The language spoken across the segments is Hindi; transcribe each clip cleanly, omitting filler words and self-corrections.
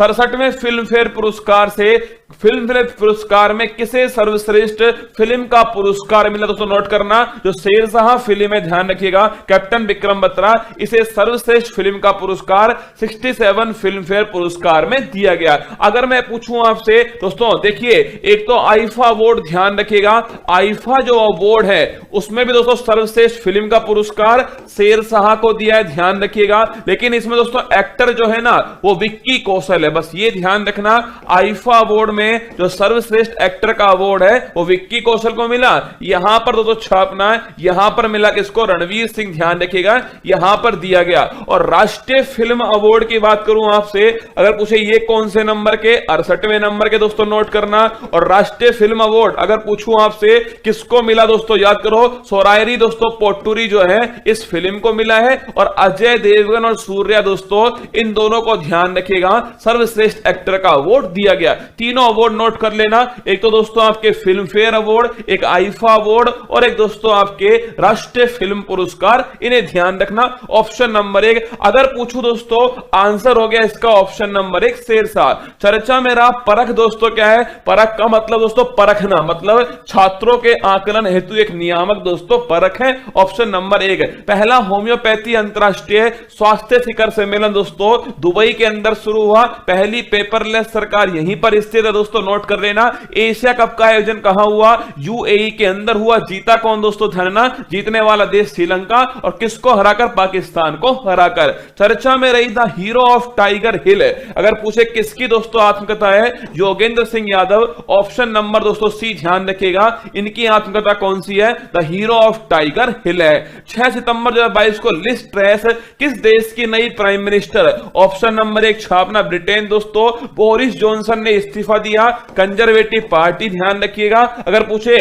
67वें फिल्म फेयर पुरस्कार से फिल्म फेयर पुरस्कार में किसे सर्वश्रेष्ठ फिल्म का पुरस्कार मिला? दोस्तों नोट करना, जो शेरशाह फिल्म है, ध्यान रखिएगा, कैप्टन विक्रम बत्रा, इसे सर्वश्रेष्ठ फिल्म का पुरस्कार 67 फिल्म फेयर पुरस्कार में दिया गया। अगर मैं पूछूं आपसे दोस्तों, देखिए एक तो आईफा अवार्ड, ध्यान रखिएगा, आईफा जो अवार्ड है उसमें भी दोस्तों सर्वश्रेष्ठ फिल्म का पुरस्कार शेरशाह को दिया है, ध्यान रखिएगा। लेकिन इसमें दोस्तों एक्टर जो है ना वो विक्की कौशल है, बस ये ध्यान रखना। आईफा अवार्ड में जो सर्वश्रेष्ठ एक्टर का अवार्ड है वो विक्की कौशल को मिला। यहां पर दोस्तों छापना है, यहां पर मिला किसको? रणवीर सिंह, ध्यान रखिएगा, यहां पर दिया गया। और राष्ट्रीय फिल्म अवार्ड की बात करूं आपसे, अगर पूछे ये कौन से नंबर के? 68वें नंबर के, दोस्तों नोट करना। और राष्ट्रीय फिल्म अवार्ड अगर पूछूं आपसे किसको मिला दोस्तों, याद करो, सोरायरी दोस्तों पोट्टुरी जो है इस फिल्म को मिला है। और अजय देवगन और सूर्या दोस्तों, इन दोनों को ध्यान रखिएगा सर्वश्रेष्ठ एक्टर का अवार्ड दिया गया। तीनों अवार्ड नोट कर लेना, एक तो दोस्तों आपके फिल्म फेयर अवार्ड, एक आईफा अवार्ड और एक दोस्तों आपके राष्ट्रीय फिल्म पुरस्कार, इन्हें ध्यान रखना। ऑप्शन नंबर 1 अगर पूछूं दोस्तों, आंसर हो गया इसका ऑप्शन नंबर 1 शेरशाह। चर्चा में रहा परख दोस्तों, क्या है परख का मतलब? दोस्तों परखना मतलब छात्रों के आकलन हेतु एक नियामक दोस्तों परख है। ऑप्शन नंबर 1 पहला होम्योपैथी अंतरराष्ट्रीय स्वास्थ्य शिखर सम्मेलन दोस्तों दुबई के अंदर शुरू हुआ। पहली पेपरलेस सरकार यहीं पर स्थित है दोस्तों, नोट कर लेना। एशिया कप का आयोजन कहां हुआ? यूएई के अंदर हुआ। जीता कौन दोस्तों? ध्यान, जीतने वाला देश श्रीलंका, और किसको हराकर? पाकिस्तान को हराकर। चर्चा में रही द हीरो ऑफ टाइगर हिल, अगर पूछे किसकी दोस्तों आत्मकथा है? योगेंद्र सिंह यादव। ऑप्शन नंबर दोस्तों सी, ध्यान रखिएगा, इनकी आत्मकथा कौन सी है? द हीरो ऑफ टाइगर हिल है। 6 सितंबर 2022 को लिज ट्रैस किस देश की नई प्राइम मिनिस्टर? ऑप्शन नंबर 1 छापना ब्रिटेन दोस्तों। बोरिस जॉनसन ने इस्तीफा दिया, कंजर्वेटिव पार्टी, ध्यान रखिएगा। अगर पूछे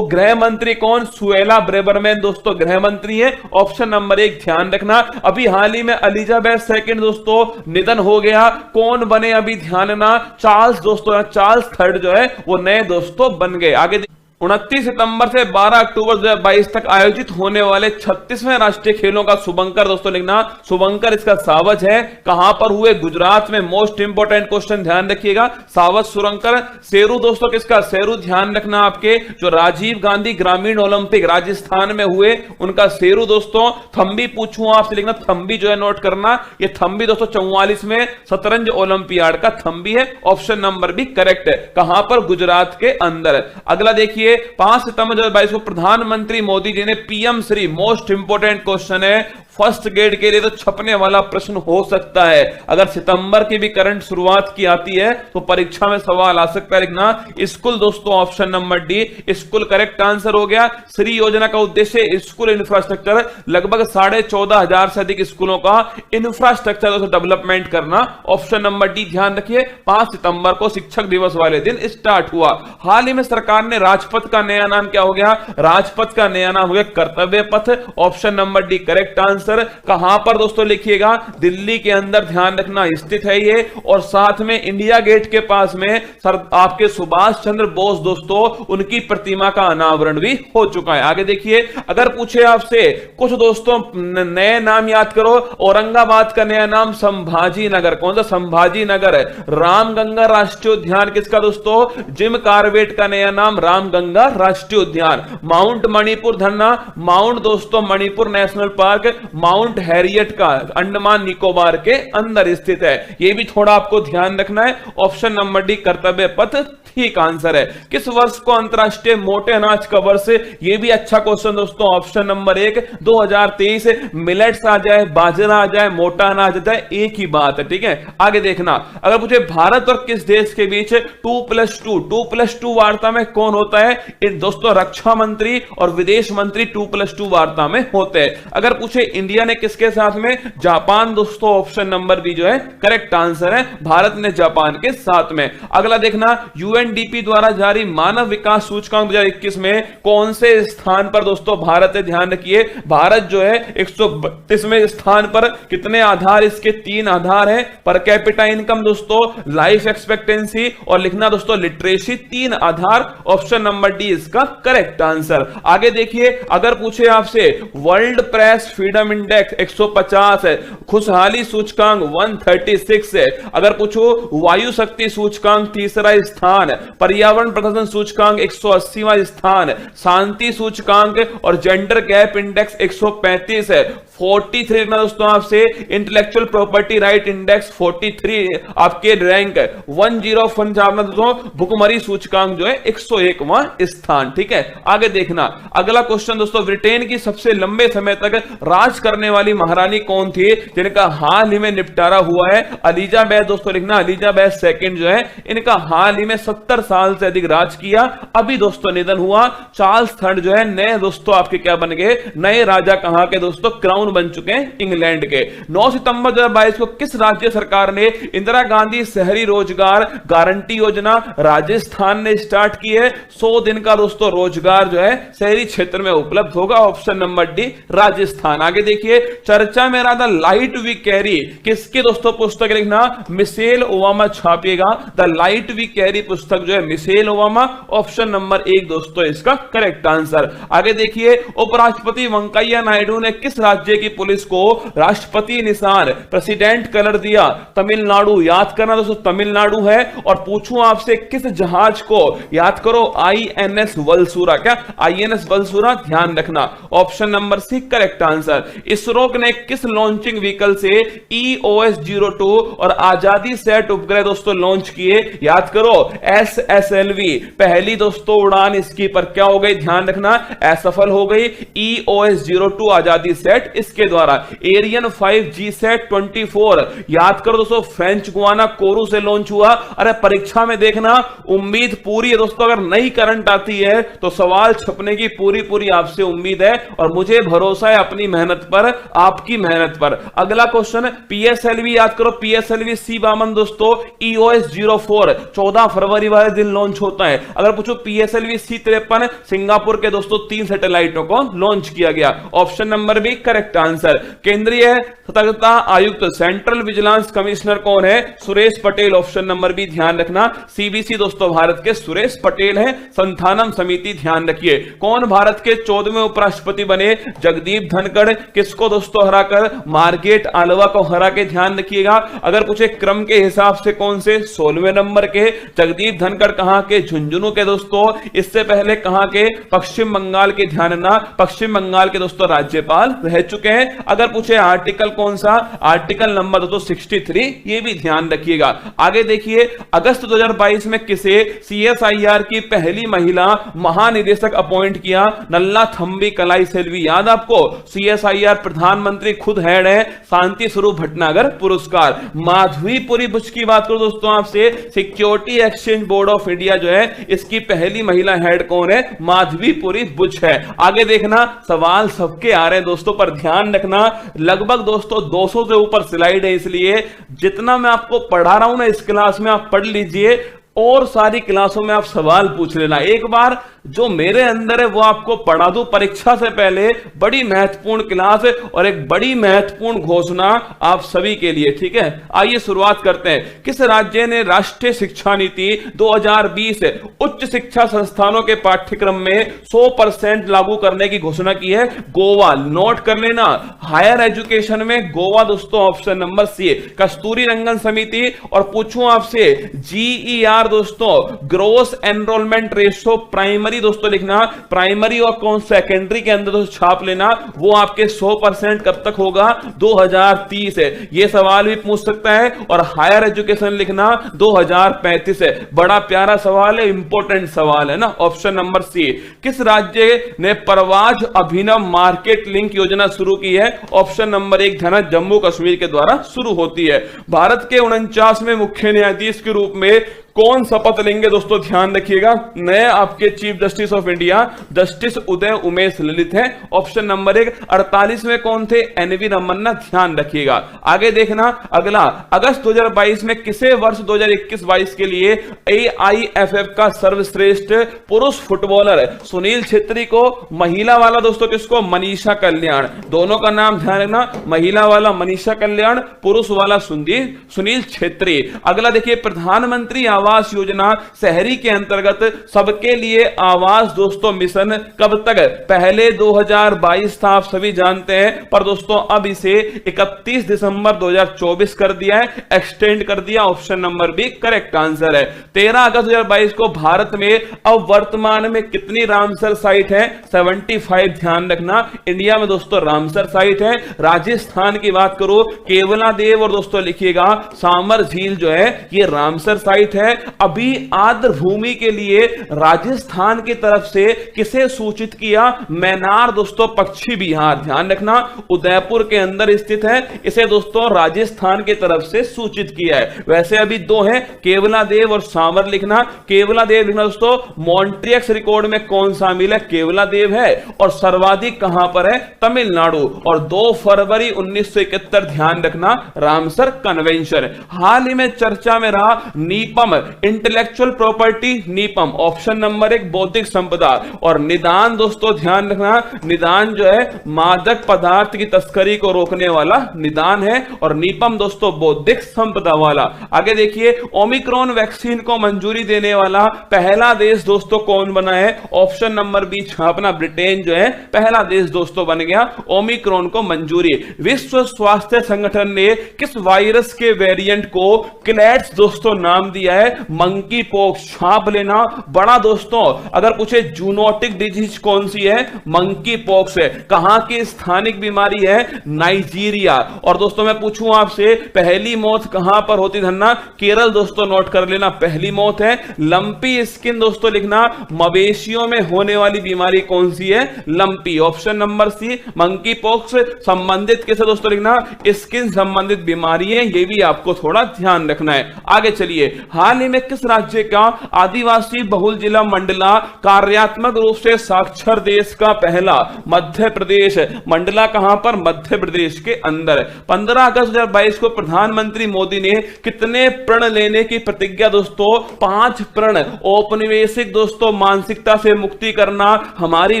गृह मंत्री कौन? सुएला ब्रेबरमैन दोस्तों गृह मंत्री है। ऑप्शन नंबर 1 ध्यान रखना। अभी हाल ही में एलिजाबेथ सेकंड दोस्तों निधन हो गया, कौन बने अभी ध्यान रखना? चार्ल्स दोस्तों, चार्ल्स थर्ड जो है वो नए दोस्तों बन गए। आगे 29 सितंबर से 12 अक्टूबर 2022 तक आयोजित होने वाले 36वें राष्ट्रीय खेलों का शुभंकर दोस्तों लिखना। शुभंकर इसका सावज है, कहां पर हुए? गुजरात में। मोस्ट इंपोर्टेंट क्वेश्चन ध्यान रखिएगा, सावज शुभंकर। शेरू दोस्तों किसका? शेरू, ध्यान रखना, आपके जो राजीव गांधी ग्रामीण ओलंपिक राजस्थान में हुए उनका शेरू दोस्तों। थंबी पूछूं आपसे लिखना, थंबी जो है नोट करना, ये थंबी दोस्तों 44 में शतरंज ओलंपियाड का थंबी है। ऑप्शन नंबर भी करेक्ट है, कहां पर? गुजरात के अंदर। अगला देखिए 5 सितंबर 2022 को प्रधानमंत्री मोदी जी ने PM Shri, most important question है, फर्स्ट ग्रेड के लिए तो छपने वाला प्रश्न हो सकता है। अगर सितंबर की भी करंट शुरुआत की आती है तो परीक्षा में सवाल आ सकता है, लिखना स्कूल दोस्तों। Option number D school correct answer हो गया। श्री योजना का उद्देश्य स्कूल इंफ्रास्ट्रक्चर, लगभग 14,500 से अधिक स्कूलों का इंफ्रास्ट्रक्चर दोस्तों डेवलपमेंट करना। ऑप्शन नंबर डी ध्यान रखिए। 5 सितंबर को शिक्षक दिवस वाले दिन स्टार्ट हुआ। हाल ही में सरकार ने राजपथ का नया नाम क्या हो गया? राजपथ का नया नाम हो गया कर्तव्य पथ। Option number D correct answer. कहां पर दोस्तों लिखिएगा? दिल्ली के अंदर, ध्यान रखना, स्थित है ये। और साथ में इंडिया गेट के पास में सर आपके सुभाष चंद्र बोस दोस्तों उनकी प्रतिमा का अनावरण भी हो चुका है। आगे देखिए, अगर पूछे आपसे कुछ दोस्तों नए नाम याद करो। औरंगाबाद का नया नाम संभाजी नगर, कौन सा? संभाजी नगर। रामगंगा राष्ट्रीय उद्यान किसका दोस्तों? जिम कार्बेट का नया नाम रामगंगा राष्ट्रीय उद्यान। माउंट मणिपुर धरना, माउंट दोस्तों Manipur national park, mount Harriet का अंडमान निकोबार के अंदर स्थित है। यह भी थोड़ा आपको ध्यान रखना है। ऑप्शन नंबर डी कर्तव्य पथ ठीक आंसर है। किस वर्ष को अंतरराष्ट्रीय मोटे अनाज का वर्ष? यह भी अच्छा क्वेश्चन दोस्तों। Option number 1 2023। मिलेट्स आ जाए, बाजरा आ जाए, मोटा अनाज आ जाए, एक ही बात है, ठीक है। आगे देखना, अगर पूछे भारत और किस देश के बीच 2+2 वार्ता में कौन होता है? इन दोस्तों रक्षा मंत्री और विदेश मंत्री 2+2 वार्ता में होते हैं। अगर पूछे इंडिया ने किसके साथ में? जापान दोस्तों। ऑप्शन नंबर बी जो है करेक्ट आंसर है, भारत ने जापान के साथ में। अगला देखना, यूएनडीपी द्वारा जारी मानव विकास सूचकांक 2021 में कौन से स्थान पर दोस्तों भारत है? ध्यान रखिए, भारत जो है 132वें स्थान पर। कितने आधार? इसके 3 आधार है, पर कैपिटा इनकम दोस्तों, लाइफ एक्सपेक्टेंसी और लिखना दोस्तों लिटरेसी, 3 आधार। ऑप्शन नंबर नंबर डी इसका करेक्ट आंसर। आगे देखिए, अगर पूछे आपसे वर्ल्ड प्रेस फ्रीडम इंडेक्स 150 है, खुशहाली सूचकांक 136 है, अगर पूछो वायु शक्ति सूचकांक तीसरा स्थान, पर्यावरण प्रदर्शन सूचकांक 180वां स्थान, शांति सूचकांक और जेंडर गैप इंडेक्स 135 है, 43 ना दोस्तों आपसे इंटेलेक्चुअल प्रॉपर्टी राइट इंडेक्स 43 आपके रैंक, 105 दोस्तों भुखमरी सूचकांक जो है 101वां स्थान। ठीक है, आगे देखना अगला क्वेश्चन दोस्तों, ब्रिटेन की सबसे लंबे समय तक राज करने वाली महारानी कौन थी जिनका हाल ही में निपटारा हुआ है? एलिजाबेथ दोस्तों लिखना, एलिजाबेथ सेकंड जो है इनका हाल ही में 70 साल से अधिक राज किया, अभी दोस्तों निधन हुआ। चार्ल्स थर्ड जो है नए दोस्तों आपके क्या बन गए, नए राजा कहां के दोस्तों, क्राउन बन चुके हैं इंग्लैंड के। 9 सितंबर 2022 को किस राज्य सरकार ने इंदिरा गांधी शहरी रोजगार गारंटी योजना राजस्थान ने स्टार्ट की है? 100 दिन का दोस्तों रोजगार जो है शहरी क्षेत्र में उपलब्ध होगा, ऑप्शन नंबर डी राजस्थान। आगे देखिए, चर्चा में रहा द लाइट वी कैरी किसके दोस्तों पुस्तक लिखना, मिशेल ओबामा छापिएगा, द लाइट वी कैरी पुस्तक जो है मिशेल ओबामा, ऑप्शन नंबर 1 दोस्तों इसका करेक्ट आंसर। आगे देखिए, उपराष्ट्रपति वेंकैया नायडू ने किस राज्य की पुलिस को राष्ट्रपति निशान प्रेसिडेंट कलर दिया? तमिलनाडु, याद करना दोस्तों तमिलनाडु है। और पूछूं आपसे किस जहाज को, याद करो आईएनएस वलसूरा, क्या आईएनएस वलसूरा, ध्यान रखना, option number C correct answer. ISRO ने किस लॉन्चिंग व्हीकल से EOS-02 और आजादी सेट उपग्रह दोस्तों लॉन्च किए? याद करो SSLV, पहली दोस्तों उड़ान इसकी पर क्या हो गई, ध्यान रखना असफल हो गई। EOS-02 आजादी सेट इसके द्वारा। एरियन 5 GSAT 24, याद करो दोस्तों फ्रेंच गुआना कोरू से लॉन्च हुआ। अरे परीक्षा में देखना, उम्मीद पूरी है दोस्तों, अगर नई करंट आती है तो सवाल छपने की पूरी आपसे उम्मीद है और मुझे भरोसा है अपनी मेहनत पर, आपकी मेहनत पर। अगला क्वेश्चन, PSLV, याद करो PSLV C-52 दोस्तों EOS-04 14 फरवरी वाले दिन लॉन्च होता है। अगर पूछो PSLV C-53 सिंगापुर के दोस्तों 3 सैटेलाइटों को लॉन्च किया गया, option number B correct answer. केंद्रीय सतर्कता आयुक्त सेंट्रल विजिलेंस कमिश्नर कौन है? Suresh Patel, option number B ध्यान रखना। CBC दोस्तों भारत के सुरेश पटेल हैं। संथानम समिति ध्यान रखिए। कौन भारत के 14वें उपराष्ट्रपति बने? जगदीप धनखड़, किसको दोस्तों हराकर? मार्गरेट आल्वा को हरा के, ध्यान रखिएगा। अगर पूछे क्रम के हिसाब से कौन से? 16वें नंबर के। जगदीप धनखड़ कहां के? झुंझुनू के दोस्तों। इससे पहले कहां के? पश्चिम बंगाल के, ध्यान रखना पश्चिम बंगाल के दोस्तों राज्यपाल रह चुके हैं। अगर पूछे आर्टिकल कौन सा? आर्टिकल नंबर दोस्तों 63, ये भी ध्यान रखिएगा। आगे देखिए, अगस्त 2022 में किसे CSIR की पहली महिला महानिदेशक अपॉइंट किया? नल्ला थंबी कलाई सेल्वी, याद आपको CSIR प्रधानमंत्री खुद हेड है, शांति स्वरूप भटनागर पुरस्कार। माधवीपुरी बुच की बात करो दोस्तों आपसे, security exchange board of India जो है इसकी पहली महिला हेड कौन है? माधवीपुरी बुच है। आगे देखना, सवाल सबके आ रहे हैं दोस्तों पर ध्यान रखना, लगभग दोस्तों 200 से ऊपर स्लाइड है, इसलिए जितना मैं आपको पढ़ा रहा हूं ना इस क्लास में आप पढ़ लीजिए और सारी क्लासों में आप सवाल पूछ लेना। एक बार जो मेरे अंदर है वो आपको पढ़ा दूं परीक्षा से पहले। बड़ी महत्वपूर्ण क्लास है और एक बड़ी महत्वपूर्ण घोषणा आप सभी के लिए, ठीक है। आइए शुरुआत करते हैं। किस राज्य ने राष्ट्रीय शिक्षा नीति 2020 उच्च शिक्षा संस्थानों के पाठ्यक्रम में 100% लागू करने की घोषणा की है? गोवा, नोट कर लेना, हायर एजुकेशन में गोवा दोस्तों, ऑप्शन नंबर सी। कस्तूरी रंगन समिति। और पूछूं आपसे GER दोस्तों, ग्रोस एनरोलमेंट रेशो, प्राइमरी दोस्तों लिखना, प्राइमरी और कौन सेकेंडरी के अंदर दोस्तों छाप लेना, वो आपके 100% कब तक होगा? 2030 है। ये सवाल भी पूछ सकता है। और हायर एजुकेशन लिखना 2035 है। बड़ा प्यारा सवाल है, इंपॉर्टेंट सवाल है ना, ऑप्शन नंबर सी। किस राज्य ने परवाज अभिनव मार्केट लिंक योजना शुरू की है? ऑप्शन नंबर 1 ध्यान, जम्मू कश्मीर के द्वारा शुरू होती है। भारत के 49वें मुख्य न्यायाधीश के रूप में कौन शपथ लेंगे दोस्तों? ध्यान रखिएगा, नए आपके chief justice of India justice Uday Umesh Lalit हैं, ऑप्शन नंबर 1। 48वें कौन थे? NV रमन्ना, ध्यान रखिएगा। आगे देखना अगला, अगस्त 2022 में किसे वर्ष 2021-22 के लिए AIFF का सर्वश्रेष्ठ पुरुष फुटबॉलर सुनील छेत्री को, महिला वाला दोस्तों किसको? मनीषा कल्याण। दोनों का नाम ध्यान रखना, महिला वाला मनीषा कल्याण, पुरुष वाला सुनील छेत्री। अगला देखिए, प्रधानमंत्री आवास योजना शहरी के अंतर्गत सबके लिए आवास दोस्तों मिशन कब तक? पहले 2022 था, आप सभी जानते हैं, पर दोस्तों अब इसे 31 दिसंबर 2024 कर दिया है, एक्सटेंड कर दिया। Option number B correct answer है। 13 अगस्त 2022 को भारत में अब वर्तमान में कितनी रामसर साइट है? 75। ध्यान रखना, इंडिया में दोस्तों रामसर साइट है। राजस्थान की बात करो, केवलादेव और दोस्तों लिखिएगा सामर झील जो है ये रामसर साइट है। अभी आर्द्र भूमि के लिए राजस्थान की तरफ से किसे सूचित किया? मैनार दोस्तों पक्षी विहार, ध्यान रखना, उदयपुर के अंदर स्थित है, इसे दोस्तों राजस्थान की तरफ से सूचित किया है। वैसे अभी दो हैं, केवलादेव और सामर लिखना। केवलादेव लिखना दोस्तों, मॉन्ट्रियक्स रिकॉर्ड में कौन शामिल है? केवलादेव है। और सर्वाधिक कहां पर है? तमिलनाडु। और 2 फरवरी 1971 ध्यान रखना, रामसर कन्वेंशन। हाल ही में चर्चा में रहा नीपम, इंटेलेक्चुअल प्रॉपर्टी नीपम, ऑप्शन नंबर 1 बौद्धिक संपदा। और निदान दोस्तों ध्यान रखना, निदान जो है मादक पदार्थ की तस्करी को रोकने वाला निदान है, और नीपम दोस्तों बौद्धिक संपदा वाला। आगे देखिए, ओमिक्रॉन वैक्सीन को मंजूरी देने वाला पहला देश दोस्तों कौन बना है? ऑप्शन नंबर बी छापना, ब्रिटेन जो है पहला देश दोस्तों बन गया ओमिक्रॉन को मंजूरी। विश्व स्वास्थ्य संगठन ने किस वायरस के वेरिएंट को क्लैड्स दोस्तों नाम दिया है? मंकी पॉक्स, छाप लेना बड़ा दोस्तों। अगर पूछे जूनोटिक डिजीज कौन सी है? मंकी पॉक्स है। कहां की स्थानिक बीमारी है? नाइजीरिया। और दोस्तों मैं पूछूं आपसे, पहली मौत कहां पर होती धन्ना? केरल दोस्तों, नोट कर लेना, पहली मौत है। लंपी स्किन दोस्तों लिखना, मवेशियों में होने वाली बीमारी कौन सी है? लंपी, ऑप्शन नंबर सी मंकी पॉक्स। संबंधित कैसे दोस्तों लिखना, स्किन संबंधित बीमारी है, ये भी आपको थोड़ा ध्यान रखना है। आगे चलिए, हाल ही में किस राज्य का आदिवासी बहुल जिला मंडला कार्यात्मक रूप से साक्षर देश का पहला? मध्य प्रदेश। मंडला कहां पर? मध्य प्रदेश के अंदर। 15 अगस्त 2022 को प्रधानमंत्री मोदी ने कितने प्रण लेने की प्रतिज्ञा दोस्तों? 5 प्रण। औपनिवेशिक दोस्तों मानसिकता से मुक्ति करना, हमारी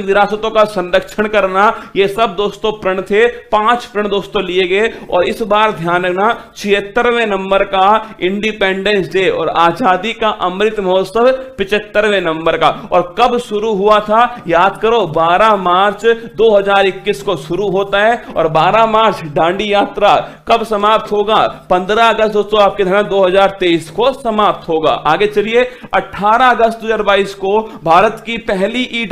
विरासतों का संरक्षण करना, ये सब दोस्तों प्रण थे। 5 प्रण दोस्तों लिए गए। और इस बार ध्यान रखना, 76वें नंबर का इंडिपेंडेंस डे और आजादी का अमृत महोत्सव 75वें नंबर का। और कब शुरू हुआ था? याद करो, 12 मार्च 2021 को शुरू होता है, और 12 मार्च दांडी यात्रा कब समाप्त होगा? 15 अगस्त दोस्तों आपके ध्यान 2023 को समाप्त होगा। आगे चलिए, 18 अगस्त 2022 को भारत की पहली ई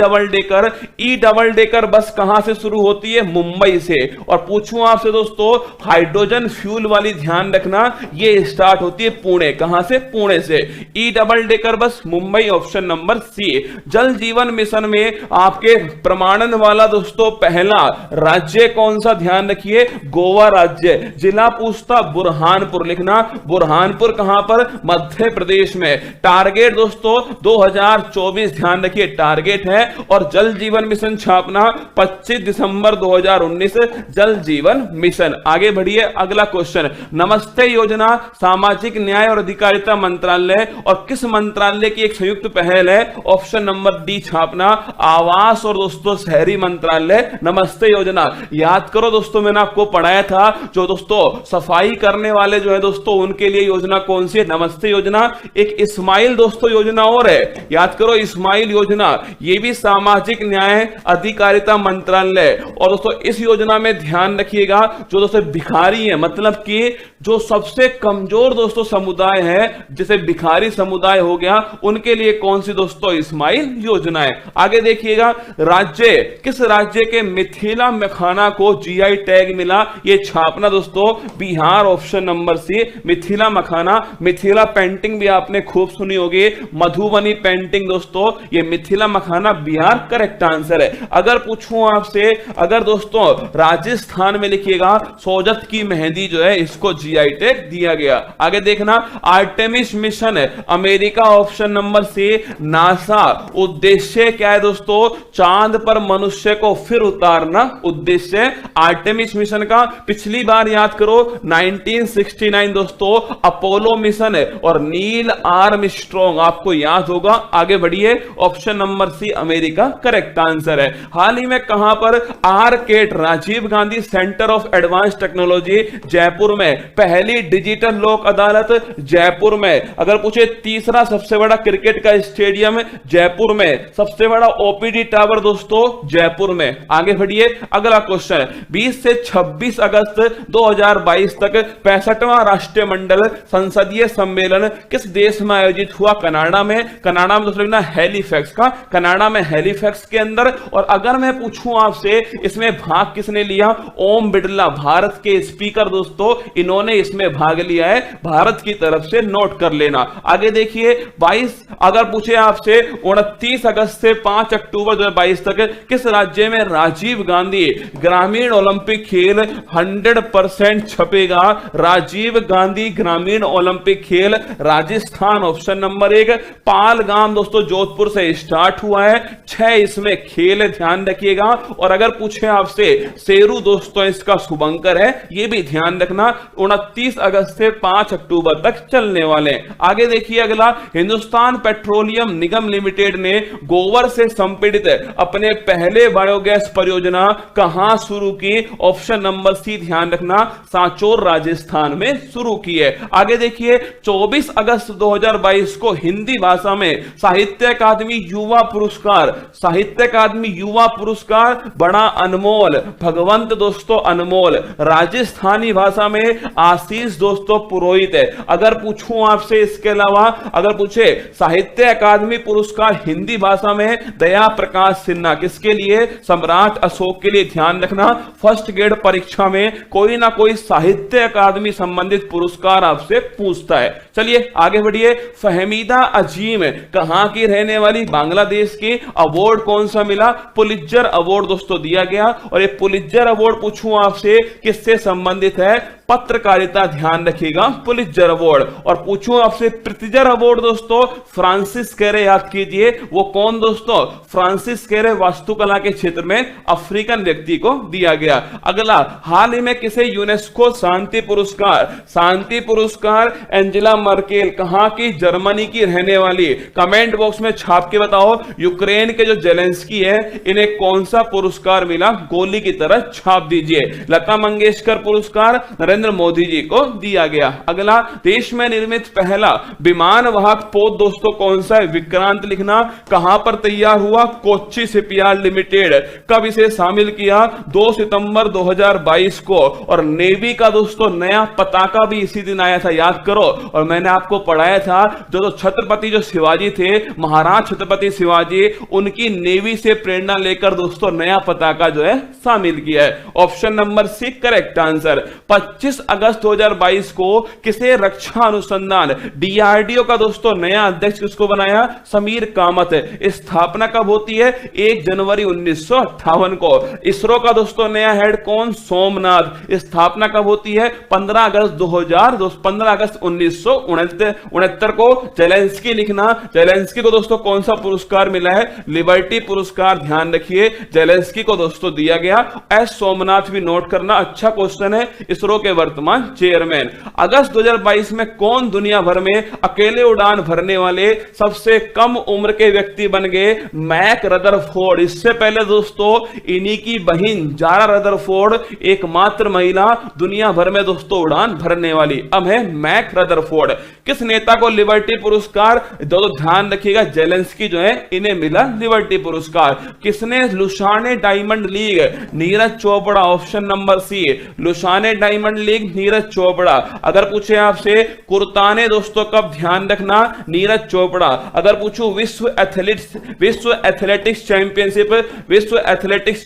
डबल डेकर बस कहां से शुरू होती है? मुंबई से। और पूछूं आपसे दोस्तों, हाइड्रोजन फ्यूल वाली ध्यान रखना, ये स्टार्ट होती है पुणे। कहां से? पुणे से। E double decker bus Mumbai, option number सी। जल जीवन मिशन में आपके प्रमाणन वाला दोस्तों पहला राज्य कौन सा? ध्यान रखिए, गोवा राज्य। जिला पूछता बुरहानपुर लिखना, बुरहानपुर कहां पर? मध्य प्रदेश में। टारगेट दोस्तों 2024 ध्यान रखिए, टारगेट है। और जल जीवन मिशन छापना 25 दिसंबर 2019 जल जीवन मिशन। आगे बढ़िए, अगला क्वेश्चन। नमस्ते योजना सामाजिक न्याय और अधिकारिता मंत्रालय और किस मंत्रालय की एक संयुक्त पहल है? ऑप्शन नंबर डी छापना, आवास और दोस्तों शहरी मंत्रालय नमस्ते योजना। याद करो दोस्तों, मैंने आपको पढ़ाया था, जो दोस्तों सफाई करने वाले जो है दोस्तों उनके लिए योजना कौन सी है? नमस्ते योजना। एक इस्माइल दोस्तों योजना और है, याद करो, इस्माइल योजना, ये भी सामाजिक न्याय अधिकारिता मंत्रालय। और दोस्तों इस योजना में ध्यान रखिएगा, जो दोस्तों भिखारी है, मतलब कि जो सबसे कमजोर दोस्तों समुदाय है, जैसे भिखारी समुदाय हो गया, उनके लिए कौन सी दोस्तों? इस्माइल योजना है। आगे देखिएगा, राज्य, किस राज्य के मिथिला मखाना को जीआई टैग मिला? ये छापना दोस्तों Bihar, option number C Mithila makhana. Mithila painting भी आपने खूब सुनी होगी, मधुबनी पेंटिंग दोस्तों, ये मिथिला मखाना बिहार करेक्ट आंसर है। अगर पूछूं आपसे, अगर दोस्तों राजस्थान में लिखिएगा सोजत की मेहंदी जो है, इसको जीआई टैग दिया गया। आगे देखना, आर्टेमिस मिशन है America, option number C NASA. उद्देश्य क्या है दोस्तों? चांद पर मनुष्य को फिर उतारना उद्देश्य आर्टेमिस मिशन का। पिछली बार याद करो 1969 दोस्तों अपोलो मिशन है, और नील आर्मस्ट्रॉन्ग आपको याद होगा। आगे बढ़िए, option number C America correct answer है। हाल ही में कहां पर आरकेट Rajiv Gandhi centre of advance technology Jaipur में पहली डिजिटल लोक अदालत जयपुर में। अगर पूछे तीसरा सबसे बड़ा क्रिकेट का स्टेडियम जयपुर में, सबसे बड़ा ओपीडी टावर दोस्तों जयपुर में। आगे बढ़िए, अगला क्वेश्चन, 20 से 26 अगस्त 2022 तक 65वां राष्ट्रमंडल संसदीय सम्मेलन किस देश में आयोजित हुआ? कनाडा में। कनाडा में दोस्तों लिखना हैलिफैक्स का, कनाडा में हैलिफैक्स के अंदर। और अगर मैं पूछूं आपसे इसमें भाग किसने लिया? ओम बिड़ला, भारत के स्पीकर दोस्तों, इन्होंने इसमें भाग लिया है, भारत की तरफ से नोट कर लेना। आगे देखिए 22, अगर पूछे आपसे 29 अगस्त से 5 अक्टूबर 2022 तक किस राज्य में राजीव गांधी ग्रामीण ओलंपिक खेल 100% छपेगा? राजीव गांधी ग्रामीण ओलंपिक खेल राजस्थान, ऑप्शन नंबर 1। पालगाम दोस्तों जोधपुर से स्टार्ट हुआ है, 6 इसमें खेल, ध्यान रखिएगा। और अगर पूछे आपसे शेरू दोस्तों इसका शुभंकर है, यह भी ध्यान रखना, 29 अगस्त से 5 अक्टूबर तक चलने वाले। आगे देखिए अगला, हिंदुस्तान पेट्रोलियम निगम लिमिटेड ने गोबर से संपीड़ित अपने पहले बायोगैस परियोजना कहां शुरू की? ऑप्शन नंबर सी, ध्यान रखना, सांचौर राजस्थान में शुरू की है। आगे देखिए 24 अगस्त 2022 को हिंदी भाषा में साहित्य अकादमी युवा पुरस्कार, साहित्य अकादमी युवा पुरस्कार बड़ा अनमोल, भगवंत दोस्तों अनमोल, राजस्थानी भाषा में आशीष दोस्तों पुरोहित है। अगर पूछूं आपसे इसके अलावा, अगर पूछे साहित्य अकादमी पुरस्कार हिंदी भाषा में दया प्रकाश सिन्हा, किसके लिए? सम्राट अशोक के लिए। ध्यान रखना, फर्स्ट ग्रेड परीक्षा में कोई ना कोई साहित्य अकादमी संबंधित पुरस्कार आपसे पूछता है। चलिए आगे बढ़िए, फहमीदा अजीम कहां की रहने वाली? बांग्लादेश की। अवार्ड कौन सा मिला? पुलित्जर अवार्ड दोस्तों दिया गया। और ये पुलित्जर अवार्ड पूछूं आपसे किससे संबंधित है? पत्रकारिता, ध्यान रखिएगा, पुलित्जर अवार्ड। और पूछूं आपसे प्रित्जर अवार्ड दोस्तों, फ्रांसिस कैरे, याद कीजिए वो कौन दोस्तों? फ्रांसिस कैरे, वास्तुकला के क्षेत्र में अफ्रीकन व्यक्ति को दिया गया। अगला, हाल ही में किसे यूनेस्को शांति पुरस्कार, शांति पुरस्कार एंजेला मर्केल, कहां की? जर्मनी की रहने वाली। कमेंट बॉक्स में छाप के बताओ, यूक्रेन के जो जेलेंस्की है इन्हें कौन सा पुरस्कार मिला? गोली की तरह छाप दीजिए। लता मंगेशकर पुरस्कार नरेंद्र मोदी जी को दिया गया। अगला, देश में निर्मित पहला विमान वाहक पोत दोस्तों कौन सा है? विक्रांत लिखना। कहां पर तैयार हुआ? Kochi shipyard limited. कब इसे शामिल किया? 2 सितंबर 2022 को। और नेवी का दोस्तों नया पताका भी इसी दिन आया था, याद करो। और मैंने आपको पढ़ाया था जो छत्रपति जो शिवाजी थे, महाराज छत्रपति शिवाजी, उनकी नेवी से प्रेरणा लेकर दोस्तों नया पताका जो है शामिल किया है। Option number C correct answer. 25 अगस्त 2022 को किसे रक्षा अनुसंधान डीआरडीओ का दोस्तों नया अध्यक्ष किसको बनाया? समीर कामत। स्थापना कब होती है? 1 जनवरी 1958 को। इसरो का दोस्तों नया हेड कौन? सोमनाथ। स्थापना कब होती है? 15 अगस्त 1969 को। जेलेंस्की लिखना, जेलेंस्की को दोस्तों कौन सा पुरस्कार मिला है? लिबर्टी पुरस्कार, ध्यान रखिए, जेलेंस्की को दोस्तों दिया गया। एस सोमनाथ भी नोट करना, अच्छा क्वेश्चन है। इसरो के वर्तमान चेयरमैन। अगस्त 2022 में कौन दुनिया भर में अकेले उड़ान भरने वाले सबसे कम उम्र के व्यक्ति बन गए? Mack Rutherford. इससे पहले दोस्तों इन्हीं की बहन जारा रदरफोर्ड एकमात्र महिला दुनिया भर में दोस्तों उड़ान भरने वाली अब है मैक रदरफोर्ड। किस नेता को लिबर्टी पुरस्कार? दोस्तों ध्यान रखिएगा, जेलेंस्की जो है इन्हें मिला लिबर्टी पुरस्कार। किसने Lausanne Diamond League? Neeraj Chopra, option number C. Lausanne Diamond League Neeraj Chopra. अगर पूछे आपसे कुर्ताने दोस्तों कब? ध्यान रखना, नीरज चोपड़ा। अगर पूछूं विश्व एथलेटिक्स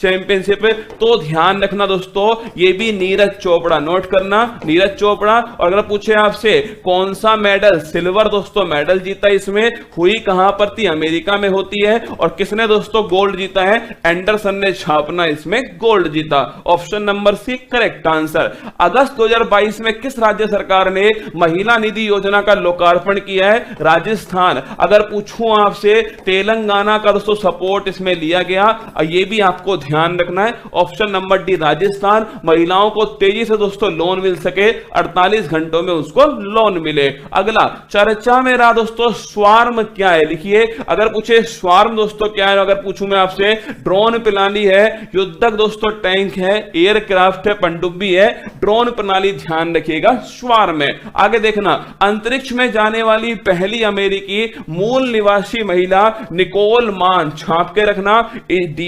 चैंपियनशिप तो ध्यान रखना दोस्तों ये भी नीरज चोपड़ा, नोट करना नीरज चोपड़ा। और अगर पूछे आपसे कौन सा मेडल? सिल्वर दोस्तों मेडल जीता, इसमें हुई कहां पर थी? अमेरिका में होती है। और किसने दोस्तों गोल्ड जीता है? एंडरसन ने छापना इसमें गोल्ड जीता। Option number C correct answer. अगस्त 2022 में किस राज्य सरकार ने महिला निधि योजना का लोकार्पण किया है? राजस्थान। अगर पूछूं आपसे तेलंगाना का दोस्तों सपोर्ट इसमें लिया गया, यह भी आपको ध्यान रखना है। Option number D Rajasthan. महिलाओं को तेजी से दोस्तों लोन मिल सके, 48 घंटों में उसको लोन मिले। अगला, चर्चा में रहा दोस्तों स्वार्म क्या है? लिखिए, अगर पूछे स्वार्म दोस्तों क्या है, अगर पूछूं मैं आपसे ड्रोन प्रणाली है, युद्धक दोस्तों टैंक है, एयरक्राफ्ट है, पनडुब्बी है। ड्रोन प्रणाली ध्यान रखिएगा श्वार में। आगे देखना, अंतरिक्ष में जाने वाली पहली अमेरिकी मूल निवासी महिला निकोल मान, छाप के रखना,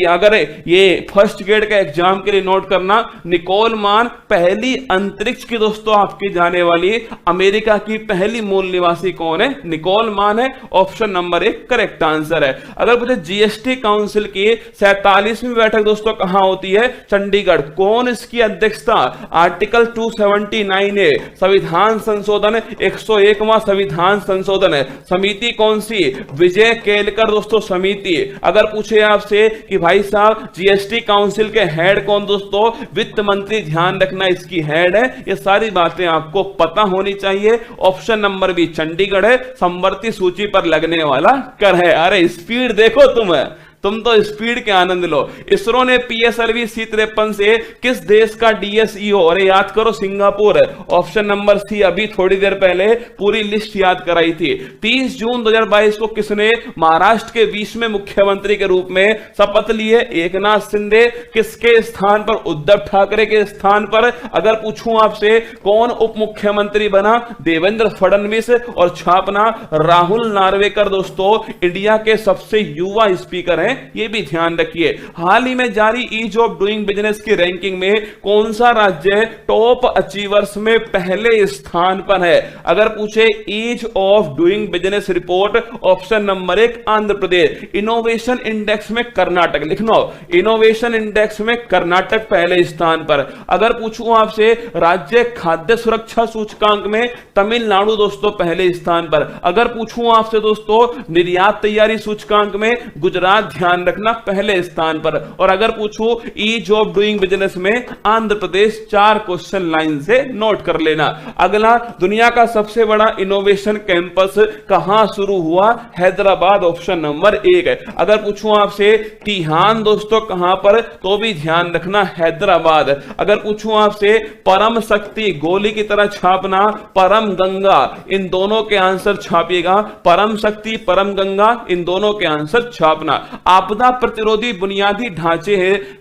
अगर ये फर्स्ट ग्रेड का एग्जाम के लिए नोट करना, निकोल मान पहली अंतरिक्ष की दोस्तों आपकी जाने वाली अमेरिका की पहली मूल निवासी कौन है? निकोल मान है। ऑप्शन नंबर 1 करेक्ट आंसर है। अगर मुझे जीएसटी काउंसिल की 47वीं बैठक दोस्तों कहां होती है? चंडीगढ़। कौन इसकी अध्यक्षता? आर्टिकल 279 है, संविधान संशोधन 101वां संविधान संशोधन है। समिति कौन सी? विजय केलकर दोस्तों समिति। अगर पूछे आपसे कि भाई साहब जीएसटी काउंसिल के हेड कौन? दोस्तों वित्त मंत्री, ध्यान रखना इसकी हेड है। ये सारी बातें आपको पता होनी चाहिए। ऑप्शन नंबर बी चंडीगढ़ है, संवर्ती सूची पर लगने वाला कर है। अरे स्पीड देखो तुम तो स्पीड के आनंद लो। इसरो ने PSLV C-53 से किस देश का DSEO? अरे याद करो, सिंगापुर। ऑप्शन नंबर सी, अभी थोड़ी देर पहले पूरी लिस्ट याद कराई थी। 30 जून 2022 को किसने महाराष्ट्र के 20वें मुख्यमंत्री के रूप में शपथ ली है? एकनाथ शिंदे। किसके स्थान पर? उद्धव ठाकरे के स्थान पर। अगर पूछूं आपसे कौन उप मुख्यमंत्री बना? देवेंद्र फडणवीस। और छापना राहुल नार्वेकर दोस्तों इंडिया के सबसे युवा स्पीकर हैं, ये भी ध्यान रखिए। हाल ही में जारी ईज ऑफ डूइंग बिजनेस की रैंकिंग में कौन सा राज्य टॉप अचीवर्स में पहले स्थान पर है? अगर पूछे ease of doing business report, option number 1 Andhra Pradesh. Innovation index में कर्नाटक, लिखना इनोवेशन इंडेक्स में कर्नाटक पहले स्थान पर। अगर पूछूं आपसे राज्य खाद्य सुरक्षा सूचकांक में तमिलनाडु दोस्तों पहले स्थान पर। अगर पूछूं आपसे दोस्तों निर्यात तैयारी सूचकांक में गुजरात, ध्यान रखना पहले स्थान पर। और अगर पूछूं ईज ऑफ डूइंग बिजनेस में आंध्र प्रदेश। 4 क्वेश्चन लाइन से नोट कर लेना। अगला, दुनिया का सबसे बड़ा इनोवेशन कैंपस कहां शुरू हुआ? हैदराबाद। ऑप्शन नंबर 1 है। अगर पूछूं आपसे तिहान दोस्तों कहां पर? तो भी ध्यान रखना हैदराबाद। अगर पूछूं आपसे परम शक्ति, गोली की तरह छापना, परम गंगा, इन दोनों के आंसर छापिएगा। परम शक्ति, परम गंगा, इन दोनों के आंसर छापना। आपदा प्रतिरोधी बुनियादी ढांचे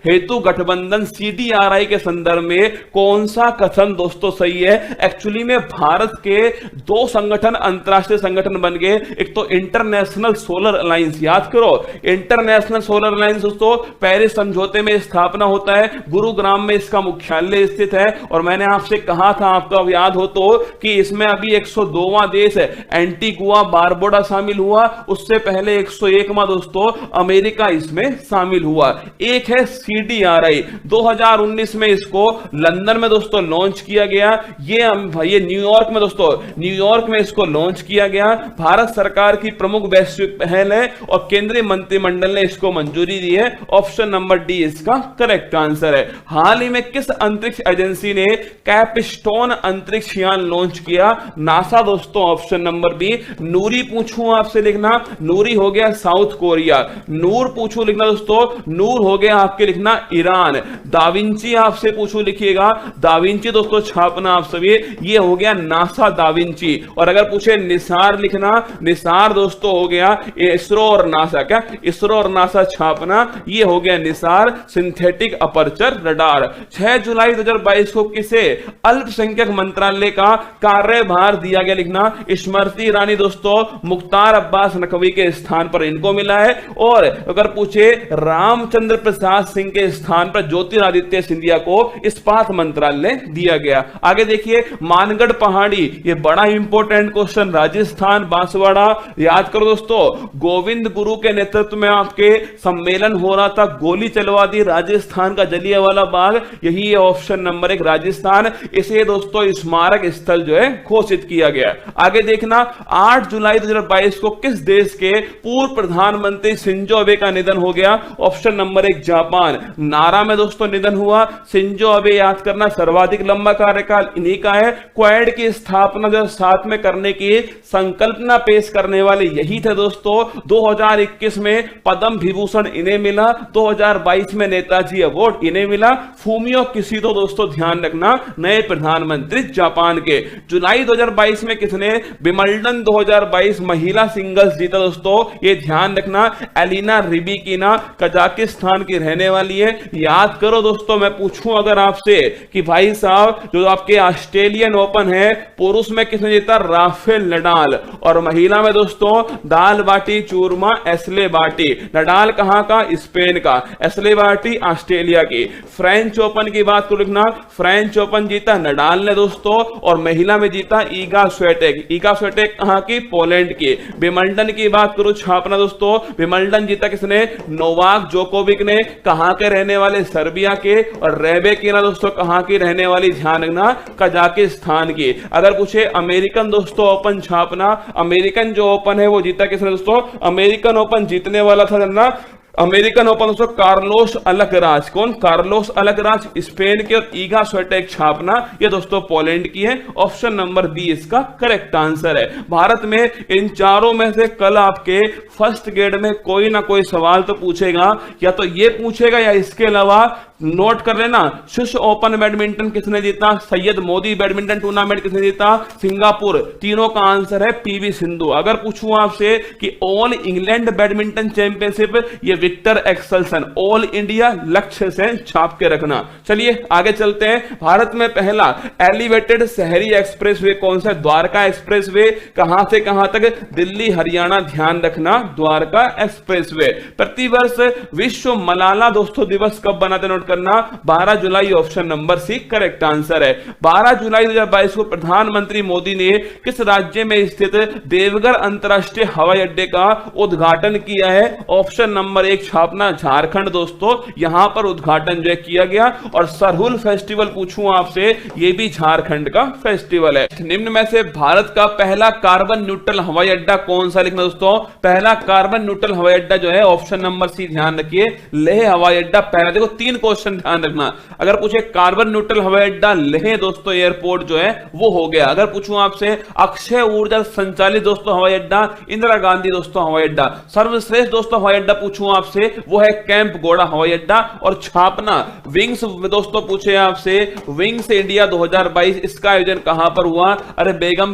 हेतु गठबंधन CDRI के संदर्भ में कौन सा कथन दोस्तों सही है? एक्चुअली में भारत के 2 संगठन अंतरराष्ट्रीय संगठन बन गए। एक तो इंटरनेशनल सोलर अलायंस, याद करो इंटरनेशनल सोलर अलायंस दोस्तों पेरिस समझौते में स्थापना होता है, गुरुग्राम में इसका मुख्यालय स्थित है। और मैंने आपसे कहा था, आपका याद हो तो, कि इसमें अभी 102वां देश है, एंटीगुआ बारबोडा शामिल हुआ। उससे पहले 101वां दोस्तों अमेरिका इसमें शामिल हुआ। एक है CDRI, 2019 में इसको लंदन में दोस्तों लॉन्च किया गया। ये न्यूयॉर्क में दोस्तों, न्यूयॉर्क में इसको लॉन्च किया गया। भारत सरकार की प्रमुख वैश्विक पहल है और केंद्रीय मंत्रिमंडल ने इसको मंजूरी दी है। ऑप्शन नंबर डी इसका करेक्ट आंसर है। हाल ही में किस अंतरिक्ष एजेंसी ने कैपस्टोन अंतरिक्ष यान लॉन्च किया? नासा दोस्तों। Option number B. नूरी पूछूं आपसे, लिखना नूरी हो गया साउथ कोरिया। नूर पूछूं लिखना दोस्तों, नूर हो गया आपके लिखना ईरान। दाविंची आपसे पूछूं लिखिएगा, दाविंची दोस्तों छापना आप सभी, ये हो गया नासा दाविंची। और अगर पूछे निसार लिखना, निसार दोस्तों हो गया इसरो और नासा। क्या इसरो और नासा छापना, ये हो गया निसार सिंथेटिक अपर्चर रडार। 6 जुलाई 2022 को किसे अल्पसंख्यक मंत्रालय का कार्यभार दिया गया? लिखना स्मृति ईरानी दोस्तों मुख्तार अब्बास नकवी के स्थान पर इनको मिला है। और अगर पूछे रामचंद्र प्रसाद सिंह के स्थान पर ज्योतिरादित्य सिंधिया को इस्पात मंत्रालय दिया गया। आगे देखिए मानगढ़ पहाड़ी, ये बड़ा इंपॉर्टेंट क्वेश्चन, राजस्थान बांसवाड़ा। याद करो दोस्तों, गोविंद गुरु के नेतृत्व में आपके सम्मेलन हो रहा था, गोली चलवा दी राजस्थान का जलियांवाला बाग, यही है ऑप्शन नंबर 1 राजस्थान। इसे दोस्तों स्मारक स्थल जो है घोषित किया गया। आगे देखना 8 जुलाई 2022 को किस देश के पूर्व प्रधानमंत्री शिंजो अबे का निधन हो गया? Option number 1 Japan. नारा में दोस्तों निधन हुआ। शिंजो अबे याद करना सर्वाधिक लंबा कार्यकाल इन्हीं का है। क्वाड की स्थापना जो साथ में करने की संकल्पना पेश करने वाले यही थे दोस्तों। 2021 में पद्म विभूषण इन्हें मिला, 2022 में नेताजी अवार्ड इन्हें मिला। फूमियो किशिदो दोस्तों ध्यान रखना नए प्रधानमंत्री जापान के। जुलाई 2022 में किसने विंबलडन 2022 महिला सिंगल्स जीता दोस्तों? ये ध्यान रखना एलिना एलिना रिबिकिना कजाकिस्तान की रहने वाली है। याद करो दोस्तों, मैं पूछूं अगर आपसे कि भाई साहब जो आपके ऑस्ट्रेलियन ओपन है पुरुष में किसने जीता? Rafael Nadal. और महिला में दोस्तों दाल बाटी चूरमा एस्ले बाटी। नडाल कहां का? स्पेन का। एस्ले बाटी ऑस्ट्रेलिया की। फ्रेंच ओपन की बात को लिखना, फ्रेंच ओपन जीता नडाल ने दोस्तों, और महिला में जीता ईगा स्वेटेक। ईगा स्वेटेक कहां की? पोलैंड की। विंबलडन की बात करो छापना दोस्तों, विंबलडन जीता किसने? नोवाक जोकोविक ने। कहां के रहने वाले? सर्बिया के। और रेबेकिना दोस्तों कहां की रहने वाली? ध्यान रखना, कजाकिस्तान की। अगर पूछे अमेरिकन दोस्तों ओपन छापना, अमेरिकन जो ओपन है वो जीता किसने दोस्तों? अमेरिकन ओपन जीतने वाला था ना अमेरिकन ओपन दोस्तों कार्लोस अलकराज। कौन? कार्लोस अलकराज स्पेन के। और ईगा स्वेटेक छापना ये दोस्तों पोलैंड की है। ऑप्शन नंबर बी इसका करेक्ट आंसर है। भारत में इन चारों में से कल आपके फर्स्ट ग्रेड में कोई ना कोई सवाल तो पूछेगा, या तो ये पूछेगा या इसके अलावा नोट कर लेना, स्विस ओपन बैडमिंटन किसने जीता? सैयद मोदी बैडमिंटन टूर्नामेंट किसने जीता? सिंगापुर। तीनों का आंसर है पीवी सिंधु। अगर पूछूं आपसे कि ऑल इंग्लैंड बैडमिंटन चैंपियनशिप, ये विक्टर एक्सेल्सन। ऑल इंडिया लक्ष्य से छाप के रखना। चलिए आगे चलते हैं। भारत में पहला एलिवेटेड शहरी एक्सप्रेसवे कौन सा? द्वारका एक्सप्रेसवे। कहां से कहां तक? दिल्ली हरियाणा। ध्यान रखना, द्वारका एक्सप्रेसवे। प्रतिवर्ष विश्व मलाला दोस्तों दिवस कब बनाते? नोट करना, 12 जुलाई। Option number C correct answer है। 12 जुलाई 2022 को प्रधानमंत्री मोदी ने किस राज्य में स्थित देवघर अंतरराष्ट्रीय हवाई अड्डे का उद्घाटन किया है? ऑप्शन नंबर 1 छापना, झारखंड दोस्तों। यहां पर उद्घाटन जो किया गया। और सरहुल फेस्टिवल पूछूं आपसे, यह भी झारखंड का फेस्टिवल है। निम्न में से भारत का पहला कार्बन न्यूट्रल हवाई अड्डा कौन सा? लिखना दोस्तों, पहला कार्बन न्यूट्रल हवाई अड्डा जो है ऑप्शन नंबर सी ध्यान रखिए, लेह हवाई अड्डा पहला। देखो 3 क्वेश्चन ध्यान रखना। अगर पूछे कार्बन न्यूट्रल हवाई अड्डा लेह दोस्तों एयरपोर्ट जो है वो हो गया। अगर पूछूं आपसे अक्षय ऊर्जा संचालित दोस्तों हवाई अड्डा, इंदिरा गांधी दोस्तों हवाई अड्डा। सर्वश्रेष्ठ दोस्तों हवाई अड्डा पूछूं आपसे, वो है कैंप गोड़ा हवाई अड्डा। और छापना विंग्स दोस्तों पूछे आपसे, विंग्स इंडिया 2022 इसका आयोजन कहां पर हुआ? अरे बेगम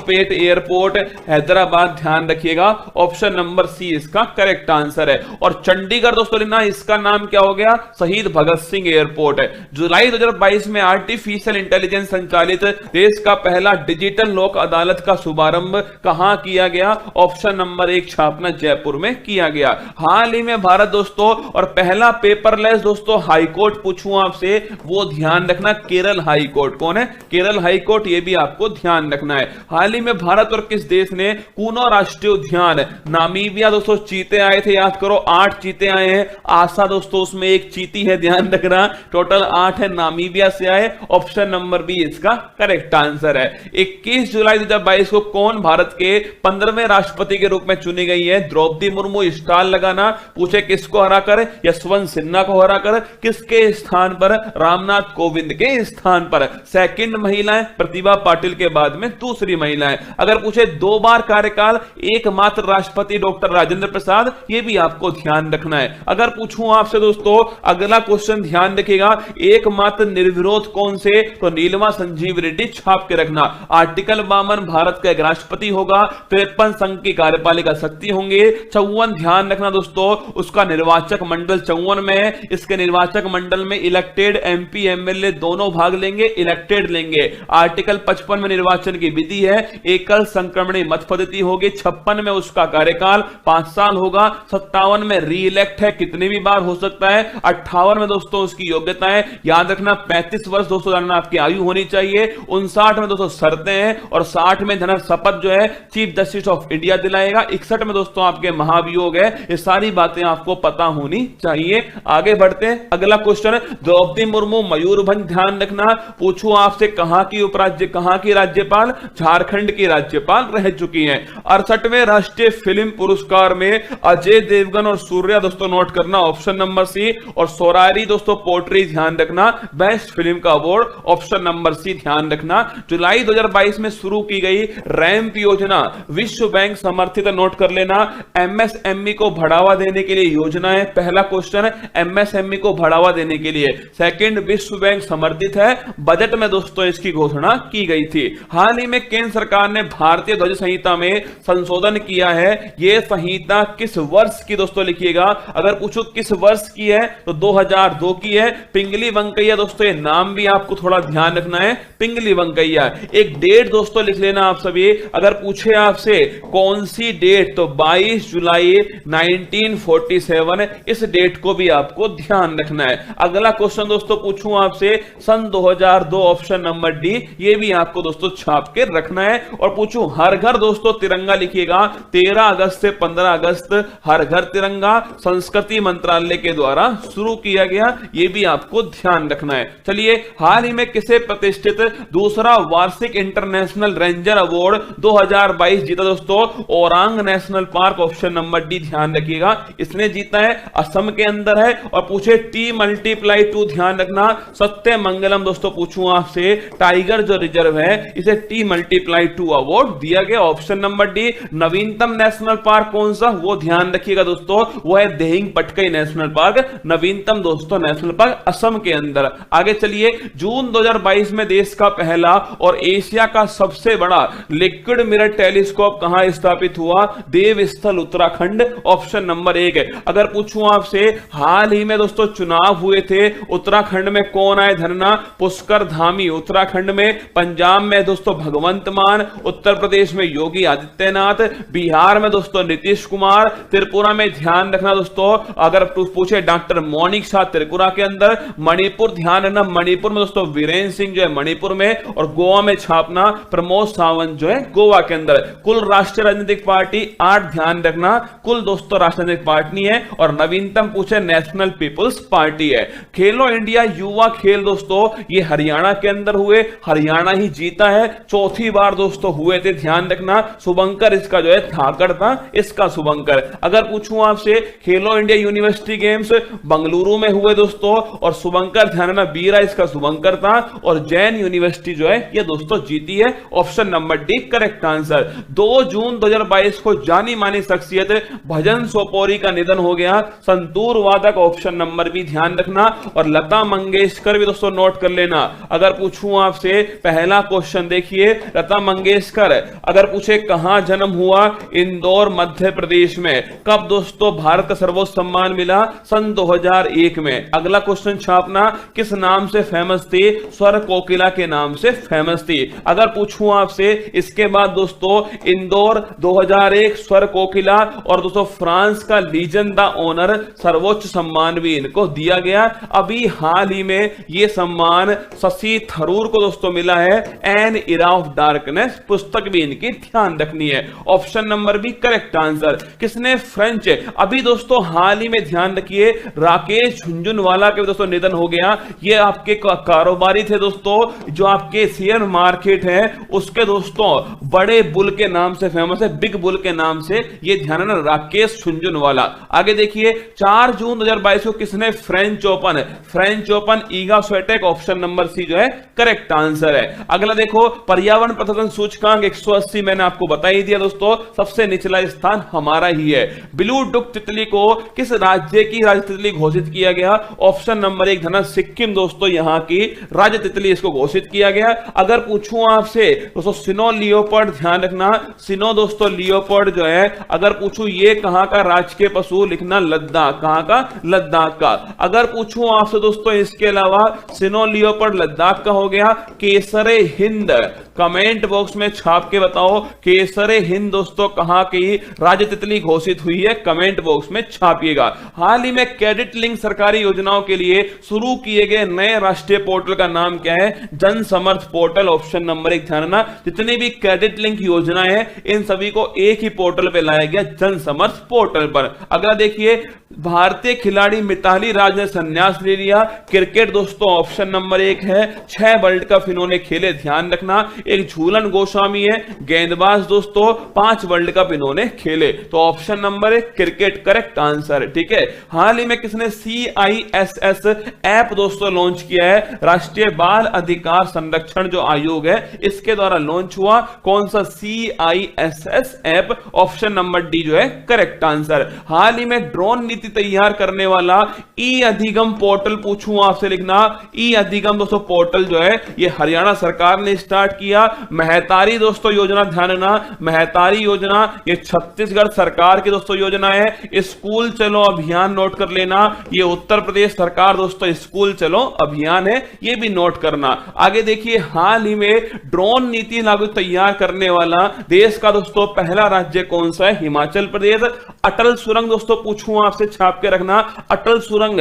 पेट एयरपोर्ट हैदराबाद। ध्यान रखिएगा, ऑप्शन नंबर सी इसका करेक्ट आंसर है। और चंडीगढ़ दोस्तों लिखना, इसका नाम क्या हो गया? शहीद भगत सिंह एयरपोर्ट है। जुलाई 2022 में आर्टिफिशियल इंटेलिजेंस संचालित देश का पहला डिजिटल लोक अदालत का शुभारंभ कहां किया गया? ऑप्शन नंबर 1 छापना, जयपुर में किया गया। हाल ही में भारत दोस्तों और पहला पेपरलेस दोस्तों हाईकोर्ट पूछूं आपसे, वो ध्यान रखना केरल हाईकोर्ट। कौन है? केरल हाईकोर्ट। ये भी आपको ध्यान रखना है। हाल ही में भारत और किस देश ने कूनो राष्ट्रीय उद्यान नामीबिया दोस्तों चीते आए थे? याद करो 8 चीते आए हैं। आशा दोस्तों उसमें एक चीती है, ध्यान रखना। टोटल 8 है, नामीबिया से आए। ऑप्शन नंबर बी इसका करेक्ट आंसर है। 21 जुलाई 2022 को कौन भारत के 15वें राष्ट्रपति के रूप में चुनी गई है? द्रौपदी मुर्मू। स्टार लगाना, पूछे किसको हराकर? यशवंत सिन्हा को हराकर। किसके स्थान पर? रामनाथ कोविंद के स्थान पर। सेकंड महिला है, प्रतिभा पाटिल के बाद में दूसरी महिला है। अगर पूछे 2 बार कार्यकाल एकमात्र राष्ट्रपति डॉक्टर राजेंद्र प्रसाद, यह भी आपको ध्यान रखना है। अगर पूछूं आपसे दोस्तों अगला क्वेश्चन ध्यान रखिएगा, एकमात्र निर्विरोध कौन से? तो नीलमा संजीव रेड्डी। छाप के रखना। आर्टिकल 52 भारत का एक राष्ट्रपति होगा। 53 संघ की कार्यपालिका शक्ति होंगे। 54 ध्यान रखना दोस्तों उसका निर्वाचक मंडल 54 में है। इसके निर्वाचक मंडल में इलेक्टेड एमपी एमएलए दोनों भाग लेंगे, इलेक्टेड लेंगे। आर्टिकल 55 में निर्वाचन की विधि है, एकल संक्रमणी मत पद्धति होगी। 56 में उसका कार्यकाल 5 साल होगा। 57 में री इलेक्ट है, कितने भी बार हो सकता है। 58 में दोस्तों उसकी योग्यता है, याद रखना 35 वर्ष दोस्तों जानना आपकी आयु होनी चाहिए। 59 में दोस्तों शर्तें हैं। और 60 में धन शपथ जो है चीफ जस्टिस ऑफ इंडिया दिलाएगा। 61 में दोस्तों आपके महाभियोग है। ये सारी बातें आपको पता होनी चाहिए। आगे बढ़ते हैं, अगला क्वेश्चन, द्रौपदी मुर्मू मयूरभंज। ध्यान रखना, पूछूं आपसे कहां की कहां की राज्यपाल? झारखंड की राज्यपाल रह चुकी हैं। 68वें राष्ट्रीय फिल्म पुरस्कार में अजय देवगन और सूर्या दोस्तों नोट करना, ऑप्शन नंबर सी, और सोरारी दोस्तों पोट्री ध्यान रखना बेस्ट फिल्म का अवार्ड ऑप्शन नंबर सी ध्यान रखना। जुलाई 2022 में शुरू की गई रैंप योजना विश्व बैंक समर्थित, नोट कर लेना। एमएसएमई को बढ़ावा देने के लिए योजना है, पहला क्वेश्चन एमएसएमई को बढ़ावा देने के लिए। सेकंड, विश्व बैंक समर्थित है, बजट में दोस्तों इसकी घोषणा की गई थी। हाल ही में केंद्र सरकार ने भारतीय ध्वज संहिता में संशोधन किया है। यह संहिता किस वर्ष की दोस्तों लिखिएगा, अगर पूछो किस वर्ष की है तो 2002 की है। पिंगली वेंकैया दोस्तों, ये नाम भी आपको थोड़ा ध्यान रखना है, पिंगली वेंकैया। एक डेट दोस्तों लिख लेना आप सभी, अगर पूछे आपसे कौन सी डेट तो 22 जुलाई 1947, इस डेट को भी आपको ध्यान रखना है। अगला क्वेश्चन दोस्तों पूछूं आपसे सन 2002 ऑप्शन नंबर डी, ये भी आपको दोस्तों छाप के रखना है। और पूछूं हर घर दोस्तों तिरंगा लिखिएगा, 13 अगस्त से 15 अगस्त हर घर तिरंगा संस्कृति मंत्रालय के द्वारा शुरू किया गया, ये भी आपको ध्यान रखना है। चलिए, हाल ही में किसे प्रतिष्ठित दूसरा वार्षिक इंटरनेशनल रेंजर अवार्ड 2022 जीता दोस्तों, Orang national park option number D ध्यान रखिएगा, इसने जीता है, असम के अंदर है। और पूछे T+2 ध्यान रखना, सत्य मंगलम दोस्तों पूछूं आपसे, टाइगर जो रिजर्व है इसे T+2 अवार्ड दिया गया, ऑप्शन नंबर डी। नवीनतम नेशनल पार्क कौन सा, वो ध्यान रखिएगा दोस्तों, वो है देहिंग पटकई नेशनल पार्क, नवीनतम दोस्तों नेशनल पार्क असम के अंदर। आगे चलिए, जून 2022 में देश का पहला और एशिया का सबसे बड़ा लिक्विड मिरर टेलीस्कोप कहां स्थापित हुआ, देवस्थल उत्तराखंड, ऑप्शन नंबर 1 है। अगर पूछूं आपसे हाल ही में दोस्तों चुनाव हुए थे, उत्तराखंड में कौन आए धरना, पुष्कर धामी उत्तराखंड में, पंजाब में दोस्तों भगवंत मान, उत्तर प्रदेश में योगी आदित्यनाथ, बिहार में दोस्तों नीतीश कुमार, त्रिपुरा में ध्यान रखना दोस्तों, अगर पूछे डॉक्टर मौनिक शाह त्रिपुरा के अंदर, मणिपुर ध्यान रखना, मणिपुर में दोस्तों वीरेंद्र सिंह जो है मणिपुर में, और गोवा में छापना प्रमोद सावंत जो है गोवा के अंदर। कुल राष्ट्रीय राजनीतिक पार्टी 8 ध्यान रखना, कुल दोस्तों राष्ट्रीय पार्टी है, और नवीनतम पूछे नेशनल पीपुल्स पार्टी है। खेलो इंडिया युवा खेल दोस्तों ये हरियाणा के अंदर हुए, हरियाणा ही जीता है, चौथी बार दोस्तों हुए थे, ध्यान रखना। शुभंकर इसका जो है धाकड़ था, इसका शुभंकर। अगर पूछूं आपसे खेलो इंडिया यूनिवर्सिटी गेम्स बंगलुरु में हुए दोस्तों, और शुभंकर ध्यान रखना बीरा इसका शुभंकर था, और जैन यूनिवर्सिटी जो है ये दोस्तों जीती है, option number D correct answer. 2 जून 2022 को जानी मानी शख्सियत भजन सोपोरी का निधन हो गया, संतूर वादक, ऑप्शन नंबर भी ध्यान रखना। और लता मंगेशकर भी दोस्तों नोट कर लेना, अगर पूछूं आपसे पहला क्वेश्चन देखिए, लता मंगेशकर अगर पूछे कहां जन्म हुआ, इंदौर मध्य प्रदेश में। कब दोस्तों भारत का सर्वोच्च सम्मान मिला, सन 2001 में। अगला क्वेश्चन छापना, किस नाम से फेमस थी, स्वर कोकिला के नाम से फेमस थी। अगर पूछूं आपसे इसके बाद दोस्तों इंदौर 2001 स्वर कोकिला, और दोस्तों फ्रांस का लीजन द ऑनर सर्वोच्च सम्मान भी इनको दिया गया। अभी हाल ही में यह सम्मान शशि थरूर को दोस्तों मिला है, एन इरा ऑफ डार्कनेस पुस्तक भी इनकी ध्यान रखनी है, ऑप्शन नंबर भी करेक्ट आंसर। किसने फ्रेंच, अभी दोस्तों हाल ही में ध्यान रखिए राकेश झुंझुनवाला के दोस्तों निधन हो गया। ये आपके कारोबारी थे दोस्तों, जो आपके शेयर मार्केट है उसके दोस्तों बड़े बुल के नाम से फेमस है, बिग बुल के नाम से, ये ध्यान रखना राकेश झुंझुनवाला। आगे देखिए 4 जून 2022 को किसने French Open Iga Swiatek, option number C जो है करेक्ट आंसर है। अगला देखो पर्यावरण प्रदर्शन सूचकांक 180 मैंने आपको बता ही दिया दोस्तों, सबसे निचला स्थान हमारा ही है। ब्लू डुक तितली को किस राज्य की राज्य तितली घोषित किया गया, ऑप्शन नंबर 1 धना सिक्किम दोस्तों यहां की राज्य तितली इसको घोषित किया गया। अगर पूछूं आपसे दोस्तों सिनो लियोपर्ड ध्यान रखना, सिनो दोस्तों लियोपर्ड जो है, अगर पूछूं ये कहां का राजकीय पशु, लिखना लद्दाख, कहां का, लद्दाख का। अगर पूछूं आपसे दोस्तों इसके अलावा सिनो लियोपर्ड लद्दाख का हो गया। केसरे हिंद कमेंट बॉक्स में छाप के बताओ, केसरे हिंद दोस्तों कहां की राज्य तितली घोषित हुई है, कमेंट बॉक्स में छापिएगा। हाल ही में क्रेडिट लिंक सरकारी योजनाओं के लिए शुरू किए गए नए राष्ट्रीय पोर्टल का नाम क्या है, जन समर्थ पोर्टल, ऑप्शन नंबर 1 ध्यान रखना। जितनी भी क्रेडिट लिंक योजनाएं हैं इन सभी को एक ही पोर्टल पे लाया गया, जन समर्थ पोर्टल पर। अगला देखिए भारतीय खिलाड़ी मिताली राज ने संन्यास ले लिया, क्रिकेट दोस्तों ऑप्शन नंबर 1 है। 6 वर्ल्ड कप इन्होंने खेले, ध्यान रखना। एक झूलन गोस्वामी है गेंदबाज दोस्तों, 5 वर्ल्ड कप इन्होंने खेले। तो option number 1 cricket correct answer, ठीक है। हाल ही में किसने CISS ऐप दोस्तों लॉन्च किया है? राष्ट्रीय बाल अधिकार संरक्षण जो आयोग है इसके द्वारा लॉन्च हुआ। कौन सा? CISS app, option number D जो है करेक्ट आंसर। हाल ही में ड्रोन नीति तैयार करने वाला ई अधिगम पोर्टल पूछूं आपसे, लिखना ई अधिगम दोस्तों पोर्टल जो है ये हरियाणा सरकार ने स्टार्ट किया। महतारी दोस्तों योजना, ध्यान रखना महतारी योजना ये छत्तीसगढ़ सरकार की दोस्तों योजना है। स्कूल चलो अभियान नोट कर लेना, ये उत्तर प्रदेश सरकार दोस्तों स्कूल चलो अभियान है, ये भी नोट करना। आगे देखिए, हाल ही में ड्रोन नीति लागू तैयार करने वाला देश का दोस्तों पहला राज्य कौन सा है? हिमाचल प्रदेश। अटल सुरंग दोस्तों पूछूं आपसे, छाप के रखना, अटल सुरंग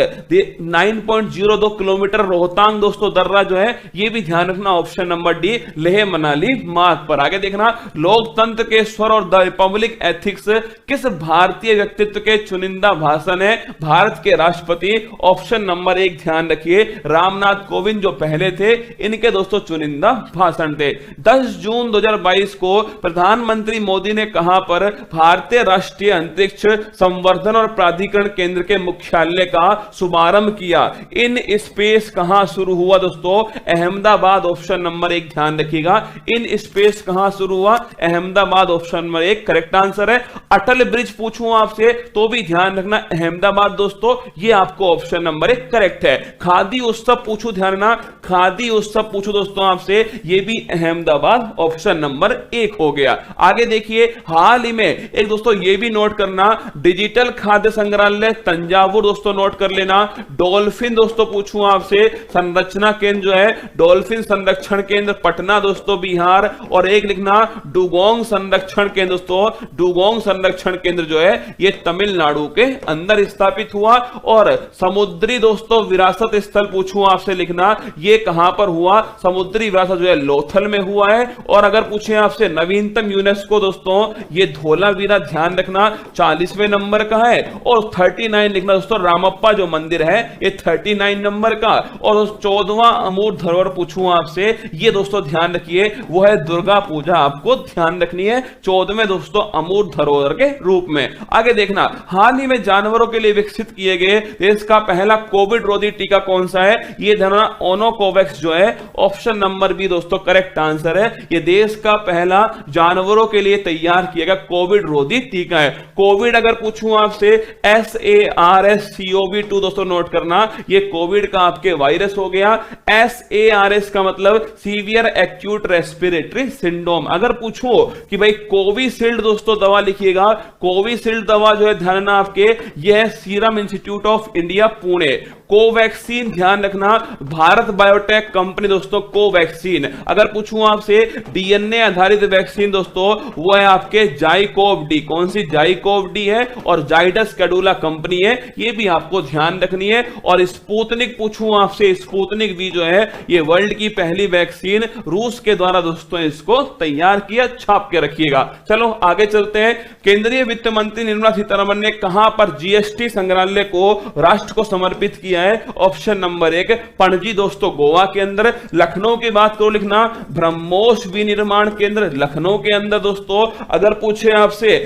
9.02 किलोमीटर रोहतांग दोस्तों दर्रा जो है ये भी ध्यान रखना, option number D Leh Manali मार्ग पर। आगे देखना, लोकतंत्र के स्वर और द रिपब्लिक एथिक्स किस भारतीय व्यक्तित्व के चुनिंदा भाषण है? भारत के राष्ट्रपति, ऑप्शन नंबर 1 ध्यान रखिए रामनाथ कोविंद जो पहले थे इनके दोस्तों चुनिंदा भाषण थे। 10 जून 2022 को प्रधानमंत्री मोदी ने कहां पर भारतीय राष्ट्रीय अंतरिक्ष संवर्धन और प्राधिकरण केंद्र के मुख्यालय का शुभारंभ किया? इन स्पेस कहां शुरू हुआ दोस्तों? अहमदाबाद, ऑप्शन नंबर 1 ध्यान रखिएगा। इन स्पेस कहां शुरू हुआ? Ahmedabad, option number 1 correct answer है। अटल ब्रिज पूछूं आपसे तो भी ध्यान रखना अहमदाबाद दोस्तों, ये आपको ऑप्शन नंबर 1 करेक्ट है। खादी उत्सव पूछूं, ध्यान रखना खादी उत्सव पूछूं दोस्तों आपसे, ये भी अहमदाबाद, ऑप्शन नंबर 1 हो गया। आगे देखिए, हाल ही में एक दोस्तों ये भी नोट करना, डिजिटल खाद्य संग्रहालय तंजावुर दोस्तों नोट कर लेना। डॉल्फिन दोस्तों पूछूं आपसे, संरचना केंद्र जो है डॉल्फिन संरक्षण केंद्र पटना दोस्तों बिहार। और एक लिखना डुगोंग संरक्षण केंद्र दोस्तों, डुगोंग संरक्षण केंद्र जो है ये तमिलनाडु के अंदर स्थापित हुआ। और समुद्री दोस्तों विरासत स्थल पूछूं आपसे, लिखना ये कहां पर हुआ? समुद्री विरासत जो है लोथल में हुआ है। और अगर पूछे आपसे नवीनतम यूनेस्को दोस्तों, ये धोलावीरा ध्यान रखना 40वें नंबर का है। और 39 लिखना दोस्तों रामप्पा जो मंदिर है ये 39 नंबर का। और 14वां अमूर्त धरोहर पूछूं आपसे, ये दोस्तों ध्यान रखिए वो है दुर्गा पूजा, आपको ध्यान रखनी है 14वें दोस्तों अमूर्त धरोहर के रूप में। आगे देखना, हाल ही में जानवरों के लिए विकसित किए गए देश का पहला कोविड रोधी टीका कौन सा है? ये ध्यान ओनोकोवैक्स जो है, ऑप्शन नंबर बी दोस्तों करेक्ट आंसर है। ये देश का पहला जानवरों के लिए तैयार किया गया कोविड रोधी टीका है। कोविड अगर पूछूं आपसे SARS-CoV-2 दोस्तों नोट करना, ये कोविड का आपके वायरस हो गया। SARS का मतलब सीवियर एक्यूट रेस्पिरेटरी सिंड्रोम। अगर पूछो कि भाई कोविशील्ड दोस्तों दवा लिखिएगा, कोविशील्ड दवा जो है ध्यान आपके यह serum institute of India Pune. Covaxin ध्यान रखना भारत बायोटेक कंपनी दोस्तों कोवैक्सीन। अगर पूछूं आपसे डीएनए आधारित वैक्सीन दोस्तों वो है आपके जाइकोव डी। कौन सी? जाइकोव डी है और जाइडस कैडुला कंपनी है, ये भी आपको ध्यान रखनी है। और स्पुतनिक पूछूं आपसे, स्पुतनिक वी जो है ये वर्ल्ड की पहली वैक्सीन रूस के द्वारा दोस्तों इसको तैयार किया, छाप के रखिएगा। चलो आगे चलते हैं। केंद्रीय वित्त मंत्री निर्मला सीतारमण ने कहां पर जीएसटी संग्रहालय को राष्ट्र को समर्पित किया है? ऑप्शन नंबर 1 पणजी दोस्तों गोवा के अंदर। लखनऊ की बात करो, लिखना ब्रह्मोस विनिर्माण केंद्र लखनऊ के अंदर दोस्तों। अगर पूछे आपसे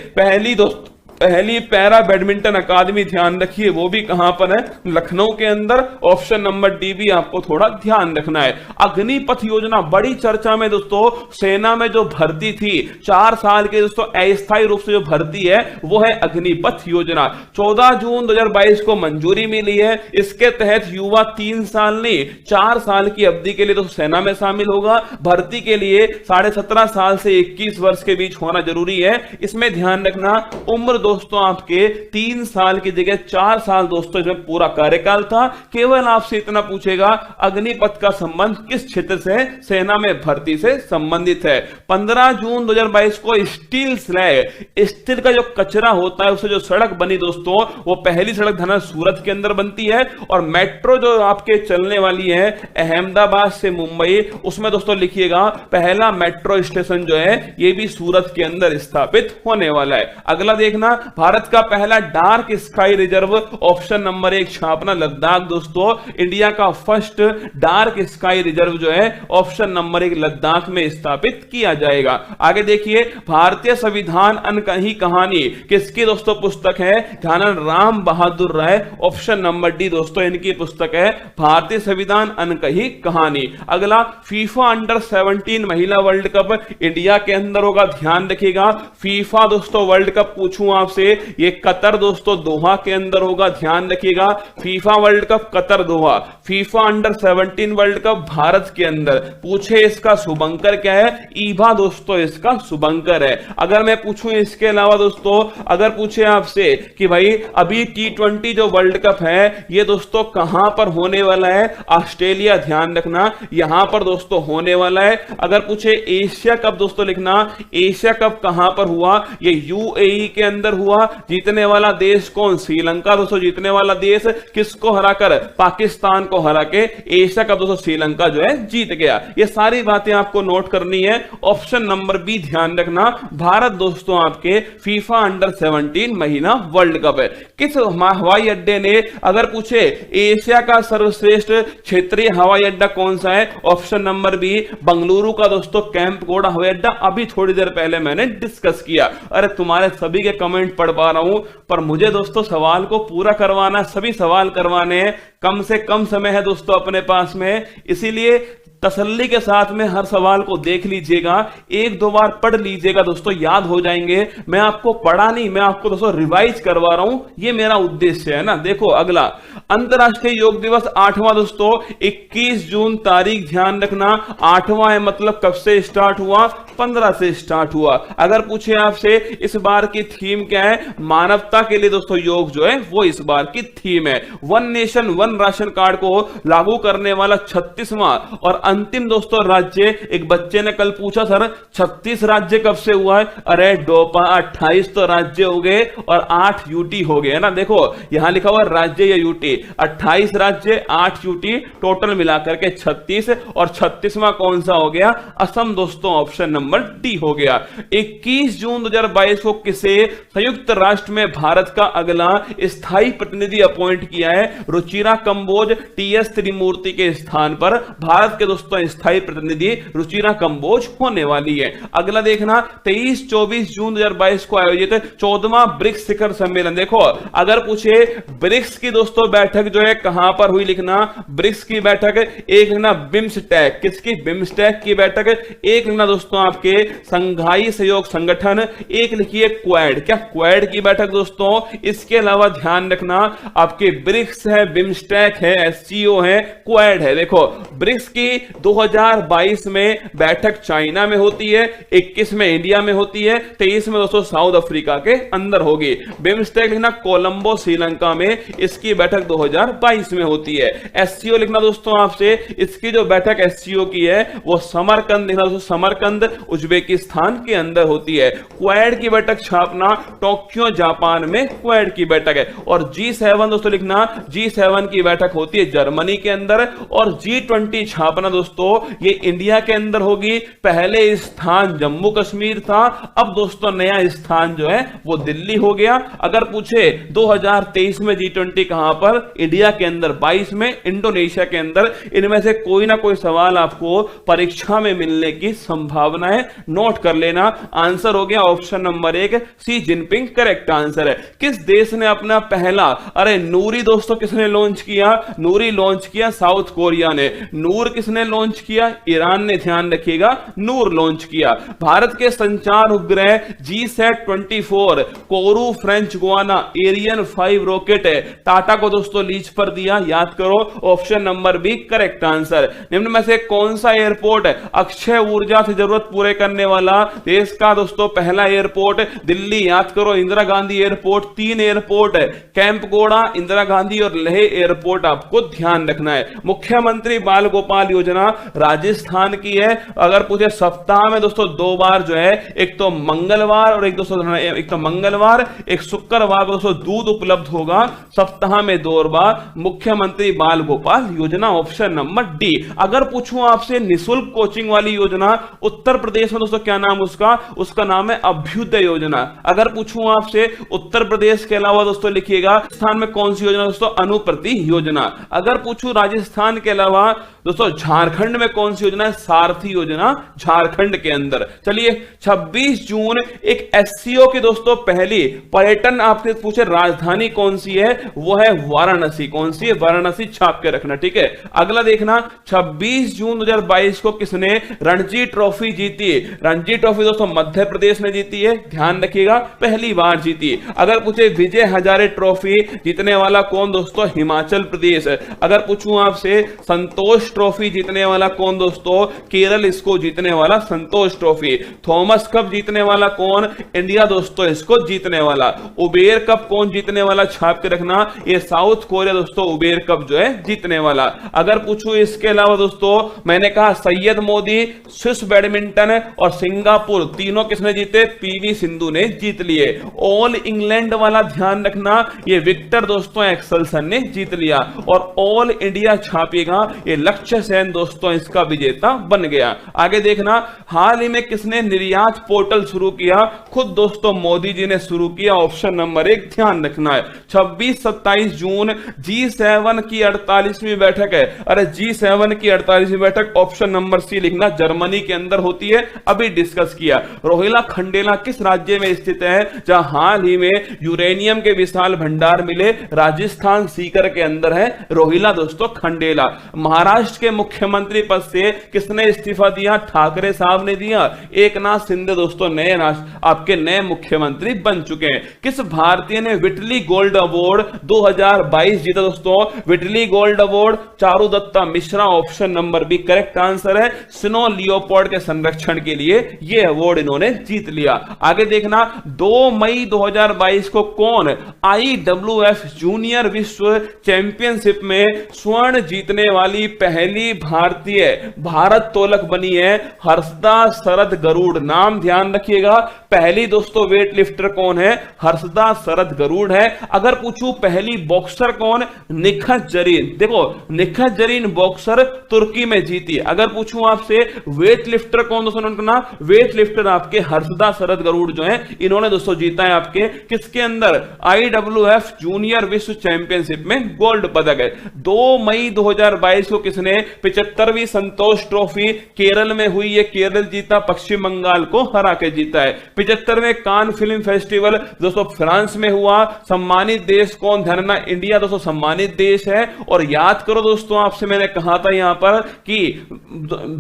पहली पैरा बैडमिंटन अकादमी ध्यान रखिए वो भी कहां पर है? लखनऊ के अंदर, ऑप्शन नंबर डी भी आपको थोड़ा ध्यान रखना है। अग्निपथ योजना बड़ी चर्चा में दोस्तों, सेना में जो भर्ती थी 4 साल के दोस्तों अस्थायी रूप से जो भर्ती है वो है अग्निपथ योजना। 14 जून 2022 को मंजूरी मिली है। इसके तहत युवा 3 साल नहीं 4 साल की अवधि के लिए तो सेना में शामिल होगा। भर्ती के लिए 17.5 साल से 21 वर्ष के बीच होना जरूरी है। इसमें ध्यान रखना उम्र दोस्तों आपके 3 साल की जगह 4 साल दोस्तों इसमें पूरा कार्यकाल था। केवल आपसे इतना पूछेगा अग्निपथ का संबंध किस क्षेत्र से? सेना में भर्ती से संबंधित है। 15 जून 2022 को स्टील स्लैग, स्टील का जो कचरा होता है उससे जो सड़क बनी दोस्तों वो पहली सड़क धना सूरत के अंदर बनती है। और मेट्रो जो आपके चलने वाली है अहमदाबाद से मुंबई, उसमें दोस्तों लिखिएगा पहला मेट्रो स्टेशन जो है ये भी सूरत के अंदर स्थापित होने वाला है। अगला देखना भारत का पहला dark sky reserve option number 1 छापना लद्दाख दोस्तों, इंडिया का फर्स्ट डार्क स्काई रिजर्व जो है ऑप्शन नंबर 1 लद्दाख में स्थापित किया जाएगा। आगे देखिए, भारतीय संविधान अनकही कहानी किसकी दोस्तों पुस्तक है? ध्यानानंद राम बहादुर राय, ऑप्शन नंबर डी दोस्तों इनकी पुस्तक है भारतीय संविधान अनकही कहानी। अगला, फीफा अंडर 17 महिला वर्ल्ड कप इंडिया के अंदर होगा, ध्यान रखिएगा। फीफा दोस्तों वर्ल्ड कप पूछूं आपसे, ये कतर दोस्तों दोहा के अंदर होगा, ध्यान रखिएगा। FIFA world cup Qatar Doha. FIFA under 17 world cup Bharat के अंदर। पूछे इसका शुभंकर क्या है? ईवा दोस्तों इसका शुभंकर है। अगर मैं पूछूं इसके अलावा दोस्तों, अगर पूछे आपसे कि भाई अभी T20 जो वर्ल्ड कप है ये दोस्तों कहां पर होने वाला है? ऑस्ट्रेलिया, ध्यान रखना यहां पर दोस्तों होने वाला है। अगर पूछे एशिया कप दोस्तों लिखना, एशिया कप कहां पर हुआ? ये UAE के अंदर हुआ। जीतने वाला देश कौन? श्रीलंका दोस्तों। जीतने वाला देश किसको हराकर? पाकिस्तान को हरा के एशिया कप दोस्तों श्रीलंका जो है जीत गया। ये सारी बातें आपको नोट करनी है। ऑप्शन नंबर बी ध्यान रखना, भारत दोस्तों आपके फीफा अंडर 17 महिला वर्ल्ड कप है। किस हवाई अड्डे ने, अगर पूछे एशिया का सर्वश्रेष्ठ क्षेत्रीय हवाई अड्डा कौन सा है? ऑप्शन नंबर बी बंगलुरु का दोस्तों कैंप कोड़ा हवाई अड्डा। अभी थोड़ी देर पहले मैंने डिस्कस किया। अरे तुम्हारे सभी के कमेंट पढ़ पा रहा हूं, पर मुझे दोस्तों सवाल को पूरा करवाना, सभी सवाल करवाने हैं। कम से कम समय है दोस्तों अपने पास में, इसीलिए तसल्ली के साथ में हर सवाल को देख लीजिएगा, एक दो बार पढ़ लीजिएगा दोस्तों, याद हो जाएंगे। मैं आपको पढ़ा नहीं, मैं आपको दोस्तों रिवाइज करवा रहा हूं, ये मेरा उद्देश्य है ना। देखो अगला, अंतरराष्ट्रीय योग दिवस 8वां दोस्तों 21 जून तारीख, ध्यान रखना 8वां है, मतलब कब से स्टार्ट हुआ? 15 से स्टार्ट हुआ। अगर पूछे आपसे इस बार की थीम क्या है? मानवता के लिए दोस्तों योग जो है वो इस बार की थीम है। One nation one ration card को लागू करने वाला 36वां और अंतिम दोस्तों राज्य। एक बच्चे ने कल पूछा सर 36 राज्य कब से हुआ है? अरे डोपा 28 तो राज्य हो गए और 8 यूटी हो गए, है ना। देखो यहां लिखा हुआ राज्य या यूटी, 28 राज्य 8 यूटी, टोटल मिलाकर के 36, और 36वां कौन सा हो गया? असम दोस्तों, ऑप्शन नंबर डी हो गया। 21 जून 2022 को किसे संयुक्त राष्ट्र में भारत का अगला स्थायी प्रतिनिधि अपॉइंट किया है? रुचिरा कंबोज TS त्रिमूर्ति के स्थान पर भारत के दोस्तों स्थायी प्रतिनिधि रुचिरा कंबोज होने वाली है। अगला देखना, 23-24 जून 2022 को आयोजित 14वां ब्रिक्स शिखर सम्मेलन। देखो अगर पूछे ब्रिक्स की दोस्तों बैठक जो है कहां पर हुई, लिखना ब्रिक्स की बैठक। एक लिखना बिम्स्टेक, किसकी? बिम्स्टेक की बैठक। एक लिखना दोस्तों आपके संघाई सहयोग संगठन। एक लिखिए क्वाड, क्या क्वाड की बैठक दोस्तों। इसके अलावा ध्यान रखना आपके ब्रिक्स है, बिम्स्टेक है, SCO है, क्वाड है। देखो ब्रिक्स की 2022 में बैठक चाइना में होती है, 21 में इंडिया में होती है, 23 में दोस्तों साउथ अफ्रीका के अंदर होगी। बिम्स्टेक लिखना कोलंबो श्रीलंका में, इसकी बैठक 2022 में होती है। SCO लिखना दोस्तों आपसे, इसकी जो बैठक SCO की है वो समरकंद लिखना दोस्तों, समरकंद उज्बेकिस्तान के अंदर होती है। क्वाड की बैठक छापना टोक्यो जापान में क्वाड की बैठक है। और G7 दोस्तों लिखना, G7 की बैठक होती है जर्मनी के अंदर। और G20 छापना दोस्तों ये इंडिया के अंदर होगी। पहले स्थान जम्मू कश्मीर था, अब दोस्तों नया स्थान जो है वो दिल्ली हो गया। अगर पूछे 2023 में G20 कहां पर? इंडिया के अंदर, 22 में इंडोनेशिया के अंदर। इनमें से कोई ना कोई सवाल आपको परीक्षा में मिलने की संभावना है, नोट कर लेना। आंसर हो गया ऑप्शन नंबर 1 सी जिनपिंग, करेक्ट आंसर है। किस देश ने अपना पहला, अरे नूरी दोस्तों किसने लॉन्च किया? नूरी लॉन्च किया साउथ कोरिया ने। नूर किसने लॉन्च किया? ईरान ने, ध्यान रखिएगा नूर लॉन्च किया। भारत के संचार उपग्रह GSAT-24 Kourou French Guiana Ariane 5 rocket है, टाटा को दोस्तों लीज पर दिया, याद करो option number B correct answer. निम्न में से कौन सा एयरपोर्ट अक्षय ऊर्जा से जरूरत पूरे करने वाला देश का दोस्तों पहला एयरपोर्ट? दिल्ली, याद करो इंदिरा गांधी एयरपोर्ट। 3 एयरपोर्ट है, कैंपगोड़ा, इंदिरा गांधी और लेह एयरपोर्ट आपको ध्यान रखना है। मुख्यमंत्री बाल गोपाल योजना राजस्थान की है। अगर पूछे सप्ताह में दोस्तों 2 बार जो है, एक तो मंगलवार और एक तो मंगलवार, एक शुक्रवार को दोस्तों दूध उपलब्ध होगा। सप्ताह में 2 बार मुख्यमंत्री बाल गोपाल योजना, ऑप्शन नंबर डी। अगर पूछूं आपसे निःशुल्क कोचिंग वाली योजना उत्तर प्रदेश प्रदेश में दोस्तों क्या नाम उसका, उसका नाम है अभ्युदय योजना। अगर पूछूं आपसे उत्तर प्रदेश के अलावा दोस्तों लिखिएगा राजस्थान में कौन सी योजना दोस्तों, अनुप्रति योजना। अगर पूछूं राजस्थान के अलावा दोस्तों झारखंड में कौन सी योजना है, सारथी योजना, झारखंड के अंदर। चलिए 26 जून एक एससीओ की दोस्तों पहली पर्यटन आपसे पूछे राजधानी कौन सी है, वो है वाराणसी। कौन सी है, वाराणसी, छाप के रखना, ठीक है। अगला देखना 26 जून 2022 को किसने रणजी ट्रॉफी जीती। रणजी ट्रॉफी दोस्तों मध्य प्रदेश ने जीती है, ध्यान रखिएगा, पहली बार जीती। अगर पूछे विजय हजारे ट्रॉफी जीतने वाला कौन दोस्तों, हिमाचल प्रदेश। अगर पूछूं आपसे संतोष ट्रॉफी जीतने वाला कौन दोस्तों, केरल इसको जीतने वाला संतोष ट्रॉफी। थॉमस कप जीतने वाला कौन, इंडिया दोस्तों इसको जीतने वाला। उबेर कप कौन जीतने वाला, छाप के रखना, ये साउथ कोरिया दोस्तों उबेर कप जो है जीतने वाला। अगर पूछूं इसके अलावा दोस्तों, मैंने कहा सैयद मोदी, स्विस बैडमिंटन और सिंगापुर तीनों किसने जीते, पीवी सिंधु ने जीत लिए। ऑल इंग्लैंड वाला ध्यान रखना, ये विक्टर दोस्तों एक्सेल्सन ने जीत लिया। और ऑल इंडिया छापिएगा, ये लक्ष्य सेन दोस्तों इसका विजेता बन गया। आगे देखना हाल ही में किसने निर्यात पोर्टल शुरू किया, खुद दोस्तों मोदी जी ने शुरू किया। ऑप्शन नंबर 1 ध्यान रखना है। 26-27 जून G7 की 48वीं बैठक है। अरे G7 की 48वीं बैठक ऑप्शन नंबर सी लिखना, जर्मनी के अंदर होती है, अभी डिस्कस किया। रोहिला खंडेला किस राज्य में स्थित है, जहां हाल ही में यूरेनियम के विशाल भंडार मिले, राजस्थान सीकर के अंदर है रोहिला दोस्तों खंडेला। महाराष्ट्र के मुख्यमंत्री पद से किसने इस्तीफा दिया, ठाकरे साहब ने दिया। एकनाथ शिंदे दोस्तों नए आपके नए मुख्यमंत्री बन चुके हैं। किस भारतीय ने विटली गोल्ड अवार्ड 2022 जीता दोस्तों, Whitley gold award, Charudatta Mishra, option number B correct answer है। स्नो लियोपोर्ड के संरक्षण के लिए यह अवार्ड इन्होंने जीत लिया। आगे देखना 2 मई 2022 को कौन IWF जूनियर विश्व चैंपियनशिप में स्वर्ण जीतने वाली पहली भारतीय भारत तोलक बनी है, हर्षदा शरद गरुड़। नाम ध्यान रखिएगा, पहली दोस्तों वेट लिफ्टर कौन है, हर्षदा शरद गरुड़ है। अगर पूछूं पहली बॉक्सर कौन, निखत जरीन। देखो निखत जरीन बॉक्सर तुर्की में जीती। अगर पूछूं आपसे वेट लिफ्टर कौन दोस्तों, वेट लिफ्टर आपके हर्षदा शरद गरुड़ जो है, इन्होंने दोस्तों जीता है आपके किसके अंदर, IWF जूनियर विश्व चैंपियनशिप में गोल्ड पदक है। 2 मई 2022 को किसने 75वीं संतोष ट्रॉफी केरल में हुई है, केरल जीता, पश्चिम बंगाल को हरा के जीता है। 75वें कान फिल्म फेस्टिवल दोस्तों फ्रांस में हुआ, सम्मानित देश कौन, ध्यान रखना इंडिया दोस्तों सम्मानित देश है। और याद करो दोस्तों, आपसे मैंने कहा था यहां पर कि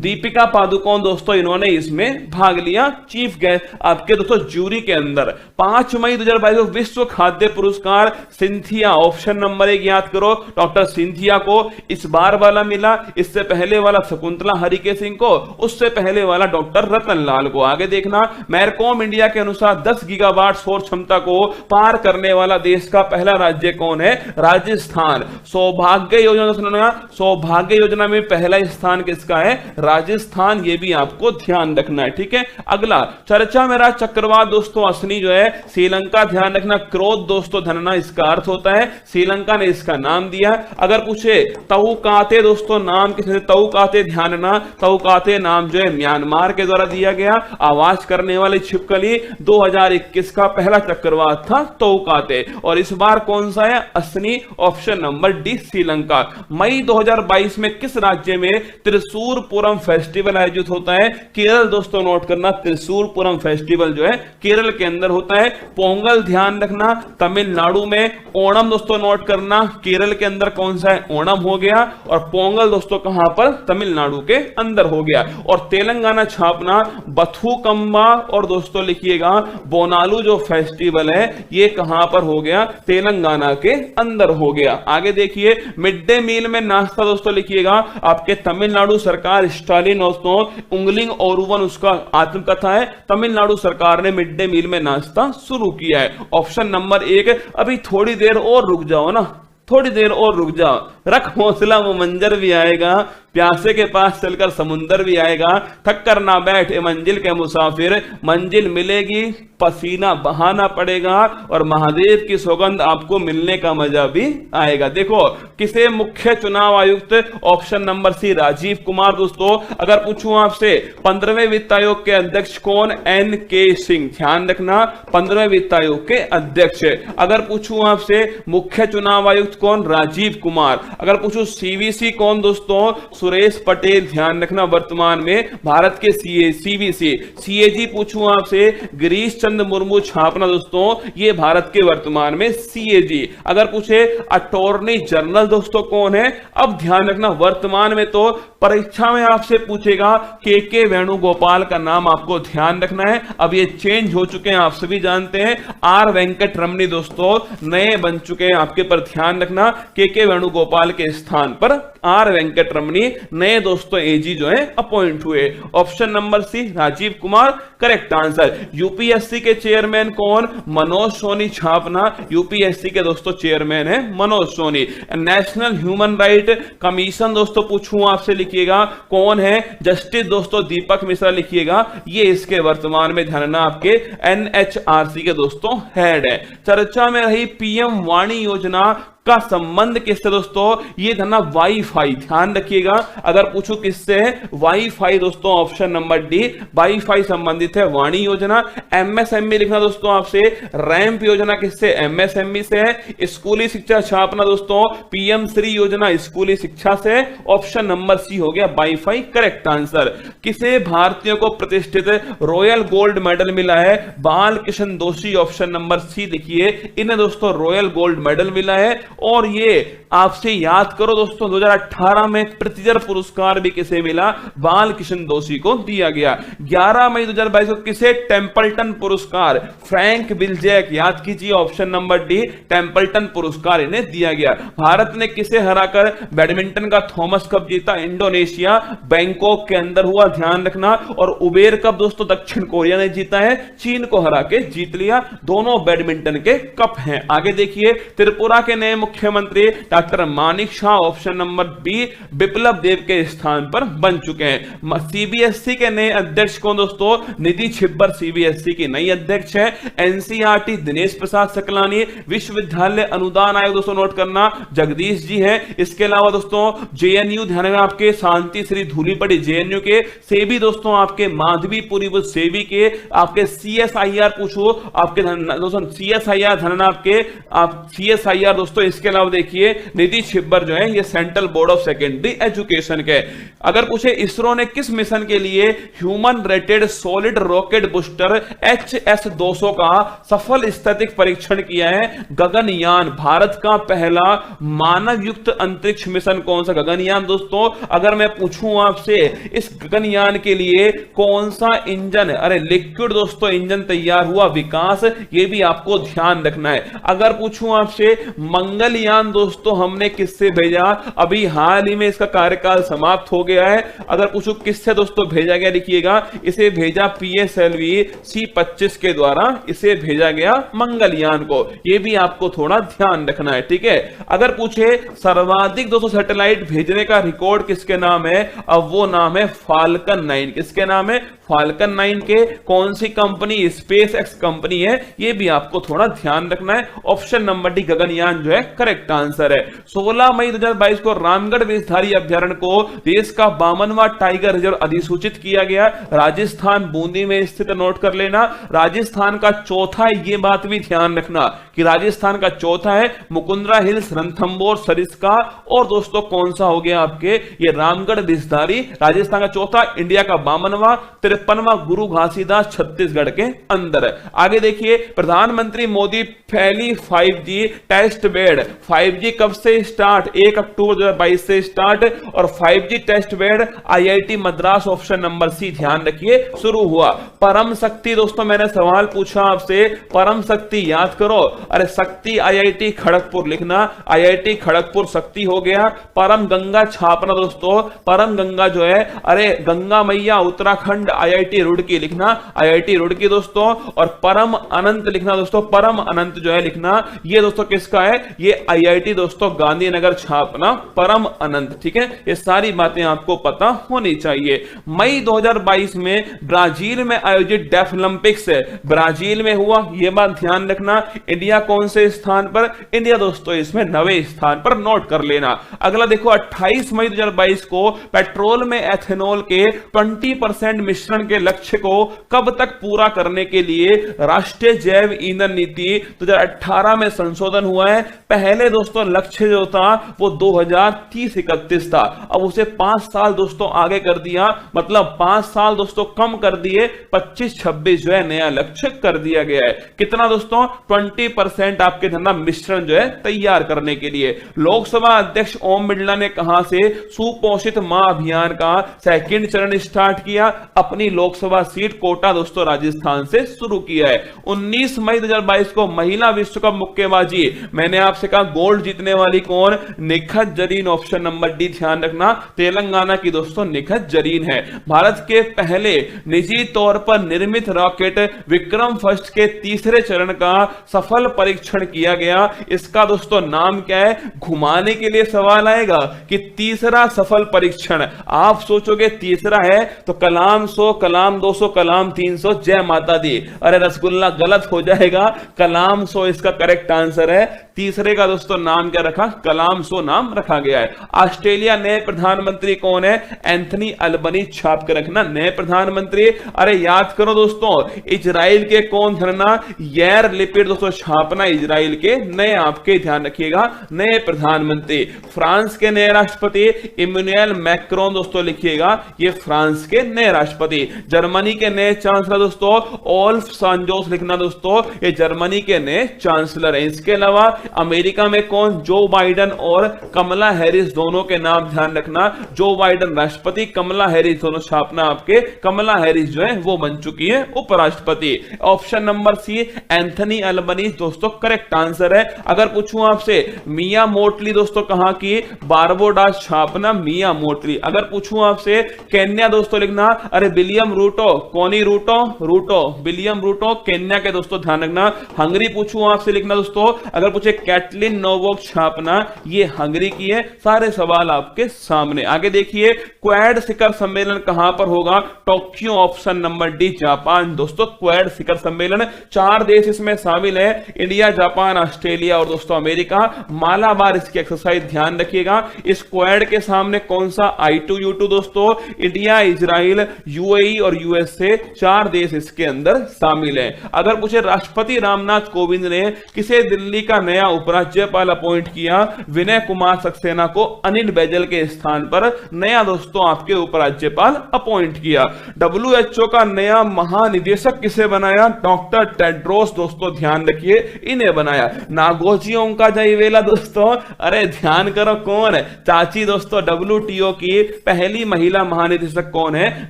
दीपिका पादुकोण दोस्तों इन्होंने इसमें भाग लिया, चीफ गेस्ट आपके दोस्तों जूरी के अंदर। 5 मई 2022 को विश्व खाद्य पुरस्कार सिंथिया, ऑप्शन नंबर 1 याद करो, डॉक्टर सिंथिया को इस बार वाला मिला, इससे पहले वाला शकुंतला हरिके सिंह को, उससे पहले वाला डॉक्टर रतन लाल को। आगे देखना मैरकॉम इंडिया के अनुसार 10 गीगावाट सौर क्षमता को पार करने वाला देश का पहला राज्य कौन है, राजस्थान। सौभाग्य योजना सुनना, सौभाग्य योजना में पहला स्थान किसका है, राजस्थान, ये भी आपको ध्यान रखना है, ठीक है। अगला चर्चा में रहा चक्रवात दोस्तों असनी जो है श्रीलंका, ध्यान रखना, क्रोध दोस्तों धनना इसका अर्थ होता है, श्रीलंका ने इसका नाम दिया। अगर पूछे तौकाते दोस्तों नाम किसने, तौकाते ध्यान रखना, तौकाते नाम जो है म्यांमार के द्वारा दिया गया। आवाज करने वाली छिपकली 2021 का पहला चक्रवात था तौकाते। और इस बार कौन सा है, असनी, ऑप्शन नंबर डी श्रीलंका। मई 2022 में किस राज्य में त्रिशूरपुरम फेस्टिवल आयोजित होता है, केरल दोस्तों नोट करना, त्रिशूरपुरम फेस्टिवल जो है केरल के अंदर होता है। पोंगल ध्यान रखना तमिलनाडु में। ओणम दोस्तों नोट करना, केरल के अंदर कौन सा है, ओणम हो गया। और पोंगल दोस्तों कहां पर, तमिलनाडु के अंदर हो गया। और तेलंगाना छापना बथुकम्मा, और दोस्तों लिखिएगा बोनालू जो फेस्टिवल है ये कहां पर हो गया, तेलंगाना के अंदर हो गया। आगे देखिए मिड डे मील में नाश्ता दोस्तों लिखिएगा आपके तमिलनाडु सरकार, स्टालिन दोस्तों उंगलिंग ओरुवन उसका आत्मकथा है, तमिलनाडु सरकार ने मिड डे मील में नाश्ता शुरू किया है। Option number 1। अभी थोड़ी देर और रुक जाओ ना, थोड़ी देर और रुक जाओ, रख हौसला वो मंजर भी आएगा, प्यासे के पास चलकर समुंदर भी आएगा, थक कर ना बैठ ए मंजिल के मुसाफिर, मंजिल मिलेगी पसीना बहाना पड़ेगा और महादेव की सौगंध आपको मिलने का मजा भी आएगा। देखो किसे मुख्य चुनाव आयुक्त, option number C Rajiv Kumar. दोस्तों अगर पूछूं आपसे 15वें वित्त आयोग के अध्यक्ष कौन, एन के सिंह। ध्यान रखना 15वें वित्त आयोग के अध्यक्ष। अगर पूछूं आपसे मुख्य चुनाव आयुक्त कौन, राजीव कुमार। अगर पूछूं सीवीसी कौन दोस्तों, सुरेश पटेल। ध्यान रखना वर्तमान में भारत के सीवीसी। सीएजी पूछूं आपसे गिरीश चंद्र मुर्मू छापना। दोस्तों ये भारत के वर्तमान में सीएजी। अगर पूछे अटॉर्नी जनरल दोस्तों कौन है, अब ध्यान रखना वर्तमान में तो परीक्षा में आपसे पूछेगा के वेणुगोपाल का नाम आपको ध्यान रखना है। अब ये चेंज हो चुके हैं, आप सभी जानते हैं। आर वेंकट रमनी दोस्तों नए बन चुके हैं आपके, पर ध्यान रखना के वेणुगोपाल के स्थान पर आर वेंकट रमनी नए दोस्तों एजी जो है अपॉइंट हुए। Option number C Rajiv Kumar correct answer. UPSC के चेयरमैन कौन, मनोज सोनी छापना। यूपीएससी के दोस्तों चेयरमैन है Manoj Soni. National human right commission दोस्तों पूछूं आपसे लिखिएगा कौन है, जस्टिस दोस्तों दीपक मिश्रा लिखिएगा। ये इसके वर्तमान में ध्यान आपके एनएचआरसी के दोस्तों हेड है। चर्चा में रही पीएम वाणी योजना का संबंध किससे दोस्तों, ये था ना वाईफाई। ध्यान रखिएगा अगर पूछूं किससे है, वाईफाई दोस्तों ऑप्शन नंबर डी, वाईफाई संबंधित है वाणी योजना। एमएसएमई लिखना दोस्तों आपसे, रैंप योजना किससे, एमएसएमई से है। स्कूली शिक्षा छापना दोस्तों, पीएम श्री योजना स्कूली शिक्षा से। ऑप्शन नंबर सी हो गया वाईफाई करेक्ट आंसर। किसे भारतीयों को प्रतिष्ठित रॉयल गोल्ड मेडल मिला है, बाल कृष्ण दोषी। ऑप्शन नंबर सी लिखिए, इन्हें दोस्तों रॉयल गोल्ड मेडल मिला है। और ये आपसे याद करो दोस्तों 2018 में प्रित्जर पुरस्कार भी किसे मिला, बाल कृष्ण दोषी को दिया गया। 11 मई 2022 को किसे टेम्पल्टन पुरस्कार, फ्रैंक विल्जैक याद कीजिए। ऑप्शन नंबर डी टेम्पल्टन पुरस्कार इन्हें दिया गया। भारत ने किसे हराकर बैडमिंटन का थॉमस कप जीता, इंडोनेशिया बैंकॉक के अंदर हुआ ध्यान रखना। और उबेर कप दोस्तों दक्षिण कोरिया ने जीता है, चीन को हरा के जीत लिया। दोनों बैडमिंटन के कप हैं। आगे देखिए त्रिपुरा के नए मुख्यमंत्री doctor Manik Saha. Option number B Biplab Deb के स्थान पर बन चुके हैं। सीबीएसई के नए अध्यक्ष कौन दोस्तों, निधि छिब्बर सीबीएसई की नई अध्यक्ष है। एनसीईआरटी दिनेश प्रसाद सकलानी। विश्वविद्यालय अनुदान आयोग दोस्तों नोट करना जगदीश जी हैं। इसके अलावा दोस्तों जेएनयू ध्यान में आपके शांति श्री धूलीपड़ी जेएनयू के। सेबी दोस्तों आपके माधवीपुरी वो सेबी के। आपके सीएसआईआर पूछो आपके दोस्तों, सीएसआईआर धन आपके आप सीएसआईआर दोस्तों। इसके अलावा देखिए निधि छिब्बर जो है ये central board of secondary education के। अगर पूछे इसरो ने किस मिशन के लिए human rated solid rocket booster HS-200 का सफल स्थैतिक परीक्षण किया है, गगनयान। भारत का पहला मानव युक्त अंतरिक्ष मिशन कौन सा, गगनयान दोस्तों। अगर मैं पूछूं आपसे इस गगनयान के लिए कौन सा इंजन, अरे लिक्विड दोस्तों इंजन तैयार हुआ, विकास, ये भी आपको ध्यान रखना है। अगर पूछूं आपसे मंगलयान दोस्तों हमने किससे भेजा, अभी हाल ही में इसका कार्यकाल समाप्त हो गया है। अगर पूछूं किससे दोस्तों भेजा गया, लिखिएगा इसे भेजा PSLV C-25 के द्वारा इसे भेजा गया मंगलयान को। यह भी आपको थोड़ा ध्यान रखना है, ठीक है। अगर पूछे सर्वाधिक दोस्तों सैटेलाइट भेजने का रिकॉर्ड किसके नाम है, अब वो नाम है फाल्कन 9। किसके नाम है, फाल्कन 9 के। कौन सी कंपनी, स्पेस एक्स कंपनी है, यह भी आपको थोड़ा ध्यान रखना है। ऑप्शन नंबर डी गगनयान जो है करेक्ट आंसर है। 16 मई 2022 को रामगढ़ विषधारी अभ्यारण्य को देश का 52वां टाइगर रिजर्व अधिसूचित किया गया। राजस्थान बूंदी में स्थित, नोट कर लेना। राजस्थान का चौथा, ये बात भी ध्यान रखना कि राजस्थान का चौथा है मुकुंदरा हिल्स, रणथंबोर, सरिस्का। और दोस्तों कौन सा हो गया आपके, ये रामगढ़ विषधारी राजस्थान का चौथा, इंडिया का 52वां, 53वां गुरु घासीदास छत्तीसगढ़ के अंदर है। आगे देखिए प्रधानमंत्री मोदी फैली 5G टेस्ट बेड। 5G कब से स्टार्ट, 1 अक्टूबर 2022 से स्टार्ट। और 5G test bed IIT Madras, option number C ध्यान रखिए, शुरू हुआ। परम शक्ति दोस्तों मैंने सवाल पूछा आपसे, परम शक्ति याद करो, अरे शक्ति IIT खड़गपुर लिखना, IIT खड़गपुर शक्ति हो गया। परम गंगा छापना दोस्तों, परम गंगा जो है, अरे गंगा मैया उत्तराखंड IIT रुड़की लिखना, IIT रुड़की दोस्तों। और परम अनंत लिखना दोस्तों, परम अनंत जो है लिखना, ये दोस्तों किसका है, ये IIT दोस्तों गांधीनगर छापना परम अनंत। ठीक है, ये सारी बातें आपको पता होनी चाहिए। मई 2022 में ब्राजील में आयोजित डेफ ओलंपिक्स ब्राजील में हुआ, यह बात ध्यान रखना। इंडिया कौन से स्थान पर? इंडिया दोस्तों इसमें 9वें स्थान पर, नोट कर लेना। अगला देखो 28 मई 2022 को पेट्रोल में एथेनॉल के 20% मिश्रण के लक्ष्य को कब तक पूरा करने के लिए राष्ट्रीय जैव ईंधन नीति 2018 में संशोधन हुआ है। पहले दोस्तों लक्ष्य जो था वो 2030-31 था, अब उसे 5 साल दोस्तों आगे कर दिया, मतलब 5 साल दोस्तों कम कर दिए, 25-26 जो है नया लक्ष्य कर दिया गया है। कितना दोस्तों? 20% आपके धंधा मिश्रण जो है तैयार करने के लिए। लोकसभा अध्यक्ष ओम बिरला ने कहां से सुपोषित मां अभियान का सेकंड चरण स्टार्ट किया? अपनी लोकसभा सीट कोटा दोस्तों राजस्थान से शुरू किया है। 19 मई 2022 को महिला विश्व कप मुक्केबाजी, मैंने आपसे कहा गोल्ड जीतने वाली कौन? Nikhat Zareen, option number D ध्यान रखना, तेलंगाना की दोस्तों निखत जरीन है। भारत के पहले निजी तौर पर निर्मित रॉकेट विक्रम फर्स्ट के तीसरे चरण का सफल परीक्षण किया गया। इसका दोस्तों नाम क्या है? घुमाने के लिए सवाल आएगा कि तीसरा सफल परीक्षण। आप सोचोगे तीसरा है तो कलाम 100, कलाम 200, कलाम 300, जय माता दी। अरे रसगुल्ला गलत हो जाएगा, कलाम 100 इसका करेक्ट आंसर है। तीसरे का दोस्तों नाम क्या रखा? कलाम 100 नाम रखा गया है। ऑस्ट्रेलिया नए प्रधानमंत्री कौन है? एंथनी अल्बनी, छाप कर रखना नए प्रधानमंत्री। अरे याद करो दोस्तों, इजराइल के कौन धरना? यार लिपिड दोस्तों, छापना इजराइल के नए, आपके ध्यान रखिएगा नए प्रधानमंत्री। फ्रांस के नए राष्ट्रपति इमैनुअल मैक्रोन दोस्तों, लिखिएगा ये फ्रांस के नए राष्ट्रपति। जर्मनी के नए चांसलर दोस्तों ओल्फ सांजोस, लिखना दोस्तों ये जर्मनी के नए चांसलर हैं। इसके अलावा अमेरिका में कौन? जो बाइडन और कमला हैरिस, दोनों के नाम ध्यान रखना। जो बाइडन राष्ट्रपति, कमला हैरिस दोनों छापना आपके, कमला हैरिस जो है वो बन चुकी है उपराष्ट्रपति। Option number C Anthony Albanese दोस्तों करेक्ट आंसर है। अगर पूछूं आपसे मिया मोटली दोस्तों कहां की? बारबोडास, छापना मिया मोटली। अगर पूछूं आपसे केन्या दोस्तों, लिखना अरे विलियम रूटो, कौनी रूटो? रूटो, विलियम रूटो केन्या के दोस्तों, ध्यान रखना। हंगरी पूछूं आपसे, लिखना दोस्तों, अगर पूछे कैटलिन नोवोक, छापना ये हंगरी की है। सारे सवाल आपके सामने। आगे देखिए क्वाड शिखर सम्मेलन कहां पर होगा? Tokyo, option number D Japan दोस्तों। क्वाड शिखर सम्मेलन 4 देश इसमें शामिल है, इंडिया, जापान, ऑस्ट्रेलिया और दोस्तों अमेरिका। मालाबार इसकी एक्सरसाइज ध्यान रखिएगा। इस क्वाड के सामने कौन सा? I2U2 दोस्तों। इंडिया, इजराइल, UAE और USA 4 देश इसके अंदर शामिल है। अगर पूछे राष्ट्रपति रामनाथ कोविंद ने किसे दिल्ली का नया उपराज्यपाल अपॉइंट किया? विनय कुमार सक्सेना को अनिल बैजल के स्थान पर नया दोस्तों आपके उपराज्यपाल अपॉइंट किया। WHO का नया महानिदेशक किसे बनाया? डॉक्टर टेड्रोस दोस्तों, ध्यान रखिए इन्हें बनाया। नागोजी ओंकाजाइवेला दोस्तों, अरे ध्यान करो कौन है? चाची दोस्तों, WTO की पहली महिला महानिदेशक कौन है?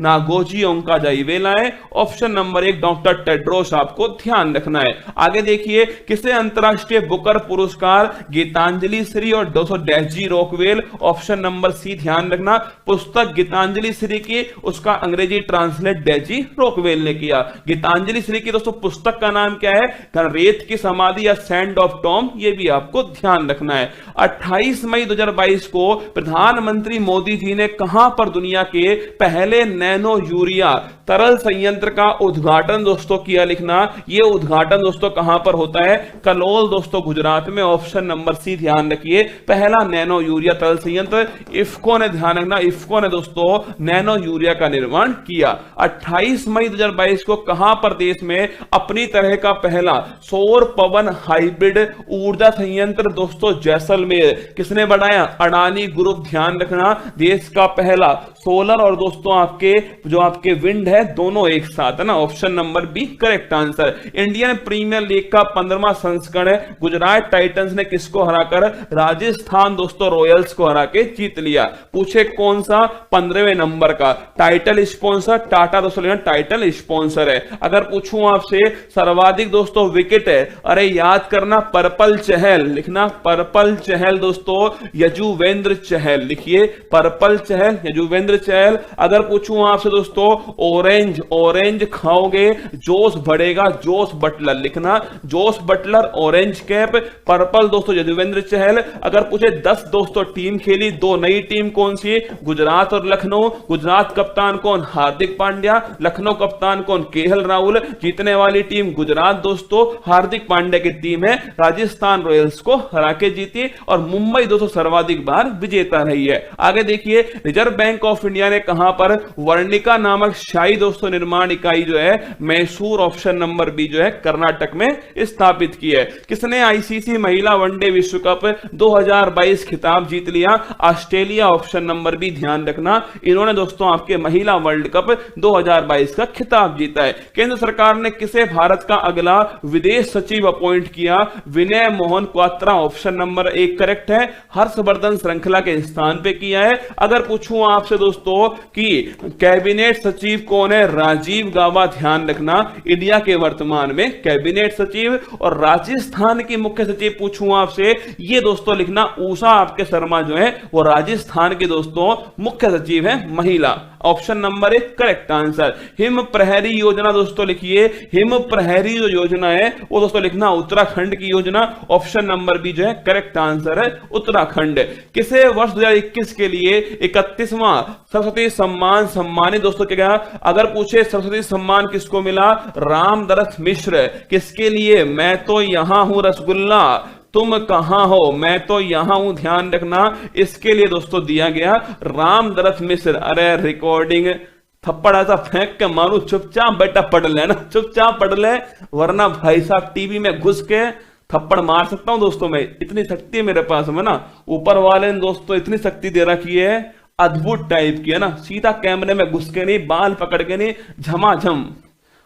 नागोजी ओंकाजाइवेला है। ऑप्शन नंबर 1 डॉक्टर टेड्रोस आपको ध्यान रखना है। आगे देखिए किसे अंतरराष्ट्रीय बुकर पुरस्कार? गीतांजलि श्री और 200 Daisy Rockwell, option number C ध्यान रखना। पुस्तक गीतांजलि श्री की, उसका अंग्रेजी ट्रांसलेट डेजी रॉकवेल ने किया। गीतांजलि श्री की दोस्तों पुस्तक का नाम क्या है? रेत की समाधि या सैंड ऑफ टॉम, ये भी आपको ध्यान रखना है। 28 मई 2022 को प्रधानमंत्री मोदी जी ने कहां पर दुनिया के पहले नैनो यूरिया तरल संयंत्र का उद्घाटन दोस्तों किया? लिखना ये उद्घाटन दोस्तों कहां पर होता है? कलोल दोस्तों, गुजरात में। ऑप्शन नंबर सी ध्यान रखिए, पहला नैनो यूरिया तरल संयंत्र इफ्को ने, ध्यान रखना इफ्को ने दोस्तों नैनो यूरिया का निर्माण किया। 28 मई 2022 को कहां पर देश में अपनी तरह का पहला सौर पवन हाइब्रिड ऊर्जा संयंत्र दोस्तों जैसलमेर किसने बनाया? अडानी ग्रुप, ध्यान रखना देश का पहला सोलर और दोस्तों आपके जो आपके विंड है दोनों एक साथ है ना। Option number B correct answer. Indian Premier League का 15वां संस्करण है, गुजरात टाइटंस ने किसको हराकर? राजस्थान दोस्तों रॉयल्स को हरा के जीत लिया। पूछे कौन सा? 15वें नंबर का। टाइटल स्पॉन्सर टाटा दोस्तों, टाइटल स्पॉन्सर है। अगर पूछूं आपसे सर्वाधिक दोस्तों विकेट है, अरे याद करना पर्पल चहल, लिखना पर्पल चहल दोस्तों, यजुवेंद्र चहल, लिखिए पर्पल चहल, यजुवेंद्र चहल। अगर पूछूं आपसे दोस्तों ऑरेंज, ऑरेंज खाओगे जोश बढ़ेगा, जोश बटलर, लिखना जोश बटलर ऑरेंज कैप। पर्पल दोस्तों यजुवेंद्र चहल। अगर पूछे 10 दोस्तों टीम खेली, 2 नई टीम कौन सी, गुजरात और लखनऊ। गुजरात कप्तान कौन, हार्दिक पांड्या। लखनऊ कप्तान कौन, केएल राहुल। जीतने वाली टीम गुजरात दोस्तों हार्दिक पांड्या की टीम है, राजस्थान रॉयल्स को हरा के जीती। और मुंबई दोस्तों सर्वाधिक बार विजेता रही है। आगे देखिए, रिजर्व बैंक ऑफ इंडिया ने कहां पर वर्णिका नामक शाही दोस्तों निर्माण इकाई जो है मैसूर ऑप्शन नंबर बी जो है कर्नाटक में स्थापित की है। किसने आईसीसी महिला वनडे विश्व कप 2022 खिताब जीत लिया, ऑस्ट्रेलिया ऑप्शन नंबर बी, ध्यान रखना इन्होंने दोस्तों आपके महिला वर्ल्ड कप 2022 का खिताब जीता है। केंद्र सरकार ने किसे भारत का अगला विदेश सचिव अपॉइंट किया, Vinay Mohan Kwatra option number 1 correct है, हर्षवर्धन श्रृंखला के स्थान पे किया है। अगर पूछूं आपसे दोस्तों कि कैबिनेट सचिव कौन है, राजीव गाबा, ध्यान रखना इंडिया के वर्तमान में कैबिनेट सचिव। और राजस्थान की मुख्य सचिव पूछूं आपसे, ये दोस्तों लिखना उषा आपके शर्मा जो है वो राजस्थान के दोस्तों मुख्य सचिव है, महिला, option number 1 correct answer. Him प्रहरी योजना दोस्तों लिखिए, हिम प्रहरी जो योजना है वो दोस्तों लिखना उत्तराखंड की योजना, ऑप्शन नंबर बी जो है करेक्ट आंसर है उत्तराखंड। किसे वर्ष 2021 के लिए 31वां सरस्वती सम्मान सम्मानित दोस्तों क्या गया, अगर पूछे सरस्वती सम्मान किसको मिला, रामदरथ मिश्र। किसके लिए, मैं तो यहां हूं रसगुल्ला, तुम कहां हो, मैं तो यहां हूं, ध्यान रखना इसके लिए दोस्तों दिया गया रामदरथ मिश्र। अरे रिकॉर्डिंग थप्पड़ ऐसा फेंक के मारू, चुपचाप बेटा पढ़ ले ना, चुपचाप पढ़ ले, वरना भाई साहब टीवी में घुस के थप्पड़ मार सकता हूं दोस्तों मैं, इतनी शक्ति है मेरे पास में ना, ऊपर वाले ने दोस्तों इतनी शक्ति दे रखी है, अद्भुत टाइप की है ना, सीधा कैमरे में घुस के नहीं, बाल पकड़ के नहीं, झमाझम।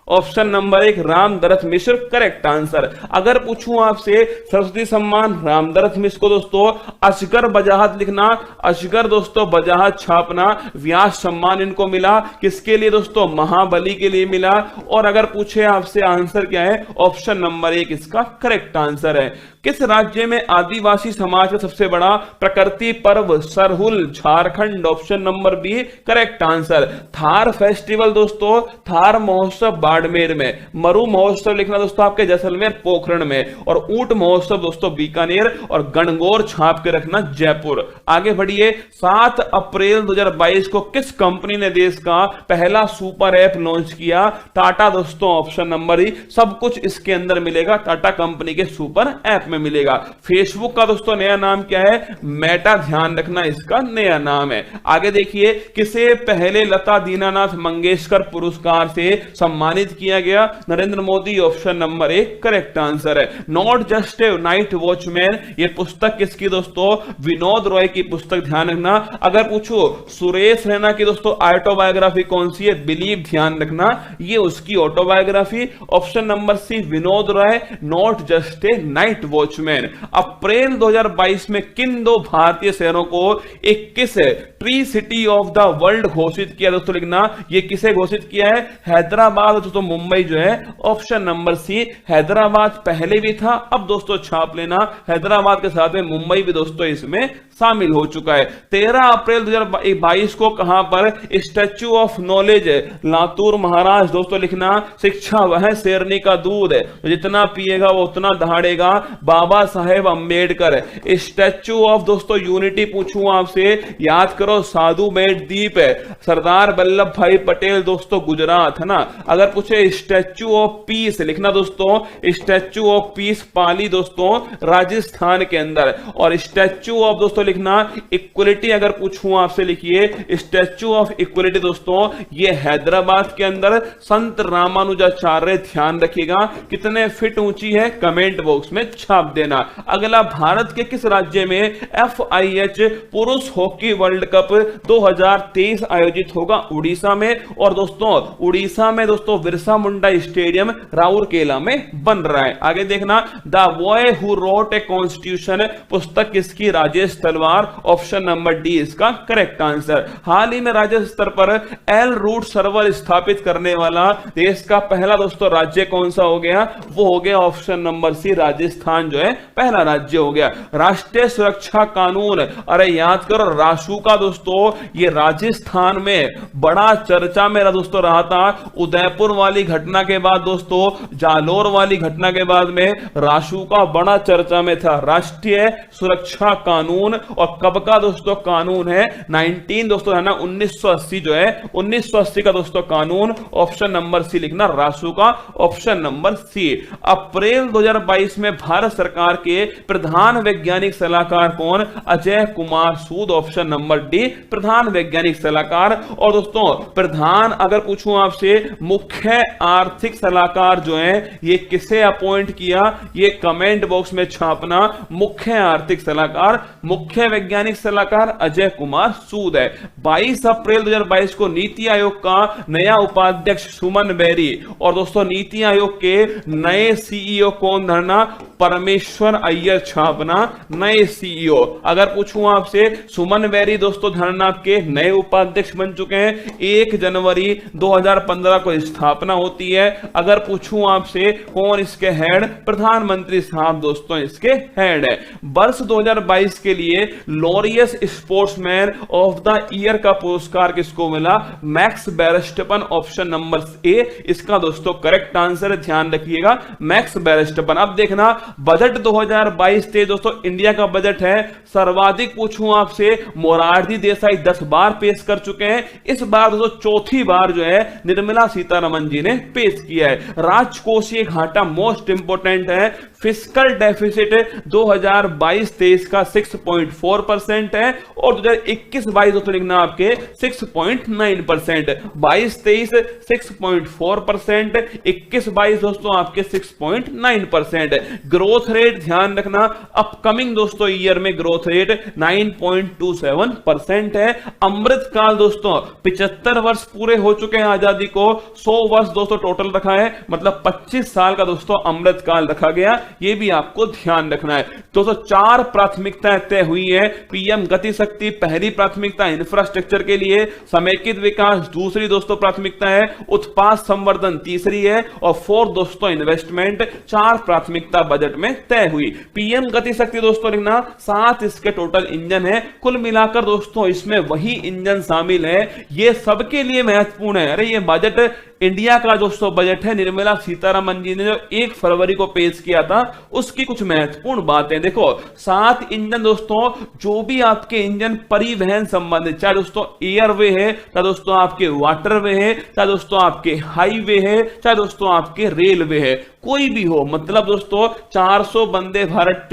ऑप्शन नंबर 1 रामदरथ मिश्र करेक्ट आंसर। अगर पूछूं आपसे सरस्वती सम्मान रामदरथ मिश्र को दोस्तों असगर बजाहत लिखना, असगर दोस्तों बजाहत छापना, व्यास सम्मान इनको मिला, किसके लिए दोस्तों, महाबली के लिए मिला। और अगर पूछे आपसे आंसर क्या है, ऑप्शन नंबर 1 इसका करेक्ट आंसर है। किस राज्य में आदिवासी समाज का सबसे बड़ा प्रकृति पर्व, Sarhul, Jharkhand, option number B correct answer. Thar festival दोस्तों, थार महोत्सव बाड़मेर में, मरु महोत्सव लिखना दोस्तों आपके जैसलमेर पोखरण में, और ऊंट महोत्सव दोस्तों बीकानेर, और गणगौर छाप के रखना जयपुर। आगे बढ़िए, 7 अप्रैल 2022 को किस कंपनी ने देश का पहला सुपर ऐप लॉन्च किया, टाटा दोस्तों, ऑप्शन नंबर ई, सब कुछ इसके अंदर मिलेगा, टाटा कंपनी के सुपर ऐप में मिलेगा। फेसबुक का दोस्तों नया नाम क्या है, मेटा, ध्यान रखना इसका नया नाम है। आगे देखिए, किसे पहले लता दीनानाथ मंगेशकर पुरस्कार से सम्मानित किया गया, Narendra Modi, option number 1 correct answer है। Not just a night watchman, ये पुस्तक किसकी दोस्तों, विनोद रॉय की पुस्तक, ध्यान रखना। अगर पूछो सुरेश रैना की दोस्तों ऑटोबायोग्राफी कौन सी है, बिलीव, ध्यान रखना ये उसकी autobiography, option number C Vinod Rai, not just a night watchman. अप्रैल 2022 में किन 2 भारतीय शहरों को 21 tree city of the world घोषित किया दोस्तों, लिखना ये किसे घोषित किया है, हैदराबाद दोस्तों, मुंबई जो है, ऑप्शन नंबर सी हैदराबाद पहले भी था, अब दोस्तों छाप लेना हैदराबाद के साथ में मुंबई भी दोस्तों इसमें शामिल हो चुका है। 13 अप्रैल 2022 को कहां पर statue of knowledge, Latur Maharashtra दोस्तों, लिखना शिक्षा वह शेरनी का दूध है, जितना पिएगा वो उतना दहाड़ेगा, बाबा साहेब अंबेडकर। स्टैच्यू ऑफ दोस्तों यूनिटी पूछूं आपसे, याद करो साधु बेट द्वीप है, सरदार वल्लभ भाई पटेल दोस्तों गुजरात है ना। अगर पूछे स्टैच्यू ऑफ पीस लिखना दोस्तों, स्टैच्यू ऑफ पीस पाली दोस्तों राजस्थान के अंदर। और स्टैच्यू ऑफ दोस्तों लिखना इक्वलिटी, अगर पूछूं आपसे लिखिए स्टैच्यू ऑफ इक्वलिटी दोस्तों ये हैदराबाद के अंदर, संत रामानुजाचार्य, ध्यान रखिएगा कितने फीट ऊंची है, कमेंट बॉक्स में छाप देना। अगला, भारत के किस राज्य में FIH पुरुष हॉकी वर्ल्ड कप 2023 आयोजित होगा, उड़ीसा में। और दोस्तों उड़ीसा में दोस्तों बिरसा मुंडा स्टेडियम राउरकेला में बन रहा है। आगे देखना, the boy who wrote a constitution पुस्तक किसकी, राजेश मंगलवार, ऑप्शन नंबर डी इसका करेक्ट आंसर। हाल ही में राज्य स्तर पर एल रूट सर्वर स्थापित करने वाला देश का पहला दोस्तों राज्य कौन सा हो गया? वो हो गया ऑप्शन नंबर सी, राजस्थान जो है पहला राज्य हो गया। राष्ट्रीय सुरक्षा कानून, अरे याद करो रासू का दोस्तों, ये राजस्थान में बड़ा चर्चा में दोस्तों रहा था। उदयपुर वाली घटना के बाद दोस्तों, जालोर वाली घटना के बाद में रासू का बड़ा चर्चा में था। राष्ट्रीय सुरक्षा कानून, और कब का दोस्तों कानून है? 19 दोस्तों है ना 1980 जो है 1980 का दोस्तों कानून, ऑप्शन नंबर सी लिखना, रासू का ऑप्शन नंबर सी। अप्रैल 2022 में भारत सरकार के प्रधान वैज्ञानिक सलाहकार कौन? अजय कुमार सूद, ऑप्शन नंबर डी प्रधान वैज्ञानिक सलाहकार। और दोस्तों प्रधान अगर पूछूं आपसे, मुख्य आर्थिक सलाहकार जो है ये किसे अपॉइंट किया? ये कमेंट बॉक्स में छापना। मुख्य आर्थिक सलाहकार, मुख्य वैज्ञानिक सलाहकार अजय कुमार सूद है। 22 अप्रैल 2022 को नीति आयोग का नया उपाध्यक्ष सुमन बेरी, और दोस्तों नीति आयोग के नए सीईओ कौन धरना? परमेश्वर अय्यर छापना, नए सीईओ। अगर पूछूं आपसे, सुमन बेरी दोस्तों धरना के नए उपाध्यक्ष बन चुके हैं। 1 जनवरी 2015 को स्थापना होती है। अगर पूछूं आपसे कौन इसके हेड? प्रधानमंत्री साहब दोस्तों इसके हेड है। वर्ष 2022 के लिए Laureus sportsman of the year का पुरस्कार किसको मिला? Max Verstappen, option number A इसका दोस्तों करेक्ट आंसर, ध्यान रखिएगा मैक्स वेरस्टेपन। अब देखना बजट 2022-23 दोस्तों इंडिया का बजट है। सर्वाधिक पूछूं आपसे, मोरारजी देसाई 10 बार पेश कर चुके हैं। इस बार दोस्तों चौथी बार जो है निर्मला सीतारमण जी ने पेश किया है। राजकोषीय घाटा मोस्ट इंपोर्टेंट है। फिस्कल डेफिसिट 2022-23 का 6.4% है, और 2021-22 दोस्तों लिखना आपके 6.9%। 22-23 6.4%, 21-22 दोस्तों आपके 6.9%। ग्रोथ रेट ध्यान रखना, अपकमिंग दोस्तों ईयर में ग्रोथ रेट 9.27% है। अमृतकाल दोस्तों 75 वर्ष पूरे हो चुके हैं आजादी को, 100 वर्ष दोस्तों टोटल रखा है, मतलब 25 साल का दोस्तों अमृतकाल रखा गया। ये भी आपको ध्यान रखना है। दोस्तों 4 प्राथमिकताएं तय हुई है। पीएम गति शक्ति पहली प्राथमिकता इंफ्रास्ट्रक्चर के लिए, समेकित विकास दूसरी दोस्तों प्राथमिकता है, उत्पाद संवर्धन तीसरी है, और 4 दोस्तों इन्वेस्टमेंट। 4 प्राथमिकता बजट में तय हुई। पीएम गति शक्ति दोस्तों लिखना, 7 इसके टोटल इंजन है। कुल मिलाकर दोस्तों इसमें वही इंजन शामिल है। ये सबके लिए महत्वपूर्ण है। अरे ये बजट इंडिया का दोस्तों बजट है, निर्मला सीतारमण जी ने जो 1 फरवरी को पेश किया था, उसकी कुछ महत्वपूर्ण बातें देखो। 7 इंजन दोस्तों, जो भी आपके इंजन परिवहन संबंधित, चाहे दोस्तों एयरवे है, चाहे दोस्तों आपके वाटरवे है, चाहे दोस्तों आपके हाईवे है, चाहे दोस्तों आपके रेलवे है, कोई भी हो, मतलब दोस्तों 400 वंदे भारत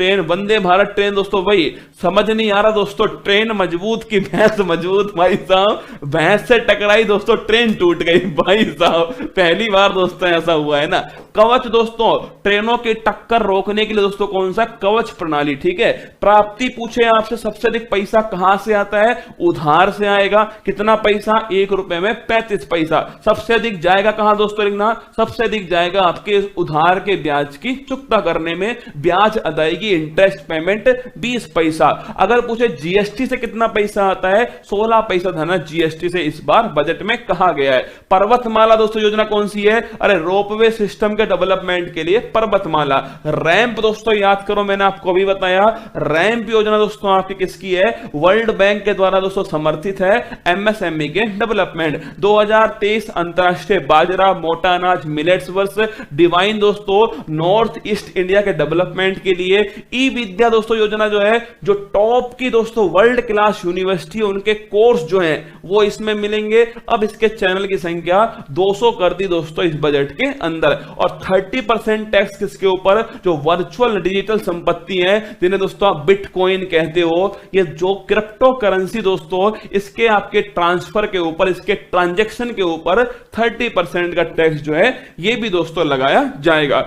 ट्रेन दोस्तों, वही समझ नहीं आ रहा दोस्तों, ट्रेन मजबूत की भैंस मजबूत, भाई साहब भैंस से टकराई दोस्तों, ट्रेन टूट गई भाई साहब, पहली बार दोस्तों ऐसा हुआ है ना। कवच दोस्तों, ट्रेनों की टक्कर रोकने के लिए दोस्तों कौन सा? कवच प्रणाली, ठीक है। प्राप्ति पूछे आपसे, सबसे अधिक पैसा कहां से आता है? उधार से आएगा। कितना पैसा? 1 रुपए में 35 पैसा। सबसे अधिक जाएगा कहां दोस्तों लिखना? सबसे अधिक जाएगा आपके उधार के ब्याज की चुकता करने में, ब्याज अदायगी इंटरेस्ट पेमेंट 20 पैसा। अगर पूछे जीएसटी से कितना पैसा आता है? 16 पैसा धना जीएसटी से इस बार बजट में कहा गया है। पर्वतमाला दोस्तों योजना कौन सी है? अरे रोपवे सिस्टम के डेवलपमेंट के लिए पर्वतमाला। रैंप दोस्तों याद करो, मैंने आपको अभी बताया, रैंप योजना दोस्तों आपकी किसकी है? वर्ल्ड बैंक के द्वारा दोस्तों समर्थित है, एमएसएमई के डेवलपमेंट। 2023 अंतरराष्ट्रीय बाजरा मोटा अनाज मिलेट्स वर्ष। डिवाइन दोस्तों नॉर्थ ईस्ट इंडिया के डेवलपमेंट के लिए। ई विद्या दोस्तों योजना जो है, जो टॉप की दोस्तों वर्ल्ड क्लास यूनिवर्सिटी उनके कोर्स जो हैं वो इसमें मिलेंगे। अब इसके चैनल की संख्या 200 कर दी दोस्तों इस बजट के अंदर। और 30% टैक्स किसके ऊपर? जो वर्चुअल डिजिटल संपत्ति है, जिन्हें दोस्तों आप बिटकॉइन कहते हो, ये जो क्रिप्टो करेंसी दोस्तों, इसके आपके ट्रांसफर के ऊपर, इसके ट्रांजैक्शन के ऊपर 30% का टैक्स जो है ये भी दोस्तों लगाया जाएगा।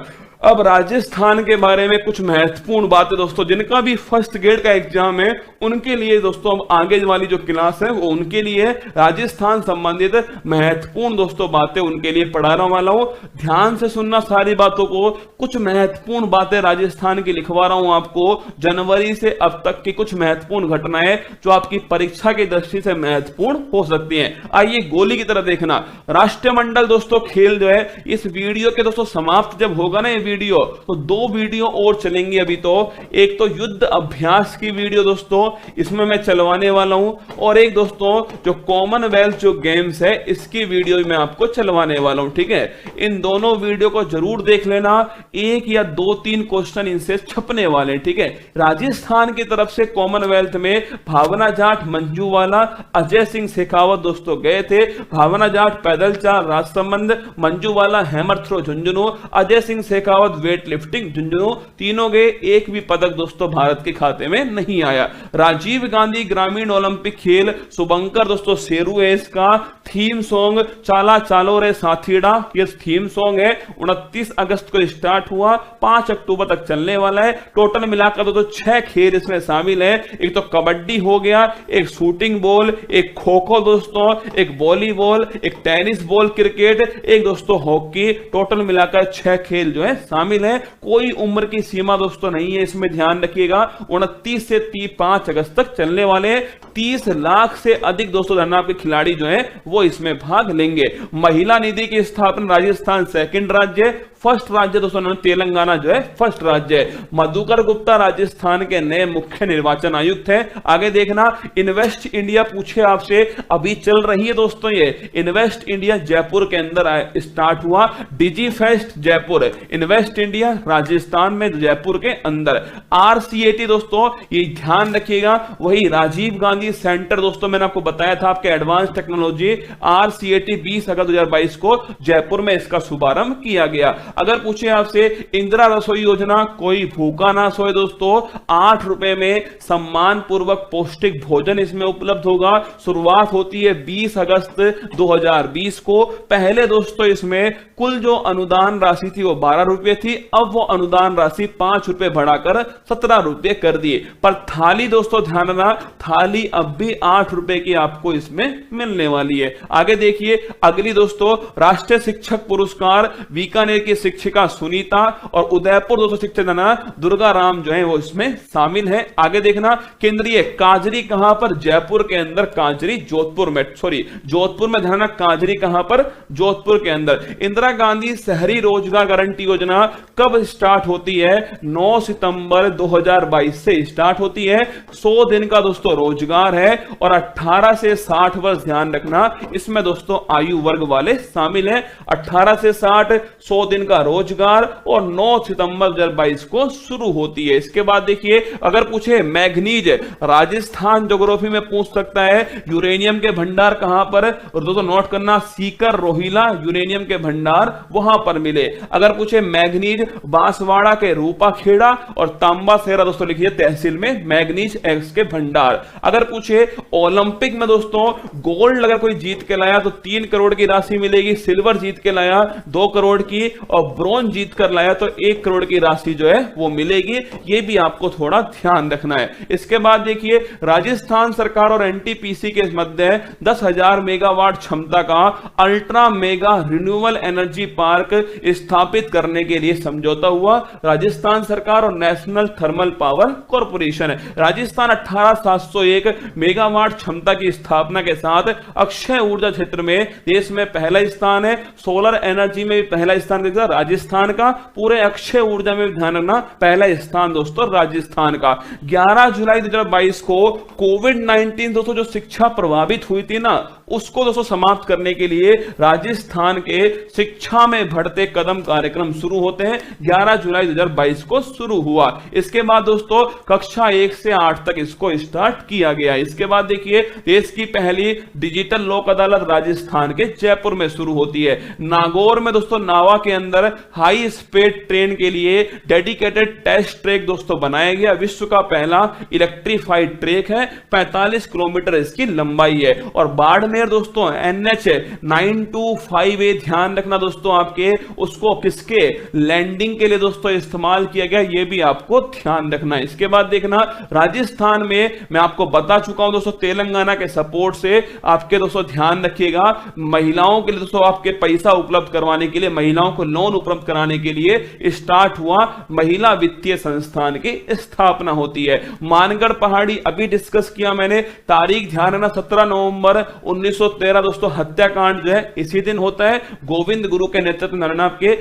अब राजस्थान के बारे में कुछ महत्वपूर्ण बातें दोस्तों, जिनका भी फर्स्ट ग्रेड का एग्जाम है उनके लिए दोस्तों, अब आगे वाली जो क्लास है वो उनके लिए राजस्थान संबंधित महत्वपूर्ण दोस्तों बातें उनके लिए पढ़ाने वाला हूं। ध्यान से सुनना सारी बातों को। कुछ महत्वपूर्ण बातें राजस्थान की लिखवा रहा हूं आपको, जनवरी से अब तक की कुछ महत्वपूर्ण घटनाएं जो आपकी परीक्षा की दृष्टि से महत्वपूर्ण हो सकती हैं। आइए गोली की तरह देखना। राष्ट्रमंडल दोस्तों खेल जो है, इस वीडियो के दोस्तों समाप्त जब होगा ना ये वीडियो, तो 2 वीडियो और चलेंगी अभी तो। एक तो युद्ध अभ्यास की वीडियो दोस्तों, इसमें मैं चलवाने वाला हूं, और एक दोस्तों जो कॉमनवेल्थ जो गेम्स है इसकी वीडियो मैं आपको चलवाने वाला हूं, ठीक है। इन दोनों वीडियो को जरूर देख लेना, 1 या 2-3 क्वेश्चन इनसे छपने वाले, ठीक है। राजस्थान की तरफ से कॉमनवेल्थ में भावना जाट, मंजूवाला, अजय सिंह शेखावत दोस्तों गए थे। भावना जाट पैदल चाल Rajsamand, Manjubala hammer throw Jhunjhunu, Ajay Singh Shekhawat weight lifting Jhunjhunu, तीनों गए। एक भी पदक दोस्तों भारत के खाते में नहीं आया। राजीव गांधी ग्रामीण ओलंपिक खेल, शुभंकर दोस्तों शेरू है इसका। थीम सॉन्ग चाला चालो रे साथीड़ा, ये थीम सॉन्ग है। 29 अगस्त को स्टार्ट हुआ, 5 अक्टूबर तक चलने वाला है। टोटल मिलाकर दोस्तों 6 खेल इसमें शामिल है। एक तो कबड्डी हो गया, एक शूटिंग बॉल, एक खो खो दोस्तों, एक वॉलीबॉल, एक टेनिस बॉल क्रिकेट, एक दोस्तों हॉकी। टोटल मिलाकर 6 खेल जो है शामिल है। कोई उम्र की सीमा दोस्तों नहीं है, इसमें ध्यान रखिएगा। 29 से 5 अगस्त तक चलने वाले 30 लाख से अधिक दोस्तों धनराशि के खिलाड़ी जो है वो इसमें भाग लेंगे। महिला निधि की स्थापना राजस्थान सेकंड राज्य, फर्स्ट राज्य दोस्तों तेलंगाना जो है फर्स्ट राज्य है। मधुकर गुप्ता राजस्थान के नए मुख्य निर्वाचन आयुक्त हैं। आगे देखना, इन्वेस्ट इंडिया पूछे आपसे, अभी चल रही है दोस्तों ये इन्वेस्ट इंडिया, जयपुर के अंदर स्टार्ट हुआ। Digi fest Jaipur, invest India Rajasthan में जयपुर के अंदर। RCAT दोस्तों ये ध्यान रखिएगा, वही राजीव गांधी सेंटर दोस्तों, मैंने आपको बताया था आपके एडवांस टेक्नोलॉजी। RCAT 20 अगस्त 2022 को जयपुर में इसका शुभारंभ किया गया। अगर पूछे आपसे इंदिरा रसोई योजना, कोई भूखा ना सोए दोस्तों, 8 रुपए में सम्मान पूर्वक पौष्टिक भोजन इसमें उपलब्ध होगा। शुरुआत होती है 20 अगस्त 2020 को। पहले दोस्तों इसमें कुल जो अनुदान राशि थी वो 12 रुपए थी, अब वो अनुदान राशि 5 रुपए बढ़ाकर 17 रुपए कर दिए। पर थाली दोस्तों ध्यान रखना, थाली अब भी 8 रुपए की आपको इसमें मिलने वाली है। आगे देखिए अगली दोस्तों, राष्ट्रीय शिक्षक पुरस्कार, बीकानेर की शिक्षिका सुनीता और उदयपुर दोस्तों शिक्षक दुर्गा राम जो है वो इसमें शामिल है। आगे देखना, केंद्रीय काजरी कहां पर, जयपुर के अंदर काजरी, जोधपुर में, सॉरी जोधपुर में ध्यान, काजरी कहां पर, जोधपुर के अंदर। इंदिरा गांधी शहरी रोजगार गारंटी योजना कब स्टार्ट होती है, 9 सितंबर 2022 से स्टार्ट होती है। 100 दिन का दोस्तों रोजगार है और 18 से 60 वर्ष, ध्यान रखना इसमें दोस्तों आयु वर्ग वाले शामिल हैं। 18 से 60 100 दिन का रोजगार और 9 सितंबर 2022 को शुरू होती है। इसके बाद देखिए अगर पूछे मैग्नीज, राजस्थान ज्योग्राफी में पूछ सकता है, यूरेनियम के भंडार कहां पर, और दोस्तों नोट करना सीकर रोहिला यूरेनियम के भंडार वहां पर मिले। अगर पूछे मैग्नीज बांसवाड़ा के रूपाखेड़ा और तांबा सेरा दोस्तों लिखिए तहसील में मैग्नीज एक्स के भंडार। अगर पूछे ओलंपिक में दोस्तों गोल्ड अगर कोई जीत के लाया तो 3 करोड़ की राशि मिलेगी, सिल्वर जीत के लाया 2 करोड़ की और ब्रॉन्ज जीत कर लाया तो 1 करोड़ की राशि जो है वो मिलेगी। ये भी आपको थोड़ा ध्यान रखना है। इसके बाद देखिए राजस्थान सरकार और NTPC के मध्य 10,000 मेगावाट क्षमता का ultra mega renewable energy park स्थापित करने के लिए समझौता हुआ। राजस्थान सरकार और national thermal power corporation, Rajasthan 18,701 megawatt क्षमता की स्थापना के साथ अक्षय ऊर्जा क्षेत्र में देश में पहला स्थान है। सोलर एनर्जी में भी पहला स्थान देगा राजस्थान का, पूरे अक्षय ऊर्जा में ध्यान रखना पहला स्थान दोस्तों राजस्थान का। 11 जुलाई 2022 को कोविड-19 दोस्तों जो शिक्षा प्रभावित हुई थी ना, उसको दोस्तों समाप्त करने के लिए राजस्थान के शिक्षा में बढ़ते कदम कार्यक्रम शुरू होते हैं। 11 जुलाई 2022 को शुरू हुआ। इसके बाद दोस्तों कक्षा 1 से 8 तक इसको स्टार्ट किया गया। इसके बाद देखिए देश की पहली डिजिटल लोक अदालत राजस्थान के जयपुर में शुरू होती है। नागौर में दोस्तों नावा के अंदर अंदर हाई स्पीड ट्रेन के लिए डेडिकेटेड टेस्ट ट्रैक दोस्तों बनाया गया। विश्व का पहला इलेक्ट्रीफाइड ट्रैक है, 45 किलोमीटर इसकी लंबाई है। और बाड़मेर दोस्तों NH 925A, ध्यान रखना दोस्तों आपके, उसको किसके लैंडिंग के लिए दोस्तों इस्तेमाल किया गया, ये भी आपको ध्यान रखना है। इसके बाद देखना राजस्थान में मैं आपको बता चुका हूं दोस्तों, तेलंगाना के सपोर्ट से आपके दोस्तों ध्यान रखिएगा, महिलाओं के लिए दोस्तों आपके पैसा उपलब्ध करवाने के लिए, महिलाओं को लोन उपलब्ध कराने के लिए स्टार्ट हुआ महिला वित्तीय संस्थान की स्थापना होती है। मानगढ़ पहाड़ी अभी डिस्कस किया मैंने, तारीख ध्यान रखना 17 नवंबर 1913 दोस्तों हत्याकांड जो है इसी दिन होता है। गोविंद गुरु के नेतृत्व में आपके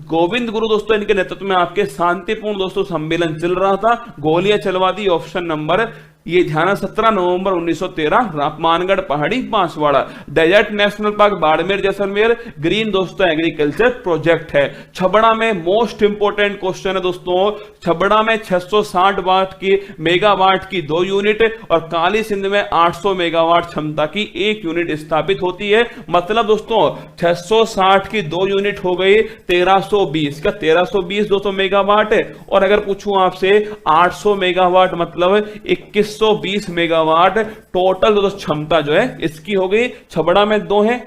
गोविंद गुरु दोस्तों इनके नेतृत्व में आपके शांतिपूर्ण दोस्तों सम्मेलन चल रहा था, गोलियां चलवा दी, ऑप्शन नंबर ये ध्यान, 17 नवंबर 1913 मानगढ़ पहाड़ी Banswara. Desert national park Barmer Jaisalmer, green दोस्तों एग्रीकल्चर प्रोजेक्ट है। छबड़ा में मोस्ट इंपोर्टेंट क्वेश्चन है दोस्तों, छबड़ा में 660 वाट की मेगावाट की 2 यूनिट और काली सिंध में 800 मेगावाट क्षमता की 1 यूनिट स्थापित होती है। मतलब दोस्तों 660 की 2 यूनिट हो गई 1320 का 1320 दोस्तों मेगावाट है। और अगर पूछूं आपसे 800 मेगावाट मतलब 2120 मेगावाट टोटल दोस्तों क्षमता जो है इसकी हो गई। छबड़ा में 2 है,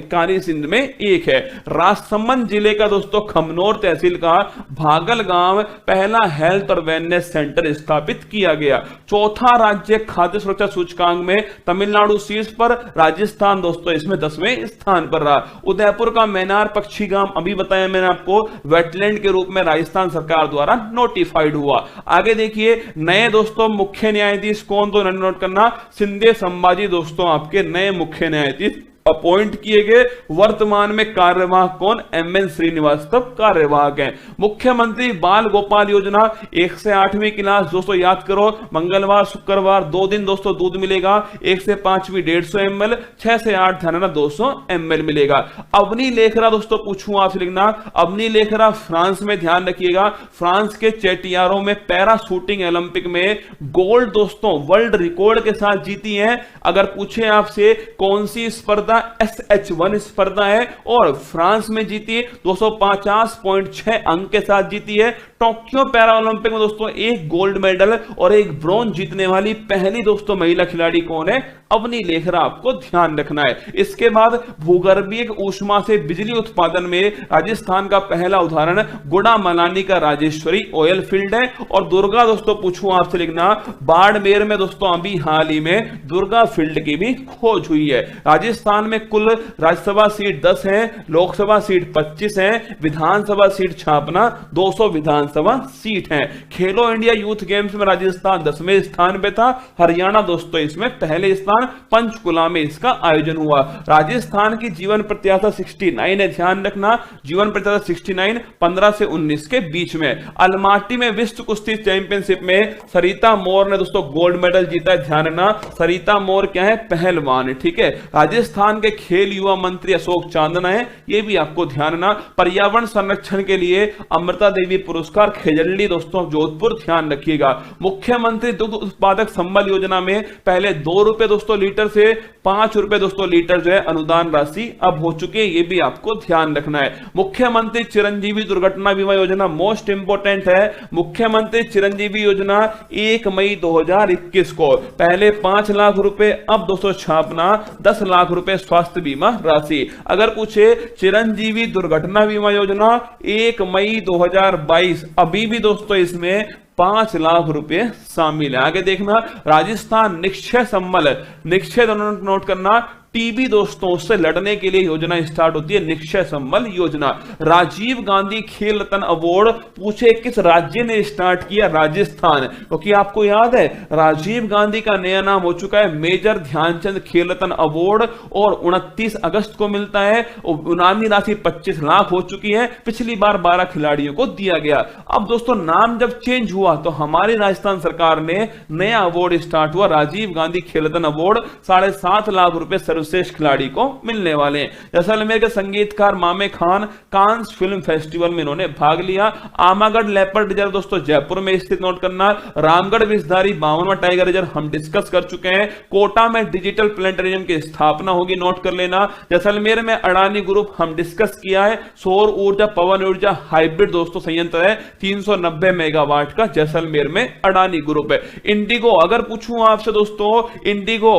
काली सिंध में 1 है। राजसमंद जिले का दोस्तों खमनोर तहसील का भागल गांव पहला हेल्थ और वेलनेस सेंटर स्थापित किया गया। चौथा राज्य खाद्य सुरक्षा सूचकांक में तमिलनाडु शीर्ष पर, राजस्थान दोस्तों इसमें 10वें स्थान पर रहा। उदयपुर का मैनार पक्षी गांव अभी बताया मैंने आपको, वेटलैंड के रूप में राजस्थान सरकार द्वारा नोटिफाइड हुआ। आगे देखिए नए दोस्तों मुख्य न्यायाधीश कौन, तो नोट करना, सिंधे संभाजी दोस्तों आपके नए मुख्य न्यायाधीश अपॉइंट किए गए। वर्तमान में कार्यवाहक कौन, MN श्रीनिवास्तव कार्यवाहक हैं। मुख्यमंत्री बाल गोपाल योजना 1 से 8वीं क्लास दोस्तों याद करो, मंगलवार शुक्रवार 2 दिन दोस्तों दूध मिलेगा। 1 से 5वीं 150 ml, 6 से 8 ध्यान 200 ml मिलेगा। अवनी लेखरा दोस्तों पूछूं आपसे लिखना, अवनी लेखरा फ्रांस में, ध्यान रखिएगा फ्रांस के चेटियारो में पैरा शूटिंग ओलंपिक में गोल्ड दोस्तों वर्ल्ड रिकॉर्ड के साथ जीती है। अगर पूछे आपसे कौन सी स्पर्धा, SH1 स्पर्धा है और फ्रांस में जीती है, 250.6 अंक के साथ जीती है। टोक्यो पैरा ओलंपिक में दोस्तों 1 गोल्ड मेडल और 1 ब्रॉन्ज जीतने वाली पहली दोस्तों महिला खिलाड़ी कौन है, अवनी लेखरा, आपको ध्यान रखना है। इसके बाद भूगर्भीय ऊष्मा से बिजली उत्पादन में राजस्थान का पहला उदाहरण गुड़ा मलानी का राजेश्वरी ऑयल फील्ड है। और दुर्गा दोस्तों पूछूं आपसे लिखना, बाड़मेर में दोस्तों अभी हाल ही में दुर्गा फील्ड की भी खोज हुई है। राजस्थान में कुल राज्यसभा सीट 10 है, लोकसभा सीट 25 है, विधानसभा सीट छापना 200 विधानसभा सीट है। खेलो इंडिया यूथ गेम्स में राजस्थान 10वें स्थान पे था, हरियाणा दोस्तों इसमें पहले स्थान, पंचकुला में इसका आयोजन हुआ। राजस्थान की जीवन प्रत्याशा 69 है, ध्यान रखना जीवन प्रत्याशा 69, 15 से 19 के बीच में। अलमाटी में विश्व कुश्ती चैंपियनशिप में सरिता मोर ने दोस्तों गोल्ड मेडल जीता है, ध्यान रखना सरिता मोर क्या है, पहलवान है, ठीक है। राजस्थान के खेल युवा मंत्री अशोक चांदना है, यह भी आपको ध्यान रखना। पर्यावरण संरक्षण के लिए अमृता देवी पुरस्कार खेजल्ली दोस्तों जोधपुर, ध्यान रखिएगा। मुख्यमंत्री दुग्ध उत्पादक संबल योजना में पहले 2 रुपए दोस्तों लीटर से 5 रुपए दोस्तों लीटर जो है अनुदान राशि अब हो चुकी है, ये भी आपको ध्यान रखना है। मुख्यमंत्री चिरंजीवी दुर्घटना बीमा योजना मोस्ट इंपोर्टेंट है। मुख्यमंत्री चिरंजीवी योजना 1 मई 2021 को पहले 5 लाख रुपए, अब दोस्तों छापना 10 लाख रुपए स्वास्थ्य बीमा राशि। अगर पूछे चिरंजीवी दुर्घटना बीमा योजना 1 मई 2022, अभी भी दोस्तों इसमें 5 लाख रुपए शामिल है। आगे देखना राजस्थान निक्षय संबल, निक्षय नोट करना, टीबी दोस्तों उससे लड़ने के लिए योजना स्टार्ट होती है, निक्षय संबल योजना। राजीव गांधी खेल रत्न अवार्ड पूछे किस राज्य ने स्टार्ट किया, राजस्थान, क्योंकि आपको याद है राजीव गांधी का नया नाम हो चुका है मेजर ध्यानचंद खेल रत्न अवार्ड और 29 अगस्त को मिलता है। इनामी राशि 25 लाख हो चुकी है, पिछली बार 12 खिलाड़ियों को दिया गया। अब दोस्तों नाम जब चेंज हुआ तो हमारी राजस्थान सरकार ने नया अवार्ड स्टार्ट हुआ, राजीव गांधी खेल रत्न अवार्ड, 7.5 लाख रुपए सर्वश्रेष्ठ खिलाड़ी को मिलने वाले हैं। जैसलमेर के संगीतकार मामे खान कांस फिल्म फेस्टिवल में इन्होंने भाग लिया। आमागढ़ लेपर्ड रिजर्व दोस्तों जयपुर में स्थित, नोट करना। रामगढ़ विषधारी 52वां टाइगर रिजर्व हम डिस्कस कर चुके हैं। कोटा में डिजिटल प्लेनेटरियम की स्थापना होगी, नोट कर लेना। जैसलमेर में अडानी ग्रुप हम डिस्कस किया है। सौर ऊर्जा पवन ऊर्जा हाइब्रिड दोस्तों संयंत्र है, 390 मेगावाट का जैसलमेर में अडानी ग्रुप है। इंडिगो, अगर पूछूं आपसे दोस्तों, इंडिगो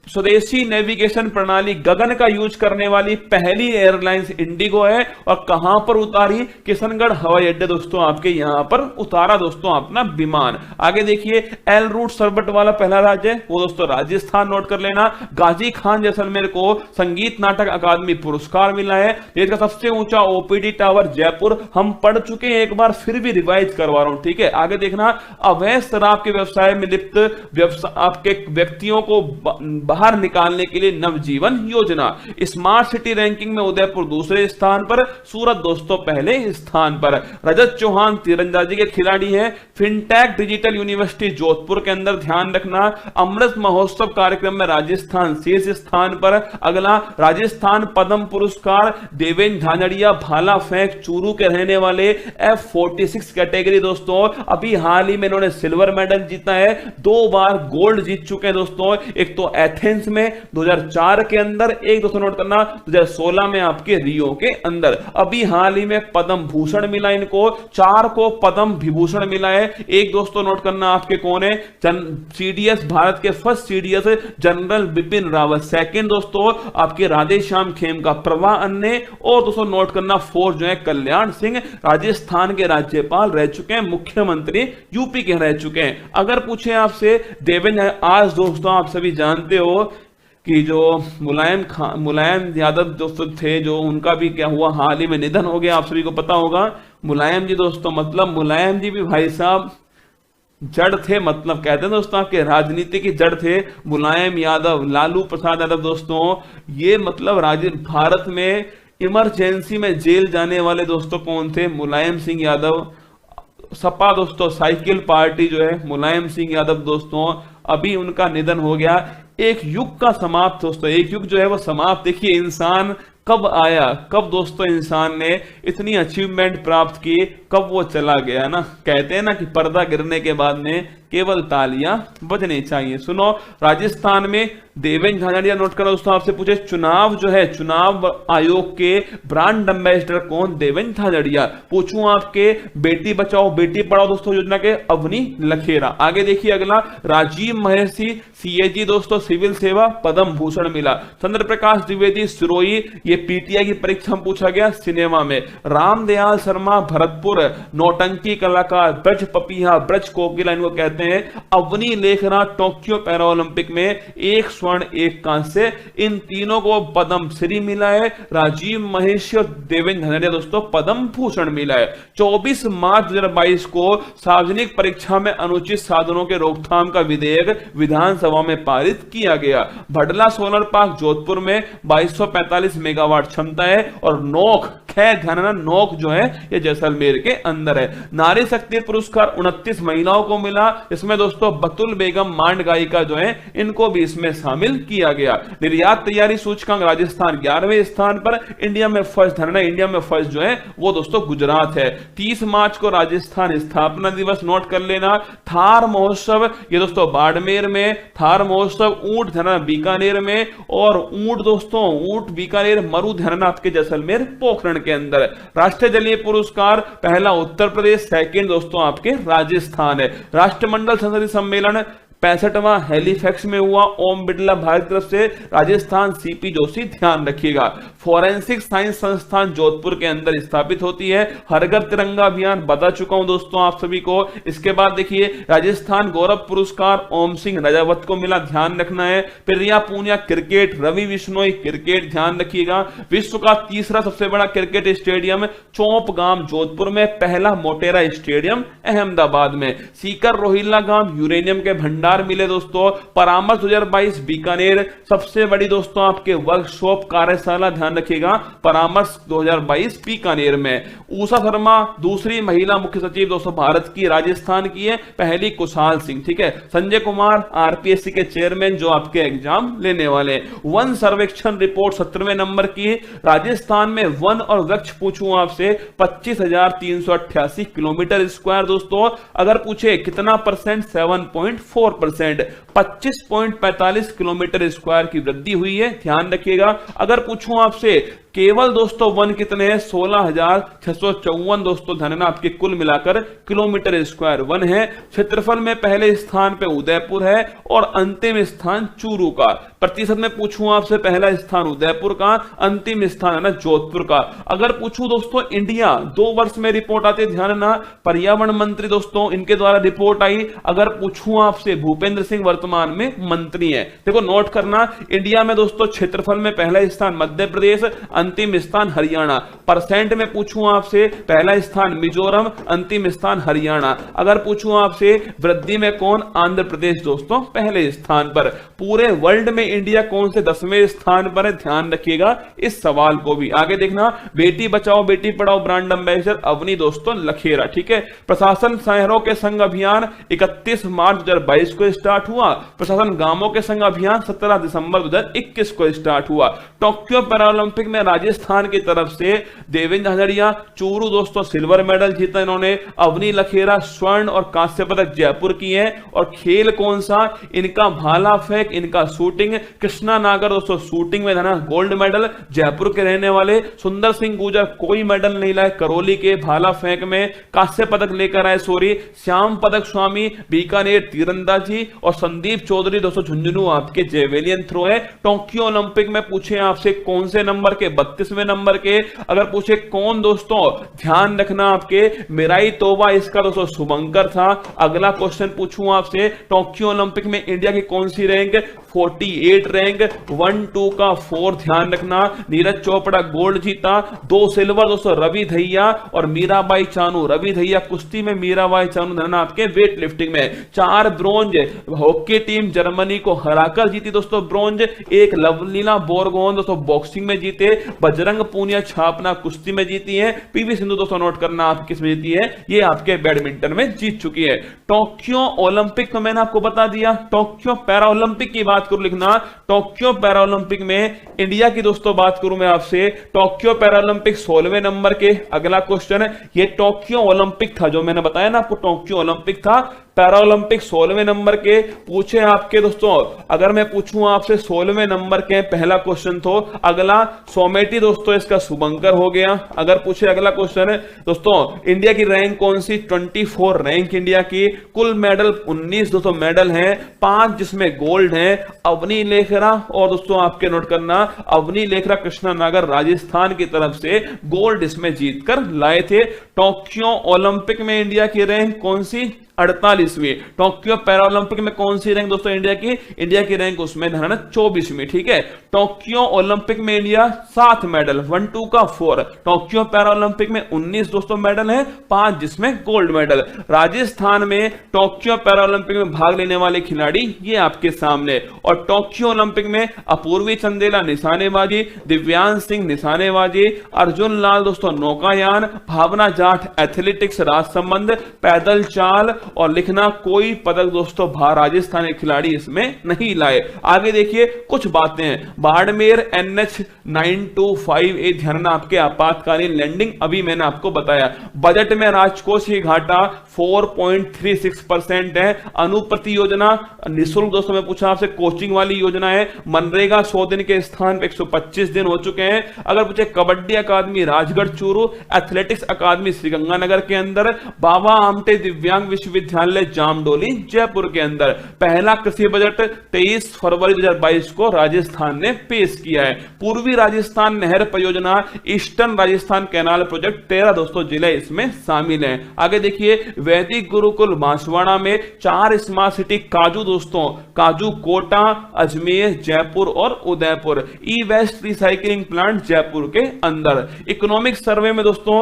स्वदेशी नेविगेशन प्रणाली गगन का यूज करने वाली पहली एयरलाइंस इंडिगो है। और कहां पर उतारी? किशनगढ़ हवाई अड्डे दोस्तों आपके यहां पर उतारा दोस्तों अपना विमान। आगे देखिए, एल रूट सरबट वाला पहला राज्य है वो दोस्तों राजस्थान, नोट कर लेना। गाजी खान जैसलमेर को संगीत नाटक अकादमी पुरस्कार मिला है। देश का सबसे ऊंचा ओपीडी टावर जयपुर, हम पढ़ चुके हैं एक बार, फिर भी रिवाइज करवा रहा हूं, ठीक है। आगे देखना, अवैध शराब के व्यवसाय में लिप्त आपके व्यक्तियों को बाहर निकालने के लिए नवजीवन योजना। स्मार्ट सिटी रैंकिंग में उदयपुर दूसरे स्थान पर, सूरत दोस्तों पहले स्थान पर। रजत चौहान तीरंदाजी के खिलाड़ी हैं। फिनटेक डिजिटल यूनिवर्सिटी जोधपुर के अंदर, ध्यान रखना। अमृत महोत्सव कार्यक्रम में राजस्थान शीर्ष स्थान पर। अगला, राजस्थान पद्म पुरस्कार देवेंद्र झाझड़िया भाला फेंक चूरू के रहने वाले, F46 कैटेगरी दोस्तों। अभी हाल ही में इन्होंने सिल्वर मेडल जीता है, 2 बार गोल्ड जीत चुके हैं दोस्तों। एक तो एथेंस में 2004 के अंदर, एक दोस्तों नोट करना 2016 में आपके रियो के अंदर। अभी हाल ही में पद्म भूषण मिला इनको, 4 को पद्म विभूषण मिला है। एक दोस्तों नोट करना आपके कौन है? सीडीएस, भारत के first CDS general Bipin Rawat. Second दोस्तों आपके राधेश्याम खेमका, प्रवाह अन्य। और दोस्तों नोट करना 4 जो है कल्याण सिंह, राजस्थान के राज्यपाल रह चुके हैं, मुख्यमंत्री यूपी के रह चुके हैं। अगर पूछे आपसे देवेंद्र, आज दोस्तों आप सभी जानते हो कि जो मुलायम यादव दोस्तों थे, जो उनका भी क्या हुआ, हाल ही में निधन हो गया, आप सभी को पता होगा। मुलायम जी दोस्तों, मतलब मुलायम जी भी भाई साहब जड़ थे, मतलब कहते हैं दोस्तों आपके राजनीति की जड़ थे मुलायम यादव, लालू प्रसाद यादव दोस्तों। ये मतलब भारत में इमरजेंसी में जेल जाने वाले दोस्तों कौन थे? मुलायम सिंह यादव। सपा दोस्तों साइकिल पार्टी जो है, मुलायम सिंह यादव दोस्तों, अभी उनका निधन हो गया। एक युग का समाप्त दोस्तों, एक युग जो है वो समाप्त। देखिए इंसान कब आया, कब दोस्तों इंसान ने इतनी अचीवमेंट प्राप्त की, कब वो चला गया ना। कहते हैं ना कि पर्दा गिरने के बाद में केवल तालियां बजनी चाहिए। सुनो, राजस्थान में देवेंद्र झाझड़िया, नोट करो दोस्तों, आपसे पूछे चुनाव जो है, चुनाव आयोग के ब्रांड एम्बेसडर कौन? देवेंद्र झाझड़िया। पूछूं आपके बेटी बचाओ बेटी पढ़ाओ दोस्तों योजना के अवनी लखेरा। आगे देखिए अगला, राजीव महर्षि सीएजी दोस्तों सिविल सेवा, पद्म भूषण मिला। चंद्र प्रकाश द्विवेदी सिरोही, ये पीटीआई की परीक्षा में पूछा गया सिनेमा में। रामदयाल शर्मा भरतपुर, नौटंकी कलाकार, ब्रज पपीहा, ब्रज कोकिला इनको कहते हैं। अवनी लेखना टोक्यो पैरा ओलंपिक में 1 स्वर्ण 1 कांस्य, इन तीनों को पद्म श्री मिला है। राजीव महेश और देवेंद्र झाझड़िया दोस्तों पद्म भूषण मिला है। 24 मार्च 2022 को सार्वजनिक परीक्षा में अनुचित साधनों के रोकथाम का विधेयक विधानसभा में पारित किया गया। भडला सोलर पार्क जोधपुर में 2245 मेगावाट क्षमता है। और नोक, खैर ध्यान, नोक जो है ये जैसलमेर के अंदर है। नारी शक्ति पुरस्कार 29 महिलाओं को मिला, इसमें दोस्तों बतुल बेगम मांड गायिका जो है इनको भी इसमें शामिल किया गया। निर्यात तैयारी सूचकांक राजस्थान 11वें स्थान पर, इंडिया में फर्स्ट, धरना इंडिया में फर्स्ट जो है वो दोस्तों गुजरात है। 30 मार्च को राजस्थान स्थापना दिवस, नोट कर लेना। थार महोत्सव ये दोस्तों बाड़मेर में, थार महोत्सव। ऊंट धरना बीकानेर में, और ऊंट दोस्तों ऊंट बीकानेर, मरु धरना आपके जैसलमेर पोखरण के अंदर। राष्ट्रीय जलीय पुरस्कार पहला उत्तर प्रदेश, सेकंड दोस्तों आपके राजस्थान है। राष्ट्रमंडल संसदीय सम्मेलन 65वां हैलीफैक्स में हुआ, ओम बिरला भारत की तरफ से, राजस्थान सीपी जोशी, ध्यान रखिएगा। फोरेंसिक साइंस संस्थान जोधपुर के अंदर स्थापित होती है। हर घर तिरंगा अभियान बता चुका हूं दोस्तों आप सभी को। इसके बाद देखिए राजस्थान गौरव पुरस्कार ओम सिंह राजावत को मिला, ध्यान रखना है। प्रिया पूनिया क्रिकेट, रवि बिश्नोई क्रिकेट, ध्यान रखिएगा। विश्व का तीसरा सबसे बड़ा क्रिकेट स्टेडियम चौपगाम जोधपुर में, पहला मोटेरा स्टेडियम अहमदाबाद में। सीकर रोहिल्ला गांव यूरेनियम के भंडार मिले दोस्तों। परामर्श 2022 बीकानेर, सबसे बड़ी दोस्तों आपके वर्कशॉप कार्यशाला, ध्यान ध्यान रखिएगा, परामर्श 2022 बीकानेर में। उषा शर्मा दूसरी महिला मुख्य सचिव दोस्तों भारत की, राजस्थान की है, पहली कुशाल सिंह, ठीक है। संजय कुमार आरपीएससी के चेयरमैन जो आपके एग्जाम लेने वाले। वन सर्वेक्षण रिपोर्ट 17वें नंबर की, राजस्थान में वन और वृक्ष पूछूं आपसे 25,388 किलोमीटर स्क्वायर दोस्तों। अगर पूछे कितना परसेंट, 7.4%, 25.45 किलोमीटर स्क्वायर की वृद्धि हुई है, ध्यान रखिएगा। अगर पूछूं आपसे केवल दोस्तों वन कितने हैं, 16,654 दोस्तों धनना आपके कुल मिलाकर किलोमीटर स्क्वायर वन है। क्षेत्रफल में पहले स्थान पे उदयपुर है और अंतिम स्थान चूरू का। प्रतिशत में पूछूं आपसे, पहला स्थान उदयपुर का, अंतिम स्थान है ना जोधपुर का। अगर पूछूं दोस्तों इंडिया, 2 वर्ष में रिपोर्ट आती है, ध्यान ना, पर्यावरण मंत्री दोस्तों इनके द्वारा रिपोर्ट आई। अगर पूछूं आपसे, भूपेंद्र सिंह वर्तमान में मंत्री हैं। देखो नोट करना, इंडिया में दोस्तों क्षेत्रफल में पहला स्थान मध्य प्रदेश, अंतिम स्थान हरियाणा। परसेंट में पूछूं आपसे, पहला स्थान मिजोरम, अंतिम स्थान हरियाणा। अगर पूछूं आपसे वृद्धि में कौन, आंध्र प्रदेश दोस्तों पहले स्थान पर। पूरे वर्ल्ड में इंडिया कौन से 10वें स्थान पर है, ध्यान रखिएगा इस सवाल को भी। आगे देखना, बेटी बचाओ बेटी पढ़ाओ ब्रांड एम्बेसडर अवनी दोस्तों लखेरा, ठीक है। प्रशासन शहरों के संघ अभियान 31 मार्च 2022 को स्टार्ट हुआ। प्रशासन गांवों के संघ अभियान 17 दिसंबर 2021 को स्टार्ट हुआ। टोक्यो पैरालंपिक में राजस्थान की तरफ से देवेंद्र हजारिया, चूरू दोस्तों सिल्वर मेडल जीता इन्होंने। अवनी लखेरा स्वर्ण और कांस्य पदक जयपुर की है। और खेल कौन सा, इनका भाला फेंक, इनका शूटिंग। कृष्णा नागर दोस्तों शूटिंग में था गोल्ड मेडल, जयपुर के रहने वाले। सुंदर सिंह गुर्जर कोई मेडल नहीं लाए, करौली के भाला फेंक में कांस्य पदक लेकर आए, सॉरी। श्याम पदक स्वामी बीकानेर तीरंदाजी। और संदीप चौधरी दोस्तों झुंझुनू आपके जेवेलियन थ्रो है। टोक्यो ओलंपिक में पूछे आपसे कौन से नंबर के, 32वें नंबर के। अगर पूछे कौन दोस्तों, ध्यान रखना आपके मिराई तोबा, इसका दोस्तों शुभंकर था। अगला क्वेश्चन पूछूं आपसे, टोक्यो ओलंपिक में इंडिया की कौन सी रैंक, 48 रैंक, 1 2 का 4, ध्यान रखना। नीरज चोपड़ा गोल्ड जीता। 2 सिल्वर दोस्तों रवि धैया और मीराबाई चानू। रवि धैया कुश्ती में, मीराबाई चानू धरना आपके वेट लिफ्टिंग में। 4 ब्रोंज, हॉकी टीम जर्मनी को हराकर जीती दोस्तों ब्रोंज। 1 लवलीना बोरगोन दोस्तों बॉक्सिंग में जीते। बजरंग पूनिया छापना कुश्ती में जीती है। पीवी सिंधु दोस्तों नोट करना आप किस में जीती है, ये आपके बैडमिंटन में जीत चुकी है। टोक्यो ओलंपिक को मैंने आपको बता दिया। टोक्यो पैरा ओलंपिक की बात करूं, लिखना टोक्यो पैरा ओलंपिक में इंडिया की दोस्तों बात करूं मैं आपसे, टोक्यो पैरा ओलंपिक 16वें नंबर के। अगला क्वेश्चन है, ये टोक्यो ओलंपिक था जो मैंने बताया ना आपको, टोक्यो ओलंपिक था। पैरा ओलंपिक 16वें नंबर के पूछे आपके दोस्तों। अगर मैं पूछूं आपसे 16वें नंबर के, पहला क्वेश्चन तो अगला सोमेटी दोस्तों इसका शुभंकर हो गया। अगर पूछे अगला क्वेश्चन है दोस्तों, इंडिया की रैंक कौन सी, 24 रैंक इंडिया की। कुल मेडल 19 दोस्तों मेडल हैं, 5 जिसमें गोल्ड हैं। अवनी लेखरा और दोस्तों आपके नोट करना, अवनी लेखरा कृष्णा नागर राजस्थान की तरफ से गोल्ड इसमें जीतकर लाए थे। टोक्यो ओलंपिक में इंडिया की रैंक कौन सी, 48वीं। टोक्यो पैरालंपिक में कौन सी रैंक दोस्तों इंडिया की रैंक उसमें है ना 24वीं, ठीक है। टोक्यो ओलंपिक में इंडिया 7 मेडल, 1 2 का 4। टोक्यो पैरालंपिक में 19 दोस्तों मेडल हैं, 5 जिसमें गोल्ड मेडल। राजस्थान में टोक्यो पैरालंपिक में भाग लेने वाले खिलाड़ी ये आपके सामने। और टोक्यो ओलंपिक में अपूर्वी चंदेला निशानेबाजी, दिव्यांश सिंह निशानेबाजी, अर्जुन लाल दोस्तों नौकायान, भावना जाट एथलेटिक्स राजसंबंध, पैदल चाल। और लिखना कोई पदक दोस्तों राजस्थानी खिलाड़ी इसमें नहीं लाए। आगे देखिए कुछ बातें, बाड़मेर NH925 ध्यान आपके आपातकालीन लैंडिंग अभी मैंने आपको बताया। बजट में राजकोष की घाटा 4.36% है। अनुप्रति योजना निःशुल्क दोस्तों में पूछा आपसे, कोचिंग वाली योजना है। मनरेगा 100 दिन के स्थान पे 125 दिन हो चुके हैं। अगर पूछे कबड्डी अकादमी राजगढ़ चूरू, एथलेटिक्स अकादमी श्रीगंगानगर के अंदर, बाबा आमटे दिव्यांग विश्वविद्यालय जामडोली जयपुर के अंदर। पहला कृषि बजट 23 फरवरी 2022 को राजस्थान ने पेश किया है। पूर्वी राजस्थान नहर परियोजना, ईस्टर्न राजस्थान कैनाल प्रोजेक्ट, 13 दोस्तों जिले इसमें शामिल हैं। आगे देखिए, वैदिक गुरुकुल बांसवाड़ा में 4 स्मार्ट सिटी काजू दोस्तों, काजू कोटा, अजमेर, जयपुर और उदयपुर। ई वेस्ट रिसाइकलिंग प्लांट जयपुर के अंदर। इकोनॉमिक सर्वे में दोस्तों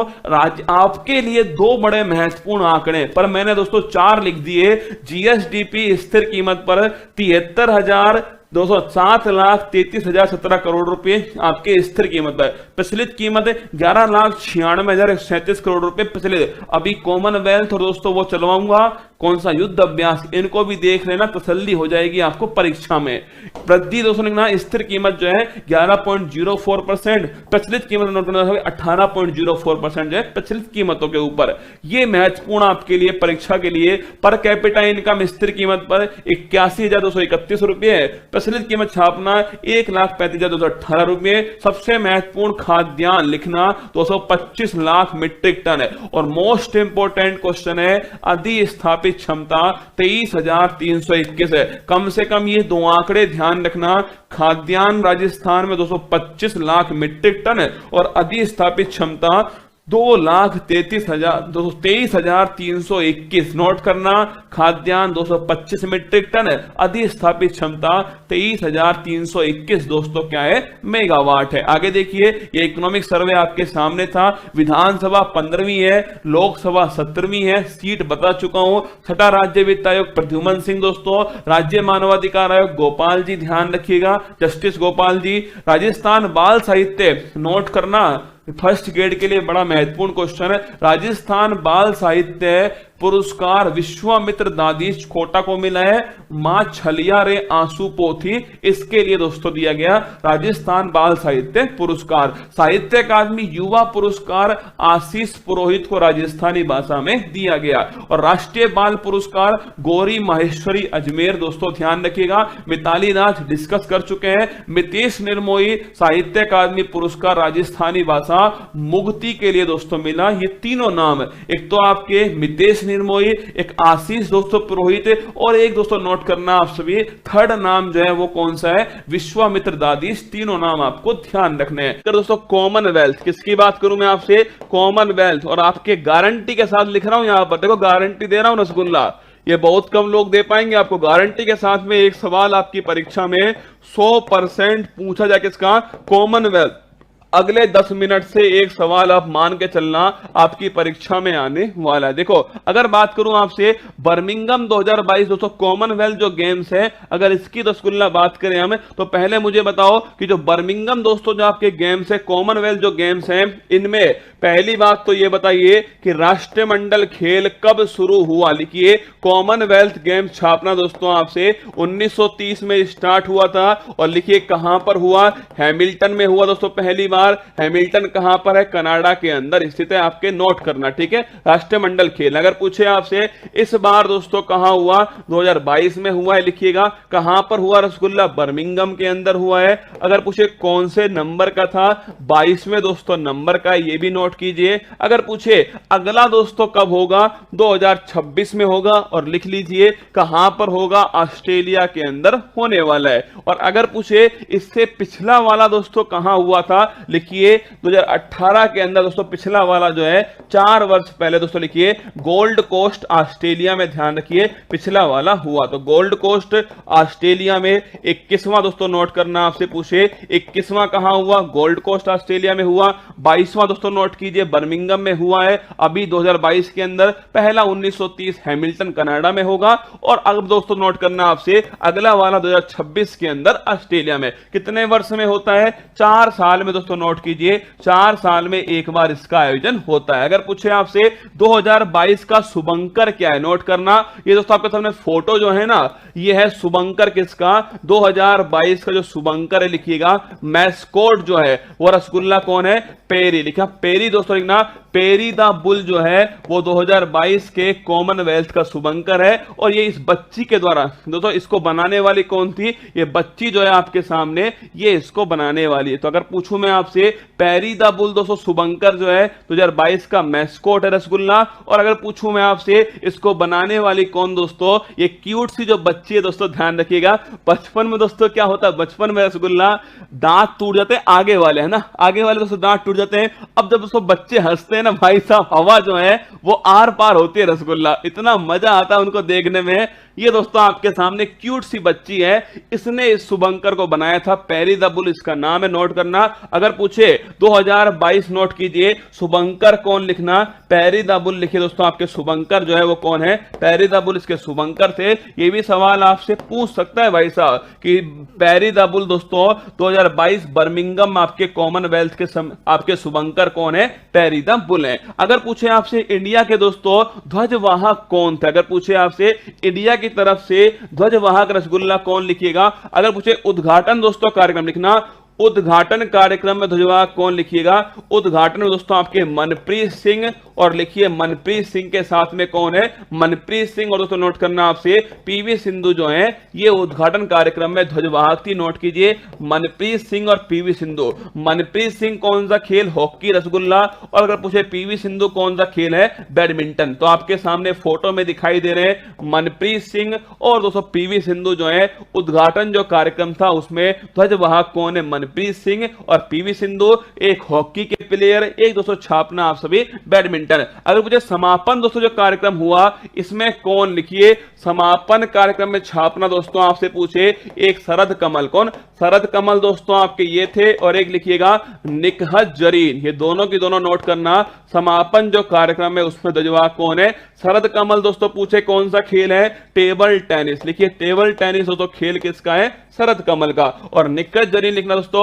आपके लिए 2 बड़े महत्वपूर्ण आंकड़े, पर मैंने दोस्तों 4 लिख दिए। जीएसडीपी स्थिर कीमत पर 73,000 दोस्तों 7,33,017 करोड़ रुपए आपके स्थिर कीमत है। प्रचलित कीमत है 11,96,137 करोड़ रुपए प्रचलित। अभी कॉमनवेल्थ और दोस्तों वो चलवाऊंगा कौन सा युद्ध अभ्यास, इनको भी देख लेना, तसल्ली हो जाएगी आपको परीक्षा में। वृद्धि दोस्तों लिखना स्थिर कीमत जो है 11.04%, प्रचलित कीमत नोट करना 18.04% जो है प्रचलित कीमतों के ऊपर। ये महत्वपूर्ण आपके लिए परीक्षा के लिए। पर कैपिटा इनकम स्थिर कीमत पर 81,231 रुपए है। प्रचलित कीमत छापना 1,35,218 रुपए। सबसे महत्वपूर्ण खाद्यान्न लिखना 225 लाख मीट्रिक टन है। और मोस्ट इंपोर्टेंट क्वेश्चन है अधिस्थापित क्षमता 23,321 है। कम से कम ये दो आंकड़े ध्यान रखना, खाद्यान्न राजस्थान में 225 लाख मीट्रिक टन है और अधिस्थापित क्षमता 2,23,321। नोट करना, खाद्यान्न 225 मीट्रिक टन है, अधिस्थापित क्षमता 23,321 दोस्तों क्या है, मेगावाट है। आगे देखिए, ये इकोनॉमिक सर्वे आपके सामने था। विधानसभा 15वीं है, लोकसभा 17वीं है, सीट बता चुका हूं। छठा राज्य वित्त आयोग प्रद्युमन सिंह दोस्तों, राज्य मानवाधिकार आयोग गोपाल जी, ध्यान रखिएगा जस्टिस गोपाल जी। राजस्थान बाल साहित्य नोट करना, फर्स्ट ग्रेड के लिए बड़ा महत्वपूर्ण क्वेश्चन है। राजस्थान बाल साहित्य पुरस्कार विश्वामित्र दादीश कोटा को मिला है। मां छलिया रे आंसू पोथी, इसके लिए दोस्तों दिया गया राजस्थान बाल साहित्य पुरस्कार। साहित्य अकादमी युवा पुरस्कार आशीष पुरोहित को राजस्थानी भाषा में दिया गया। और राष्ट्रीय बाल पुरस्कार गौरी माहेश्वरी अजमेर दोस्तों, ध्यान रखिएगा। मिताली राज डिस्कस कर चुके हैं। मितेश निर्मोही साहित्य अकादमी पुरस्कार राजस्थानी भाषा मुक्ति के लिए दोस्तों मिला। ये तीनों नाम, एक तो आपके मितेश निर्मोही, एक आशीष दोस्तों पुरोहित और एक दोस्तों नोट करना आप सभी, थर्ड नाम जो है वो कौन सा है, विश्वामित्र दादीश। तीनों नाम आपको ध्यान रखने हैं। तो दोस्तों कॉमनवेल्थ, किसकी बात करूं मैं आपसे, कॉमनवेल्थ। और आपके गारंटी के साथ लिख रहा हूं यहां पर, देखो गारंटी दे रहा हूं रसगुल्ला, ये बहुत कम लोग दे पाएंगे आपको। गारंटी के साथ में एक सवाल आपकी परीक्षा में 100% पूछा जाए, किसका, कॉमनवेल्थ। अगले 10 मिनट से एक सवाल आप मान के चलना आपकी परीक्षा में आने वाला है। देखो, अगर बात करूं आपसे बर्मिंघम 2022 दोस्तों कॉमनवेल्थ जो गेम्स है, अगर इसकी रसगुल्ला बात करें हम, तो पहले मुझे बताओ कि जो बर्मिंघम दोस्तों जो आपके गेम्स है, कॉमनवेल्थ जो गेम्स हैं, इनमें पहली बात तो ये बताइए कि राष्ट्रमंडल खेल कब शुरू हुआ। लिखिए कॉमनवेल्थ गेम्स छापना दोस्तों आपसे 1930 में स्टार्ट हुआ था। और लिखिए कहां पर हुआ, हैमिल्टन में हुआ दोस्तों पहली बार। हैमिल्टन कहां पर है, कनाडा के अंदर स्थित है, आपके नोट करना, ठीक है। राष्ट्रमंडल खेल अगर पूछे आपसे इस बार दोस्तों कहां हुआ, 2022 में हुआ है, लिखिएगा कहां पर हुआ रसगुल्ला, बर्मिंघम के अंदर हुआ है। अगर पूछे कौन से नंबर का था, 22वें दोस्तों नंबर का, ये भी नोट कीजिए। अगर पूछे अगला दोस्तों कब होगा, 2026 में होगा, और लिख लीजिए कहां पर होगा, ऑस्ट्रेलिया के अंदर होने वाला है। और अगर पूछे इससे पिछला वाला दोस्तों कहां हुआ था, लिखिए 2018 के अंदर दोस्तों पिछला वाला जो है 4 वर्ष पहले दोस्तों, लिखिए गोल्ड कोस्ट ऑस्ट्रेलिया में, ध्यान रखिए पिछला वाला हुआ। तो गोल्ड कोस्ट ऑस्ट्रेलिया में 21वां दोस्तों नोट करना, आपसे पूछे 21वां कहां हुआ, गोल्ड कोस्ट ऑस्ट्रेलिया में हुआ। 22वां दोस्तों नोट कीजिए बर्मिंघम में हुआ है अभी 2022 के अंदर। पहला 1930 हैमिल्टन कनाडा में होगा। और अब दोस्तों नोट करना आपसे अगला वाला 2026 के अंदर ऑस्ट्रेलिया में। कितने वर्ष में होता है, 4 साल में दोस्तों नोट कीजिए, 4 साल में एक बार इसका आयोजन होता है। अगर पूछे आपसे 2022 का शुभंकर क्या है, नोट करना। ये दोस्तों आपके सामने फोटो जो है ना, ये है शुभंकर किसका, 2022 का जो शुभंकर है, लिखिएगा मैस्कोट जो है वो रसगुल्ला कौन है, पेरी। लिखा पेरी दोस्तों, लिखना पेरी द बुल जो है वो 2022 के कॉमनवेल्थ का शुभंकर है। और ये इस बच्ची के द्वारा दोस्तों, इसको बनाने वाली कौन थी, ये बच्ची जो है आपके सामने, ये इसको बनाने वाली है। तो अगर पूछूं मैं आपसे पेरी द बुल दोस्तों शुभंकर जो है 2022 का मैस्कोट है रसगुल्ला। और अगर पूछूं मैं आपसे इसको बनाने वाली कौन दोस्तों, ये क्यूट सी जो बच्ची है दोस्तों, ध्यान रखिएगा। बचपन में दोस्तों क्या होता है, बचपन में रसगुल्ला दांत टूट जाते हैं आगे वाले, है ना, आगे वाले दोस्तों दांत टूट जाते हैं। अब जब दोस्तों बच्चे हंसते हैं ना भाई साहब, हवा जो है वो आर पार होती है रसगुल्ला, इतना मजा आता है उनको देखने में। ये दोस्तों आपके सामने क्यूट सी बच्ची है, इसने इस शुभंकर को बनाया था, पैरी द बुल इसका नाम है, नोट करना। अगर पूछे 2022 नोट कीजिए, शुभंकर कौन लिखना, पैरी द बुल लिखिए दोस्तों। आपके शुभंकर जो है वो कौन है, पैरी द बुल इसके शुभंकर थे। ये भी सवाल आपसे पूछ सकता है भाई साहब कि पैरी द बुल दोस्तों 2022 बर्मिंगम आपके कॉमनवेल्थ के आपके शुभंकर कौन है, पैरी द बुल है। अगर पूछे आपसे इंडिया के दोस्तों ध्वजवाहक कौन थे, अगर पूछे आपसे इंडिया की तरफ से ध्वजवाहक रसगुल्ला कौन लिखिएगा। अगर पूछे उद्घाटन दोस्तों कार्यक्रम लिखना, उद्घाटन कार्यक्रम में ध्वजवाहक कौन लिखिएगा। उद्घाटन में दोस्तों आपके मनप्रीत सिंह, और लिखिए मनप्रीत सिंह के साथ में कौन है, मनप्रीत सिंह। और दोस्तों नोट करना आपसे पीवी सिंधु जो है ये उद्घाटन कार्यक्रम में ध्वजवाहक थी, नोट कीजिए मनप्रीत सिंह और पीवी सिंधु। मनप्रीत सिंह कौन सा खेल, हॉकी रसगुल्ला, और अगर पूछे पीवी सिंधु कौन सा खेल है, बैडमिंटन। तो आपके सामने फोटो में दिखाई दे रहे हैं मनप्रीत सिंह और दोस्तों पीवी सिंधु जो है। उद्घाटन जो कार्यक्रम था उसमें ध्वजवाहक कौन है, मनप्रीत सिंह और पीवी सिंधु। एक हॉकी के प्लेयर, एक दोस्तों छापना आप सभी बैडमिंटन। अगर मुझे समापन दोस्तों जो कार्यक्रम हुआ इसमें कौन, लिखिए समापन कार्यक्रम में छापना दोस्तों आपसे पूछे एक शरद कमल, कौन, शरद कमल दोस्तों आपके ये थे, और एक लिखिएगा निकहत जरीन। ये दोनों की दोनों नोट करना। समापन जो कार्यक्रम है उसमें ध्वजवाहक कौन है, शरद कमल दोस्तों। पूछे कौन सा खेल है, टेबल टेनिस, लिखिए टेबल टेनिस दोस्तों खेल किसका है, शरद कमल का। और निकहत जरीन लिखना दोस्तों,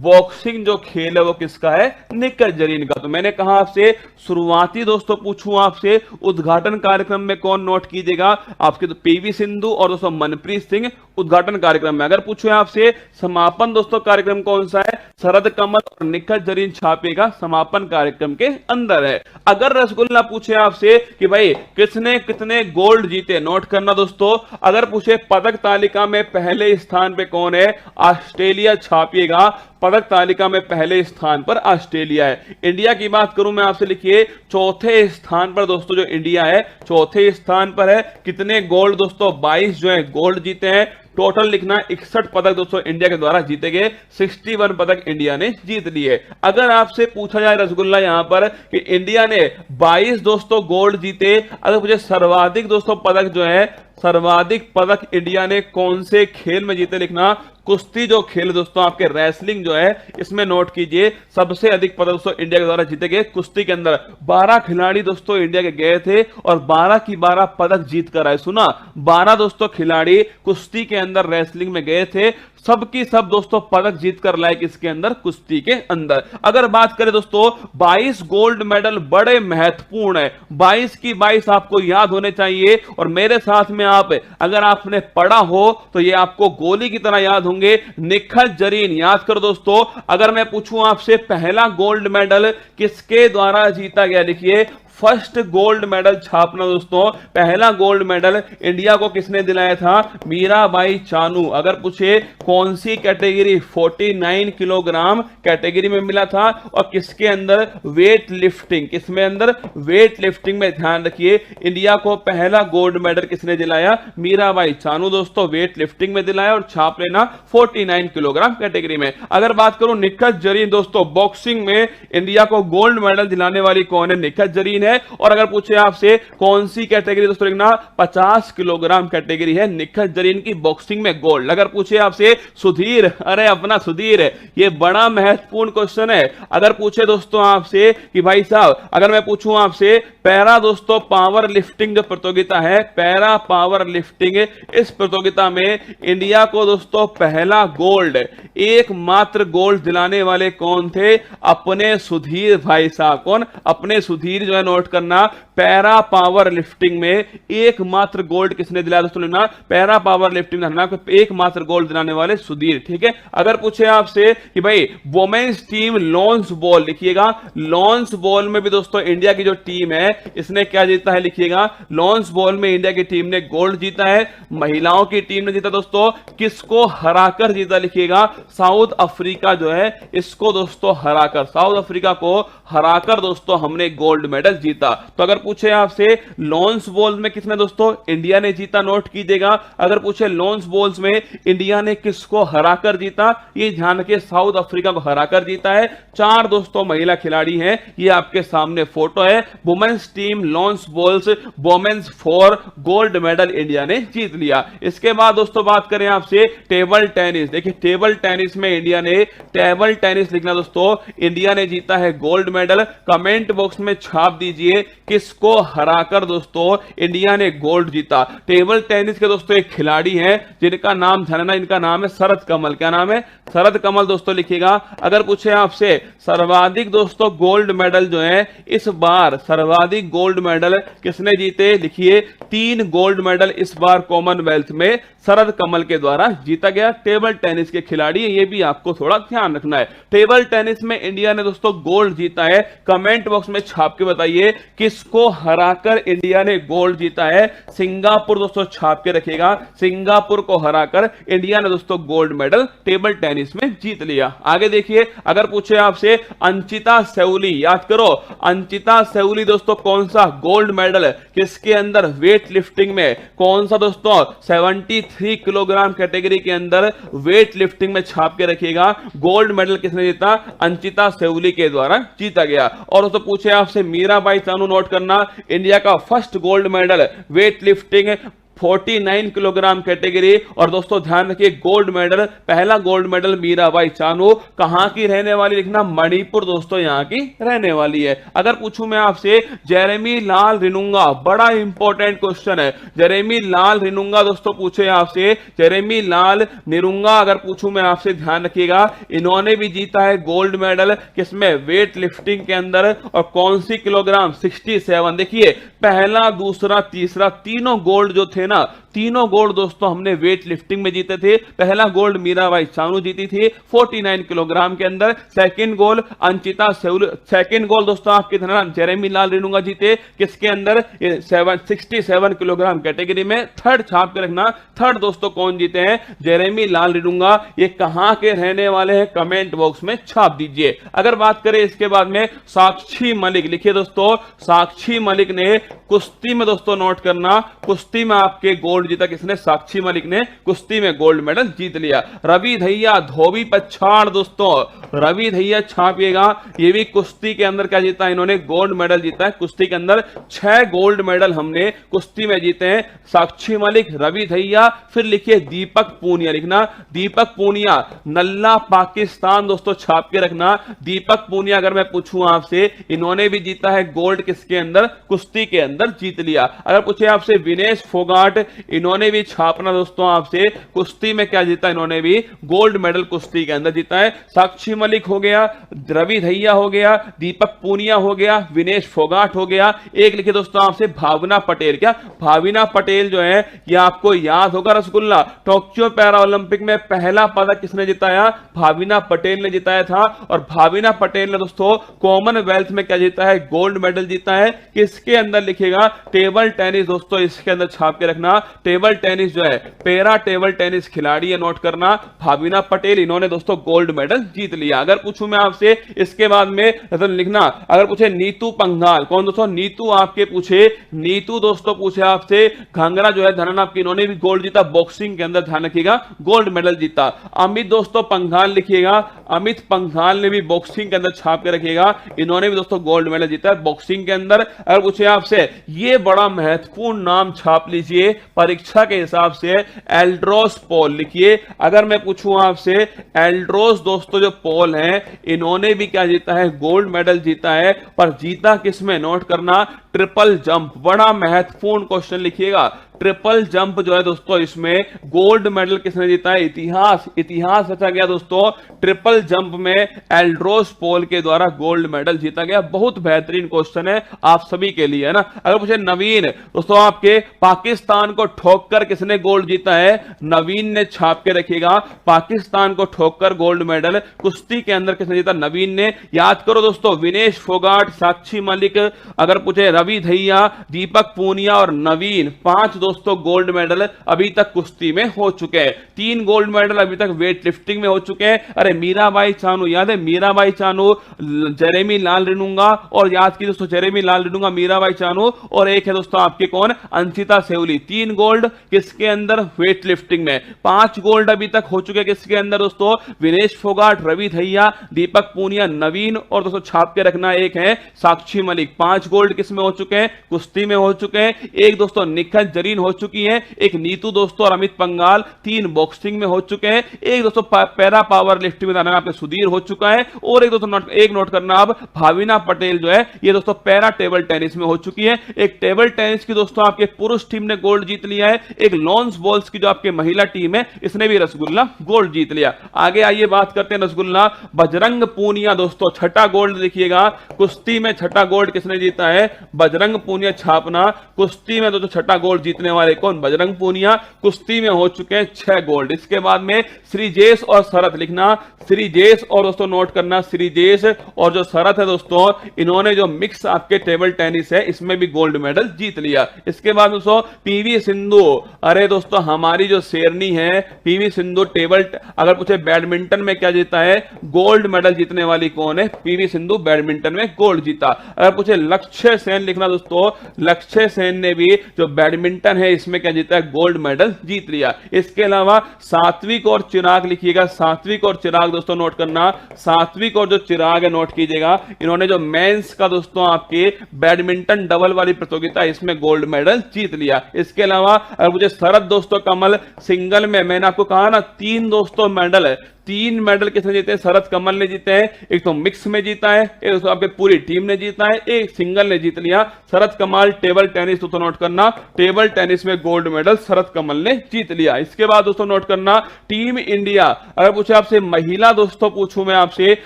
बॉक्सिंग जो खेल है वो किसका है, निकहत जरीन का। तो मैंने कहा आपसे शुरुआती दोस्तों पूछूं आपसे उद्घाटन कार्यक्रम में कौन, नोट कीजिएगा आपके तो पीवी सिंधु और दोस्तों मनप्रीत सिंह उद्घाटन कार्यक्रम में। अगर पूछे आपसे समापन दोस्तों कार्यक्रम कौन सा है, शरद कमल और निकहत जरीन छापेगा समापन कार्यक्रम के अंदर है। अगर रसगुल्ला पूछे आपसे कि भाई किसने कितने गोल्ड जीते, नोट करना दोस्तों। अगर पूछे पदक तालिका में पहले स्थान पे कौन है, ऑस्ट्रेलिया छापिएगा। पदक तालिका में पहले स्थान पर ऑस्ट्रेलिया है। इंडिया की बात करूं मैं आपसे, लिखिए चौथे स्थान पर दोस्तों जो इंडिया है, चौथे स्थान पर है। कितने गोल्ड दोस्तों, 22 जो है गोल्ड जीते हैं। टोटल लिखना 61 पदक दोस्तों इंडिया के द्वारा जीते गए, 61 पदक इंडिया ने जीत लिए। अगर आपसे पूछा जाए रसगुल्ला यहां पर कि इंडिया ने 22 दोस्तों गोल्ड जीते, अगर मुझे सर्वाधिक दोस्तों पदक जो है, सर्वाधिक पदक इंडिया ने कौन से खेल में जीते, लिखना कुश्ती जो खेल दोस्तों आपके रेसलिंग जो है इसमें नोट कीजिए। सबसे अधिक पदक दोस्तों इंडिया के द्वारा जीते गए कुश्ती के अंदर। 12 खिलाड़ी दोस्तों इंडिया के गए थे और 12 की 12 पदक जीत कर आए। सुना, 12 दोस्तों खिलाड़ी कुश्ती के अंदर रेसलिंग में गए थे, सबकी सब दोस्तों पदक जीत कर लाए किसके अंदर, कुश्ती के अंदर। अगर बात करें दोस्तों 22 गोल्ड मेडल बड़े महत्वपूर्ण है, 22 की 22 आपको याद होने चाहिए। और मेरे साथ में आप अगर आपने पढ़ा हो तो ये आपको गोली की तरह याद होंगे। निकहत जरीन याद करो दोस्तों। अगर मैं पूछूं आपसे पहला गोल्ड मेडल किसके द्वारा जीता गया, लिखिए फर्स्ट गोल्ड मेडल छापना दोस्तों। पहला गोल्ड मेडल इंडिया को किसने दिलाया था, मीराबाई चानू। अगर पूछे कौन सी कैटेगरी, 49 किलोग्राम कैटेगरी में मिला था, और किसके अंदर, वेट लिफ्टिंग, किसमें अंदर, वेट लिफ्टिंग में। ध्यान रखिए इंडिया को पहला गोल्ड मेडल किसने दिलाया, मीराबाई चानू दोस्तों, वेट लिफ्टिंग में दिलाया। और छाप लेना 49 किलोग्राम कैटेगरी में। अगर बात करूं निकहत जरीन दोस्तों, बॉक्सिंग में इंडिया को गोल्ड मेडल दिलाने वाली कौन है, निकहत जरीन है। और अगर पूछे आपसे कौन सी कैटेगरी दोस्तों, लिखना 50 किलोग्राम कैटेगरी है निकहत जरीन की बॉक्सिंग में गोल्ड। अगर पूछे आपसे सुधीर, अरे अपना सुधीर, ये बड़ा महत्वपूर्ण क्वेश्चन है। अगर पूछे दोस्तों आपसे कि भाई साहब, अगर मैं पूछूं आपसे पैरा दोस्तों पावर लिफ्टिंग जो प्रतियोगिता है, पैरा पावर लिफ्टिंग, इस प्रतियोगिता में इंडिया को दोस्तों पहला गोल्ड, एकमात्र गोल्ड दिलाने वाले कौन थे, अपने सुधीर भाई साहब। कौन, अपने सुधीर जो है। नोट करना पैरा पावर लिफ्टिंग में एकमात्र गोल्ड किसने दिलाया दोस्तों, लेना पैरा पावर लिफ्टिंग में एकमात्र गोल्ड दिलाने वाले सुधीर, ठीक है। अगर पूछे आपसे कि भाई वुमेन्स टीम लॉन्स बॉल, लिखिएगा लॉन्स बॉल में भी दोस्तों इंडिया की जो टीम है इसने क्या जीता है, लिखिएगा लॉन्स बॉल में इंडिया की टीम ने गोल्ड जीता है। महिलाओं की टीम ने जीता दोस्तों, किसको हराकर जीता, लिखिएगा साउथ अफ्रीका जो है इसको दोस्तों हराकर, साउथ अफ्रीका को हराकर दोस्तों हमने गोल्ड मेडल जीता। तो अगर पूछे आपसे लॉन्स बॉल्स में किसने दोस्तों इंडिया ने जीता, नोट कीजिएगा। अगर पूछे लॉन्स बॉल्स में इंडिया ने किसको हराकर जीता, ये ध्यान रखिए साउथ अफ्रीका को हराकर जीता है। 4 दोस्तों महिला खिलाड़ी हैं, ये आपके सामने फोटो है। Women's team lawns bowls women's 4 gold medal India ने जीत लिया। इसके बाद दोस्तों बात करें आपसे टेबल टेनिस। देखिए टेबल टेनिस में इंडिया ने, टेबल टेनिस लिखना दोस्तों, इंडिया ने जीता है गोल्ड मेडल। कमेंट बॉक्स में छाप दीजिए किसको हराकर दोस्तों इंडिया ने गोल्ड जीता। टेबल टेनिस के दोस्तों एक खिलाड़ी हैं जिनका नाम ध्यान रखना, इनका नाम है शरद कमल। क्या नाम है? शरद कमल दोस्तों लिखिएगा। अगर पूछे आपसे सर्वाधिक दोस्तों गोल्ड मेडल जो है इस बार, सर्वाधिक गोल्ड मेडल किसने जीते, लिखिए 3 गोल्ड मेडल इस बार कॉमनवेल्थ में शरद कमल के द्वारा जीता गया। टेबल टेनिस के खिलाड़ी, ये भी आपको थोड़ा ध्यान रखना है। टेबल टेनिस में इंडिया ने दोस्तों गोल्ड जीता है। कमेंट बॉक्स में छाप के बताइए किसको हराकर इंडिया ने गोल्ड जीता है। सिंगापुर दोस्तों छाप के रखिएगा, सिंगापुर को हराकर इंडिया ने दोस्तों गोल्ड मेडल टेबल टेनिस में जीत लिया। आगे देखिए, अगर पूछे आपसे अंचिता सेउली, याद करो अंचिता सेउली दोस्तों कौन सा गोल्ड मेडल किसके अंदर, वेट लिफ्टिंग में कौन सा दोस्तों, 73 किलोग्राम कैटेगरी के अंदर वेट लिफ्टिंग में छाप के रखिएगा। गोल्ड मेडल किसने जीता? अंचिता सेउली के द्वारा जीता गया। और दोस्तों पूछे आपसे मीराबाई चानू, नोट करना, इंडिया का first gold medal weight lifting 49 kilogram category. और दोस्तों ध्यान रखिए गोल्ड मेडल, पहला गोल्ड मेडल मीराबाई चानू, कहां की रहने वाली लिखना, मणिपुर दोस्तों यहां की रहने वाली है। अगर पूछूं मैं आपसे जेरेमी लाल रिनुंगा, बड़ा इंपॉर्टेंट क्वेश्चन है, जेरेमी लाल रिनुंगा दोस्तों पूछे आपसे, जेरेमी लाल निरुंगा अगर पूछूं मैं आपसे, ध्यान रखिएगा इन्होंने भी जीता है गोल्ड मेडल किसमें, वेट लिफ्टिंग के अंदर। और कौन सी किलोग्राम, 67। देखिए पहला दूसरा तीसरा तीनों गोल्ड जो थे ना, तीनों गोल्ड दोस्तों हमने वेट लिफ्टिंग में जीते थे। पहला गोल्ड मीराबाई चानू जीती थी 49 किलोग्राम के अंदर। Second gold Anchita सेउली, second gold दोस्तों आपकी तरह जेरेमी लाल रिनुंगा जीते किसके अंदर, 67 किलोग्राम कैटेगरी में। थर्ड छाप के रखना, थर्ड दोस्तों कौन जीते हैं, जेरेमी लाल रिनुंगा। ये कहां के रहने वाले हैं, कमेंट बॉक्स में छाप दीजिए। अगर बात करें इसके बाद में साक्षी मलिक, लिखिए दोस्तों साक्षी मलिक ने कुश्ती में दोस्तों, नोट करना, कुश्ती में आपके गोल्ड जीता किसने, साक्षी मलिक ने कुश्ती में गोल्ड मेडल जीत लिया। रवि धैया धोबी पछाड़ दोस्तों, रवि धैया छापिएगा, ये भी कुश्ती के अंदर क्या जीता, इन्होंने गोल्ड मेडल जीता है कुश्ती के अंदर। 6 गोल्ड मेडल हमने कुश्ती में जीते हैं, साक्षी मलिक, रवि धैया। फिर लिखिए दीपक पूनिया, लिखना दीपक पूनिया, नल्ला पाकिस्तान दोस्तों छाप के रखना। दीपक पूनिया अगर मैं पूछूं आपसे, इन्होंने भी जीता है गोल्ड किसके अंदर, कुश्ती के अंदर जीत लिया। अगर पूछे आपसे विनेश फोगाट, इन्होंने भी छापना दोस्तों आपसे, कुश्ती में क्या जीता, इन्होंने भी गोल्ड मेडल कुश्ती के अंदर जीता है। साक्षी मलिक हो गया, रवि धैया हो गया, दीपक पूनिया हो गया, विनेश फोगाट हो गया। एक लिखिए दोस्तों आपसे भावना पटेल, क्या भावना पटेल जो है ये आपको याद होगा, रसगुल्ला टोक्यो पैरा ओलंपिक में पहला पदक किसने जिताया, भावना पटेल ने जिताया था। और भावना पटेल ने दोस्तों कॉमनवेल्थ में क्या जीता है, गोल्ड मेडल जीता है। किसके अंदर लिखिएगा, टेबल टेनिस दोस्तों, इसके अंदर छाप के रखना। टेबल टेनिस जो है पैरा टेबल टेनिस खिलाड़ी है, नोट करना भावना पटेल, इन्होंने दोस्तों गोल्ड मेडल जीत लिया। अगर पूछूं मैं आपसे इसके बाद में लिखना, अगर पूछे नीतू पंघाल, कौन दोस्तों, नीतू आपके पूछे, नीतू दोस्तों पूछे आपसे घंगरा जो है धनन आपकी, इन्होंने भी गोल्ड जीता बॉक्सिंग के अंदर, ध्यान रखिएगा गोल्ड मेडल जीता। अमित दोस्तों पंघाल लिखिएगा, अमित पंघाल ने भी बॉक्सिंग के अंदर छाप के रखिएगा, इन्होंने भी दोस्तों गोल्ड मेडल जीता है बॉक्सिंग के अंदर। अगर पूछे आपसे, ये बड़ा महत्वपूर्ण नाम छाप लीजिए परीक्षा के हिसाब से, एल्ड्रोस पॉल लिखिए। अगर मैं पूछूं आपसे, एल्ड्रोस दोस्तों जो पॉल हैं, इन्होंने भी क्या जीता है, गोल्ड मेडल जीता है। पर जीता किसमें, नोट करना ट्रिपल जंप, बड़ा महत्वपूर्ण क्वेश्चन लिखिएगा। ट्रिपल जंप जो है दोस्तों, इसमें गोल्ड मेडल किसने जीता है, इतिहास रचा गया दोस्तों। ट्रिपल जंप में एल्ड्रोस पॉल के द्वारा गोल्ड मेडल जीता गया। बहुत बेहतरीन क्वेश्चन है आप सभी के लिए, है ना। अगर पूछे नवीन दोस्तों, आपके पाकिस्तान को ठोककर किसने गोल्ड जीता है, नवीन ने छाप के रखिएगा, पाकिस्तान को ठोककर गोल्ड मेडल कुश्ती के अंदर किसने जीता, नवीन ने। याद करो दोस्तों, विनेश फोगाट, साक्षी मलिक, अगर पूछे रवि दहिया, दीपक पूनिया और नवीन, 5 दोस्तों गोल्ड मेडल अभी तक कुश्ती में हो चुके हैं। 3 गोल्ड मेडल अभी तक वेट लिफ्टिंग में हो चुके हैं। अरे मीराबाई चानू याद है, मीराबाई चानू, जेरेमी लाल रेणुका, और याद की दोस्तों जेरेमी लाल रेणुका, मीराबाई चानू, और एक है दोस्तों आपके कौन, अंशिता सेवली। 3 गोल्ड किसके अंदर, वेट लिफ्टिंग में। 5 गोल्ड अभी तक हो चुके हैं किसके अंदर दोस्तों, विनेश फोगाट, रवि दहिया, दीपक पूनिया, नवीन, और दोस्तों छाप के रखना एक है साक्षी मलिक। 5 गोल्ड किस में हो चुके हैं, कुश्ती में हो चुके हैं। एक दोस्तों निखत जरीन हो चुकी है, एक नीतू दोस्तों और अमित पंगाल 3 बॉक्सिंग में हो चुके हैं। एक दोस्तों पैरा पावर लिफ्टिंग में आपके सुधीर हो चुका है, और एक दोस्तों एक नोट करना अब, भाविना पटेल जो है ये दोस्तों पैरा टेबल टेनिस में हो चुकी है। एक टेबल टेनिस की दोस्तों आपके पुरुष टीम ने गोल्ड जीत लिया है। एक लॉन्स बॉल्स की जो आपके महिला टीम है इसने भी रसगुल्ला गोल्ड जीत लिया। आगे आइए बात करते हैं रसगुल्ला, बजरंग पूनिया दोस्तों 6ठा गोल्ड देखिएगा, कुश्ती में 6ठा गोल्ड किसने जीता है, बजरंग पूनिया। छापना कुश्ती में दोस्तों 6ठा गोल्ड जीतने वाले कौन, बजरंग पूनिया। कुश्ती में हो चुके हैं 6 गोल्ड। इसके बाद में श्रीजेश और शरत लिखना, श्रीजेश और दोस्तों नोट करना, श्रीजेश और जो शरत है दोस्तों, इन्होंने जो मिक्स आपके टेबल टेनिस है इसमें भी गोल्ड मेडल जीत लिया। इसके बाद दोस्तों पीवी सिंधु, अरे दोस्तों हमारी जो शेरनी है पीवी सिंधु, टेबल अगर पूछे बैडमिंटन में क्या जीता है, गोल्ड मेडल जीतने वाली कौन है, पीवी सिंधु बैडमिंटन में गोल्ड जीता। अगर पूछे लक्ष्य सेन लिखना दोस्तों, लक्ष्य सेन ने भी जो बैडमिंटन है इसमें क्या जीता है, गोल्ड मेडल जीत लिया। इसके अलावा सात्विक और चिराग लिखिएगा, सात्विक और चिराग दोस्तों नोट करना, सात्विक और जो चिराग है नोट कीजिएगा, इन्होंने जो मेंस का दोस्तों आपके बैडमिंटन डबल वाली प्रतियोगिता इसमें गोल्ड मेडल जीत लिया। इसके अलावा अगर मुझे शरद दोस्तों कमल सिंगल में, मैंने आपको कहा ना 3 दोस्तों मेडल है, 3 मेडल किसने जीते हैं, शरद कमल ने जीते हैं। एक तो मिक्स में जीता है, एक तो आपके पूरी टीम ने जीता है, एक सिंगल ने जीत लिया। शरद कमल टेबल टेनिस दोस्तों नोट करना, टेबल टेनिस में गोल्ड मेडल शरद कमल ने जीत लिया। इसके बाद दोस्तों नोट करना टीम इंडिया, अगर पूछे आपसे महिला दोस्तों, पूछूं मैं आपसे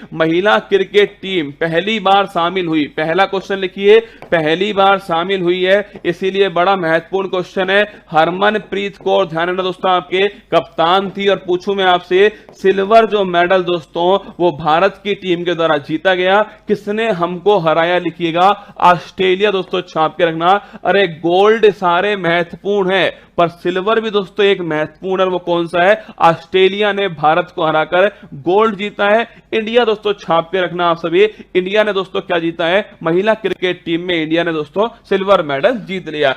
महिला क्रिकेट टीम पहली बार शामिल हुई, पहला क्वेश्चन लिखिए, पहली बार शामिल हुई है, इसीलिए बड़ा महत्वपूर्ण क्वेश्चन है। हरमनप्रीत कौर ध्यान रखना दोस्तों आपके कप्तान थी। और पूछूं मैं आपसे सिल्वर जो मेडल दोस्तों वो भारत की टीम के द्वारा जीता गया, किसने हमको हराया लिखिएगा, ऑस्ट्रेलिया दोस्तों छाप के रखना। अरे गोल्ड सारे महत्वपूर्ण है पर सिल्वर भी दोस्तों एक महत्वपूर्ण है, वो कौन सा है, ऑस्ट्रेलिया ने भारत को हराकर गोल्ड जीता है। इंडिया दोस्तों छाप के रखना आप सभी, इंडिया ने दोस्तों क्या जीता है, महिला क्रिकेट टीम में इंडिया ने दोस्तों सिल्वर मेडल जीत लिया।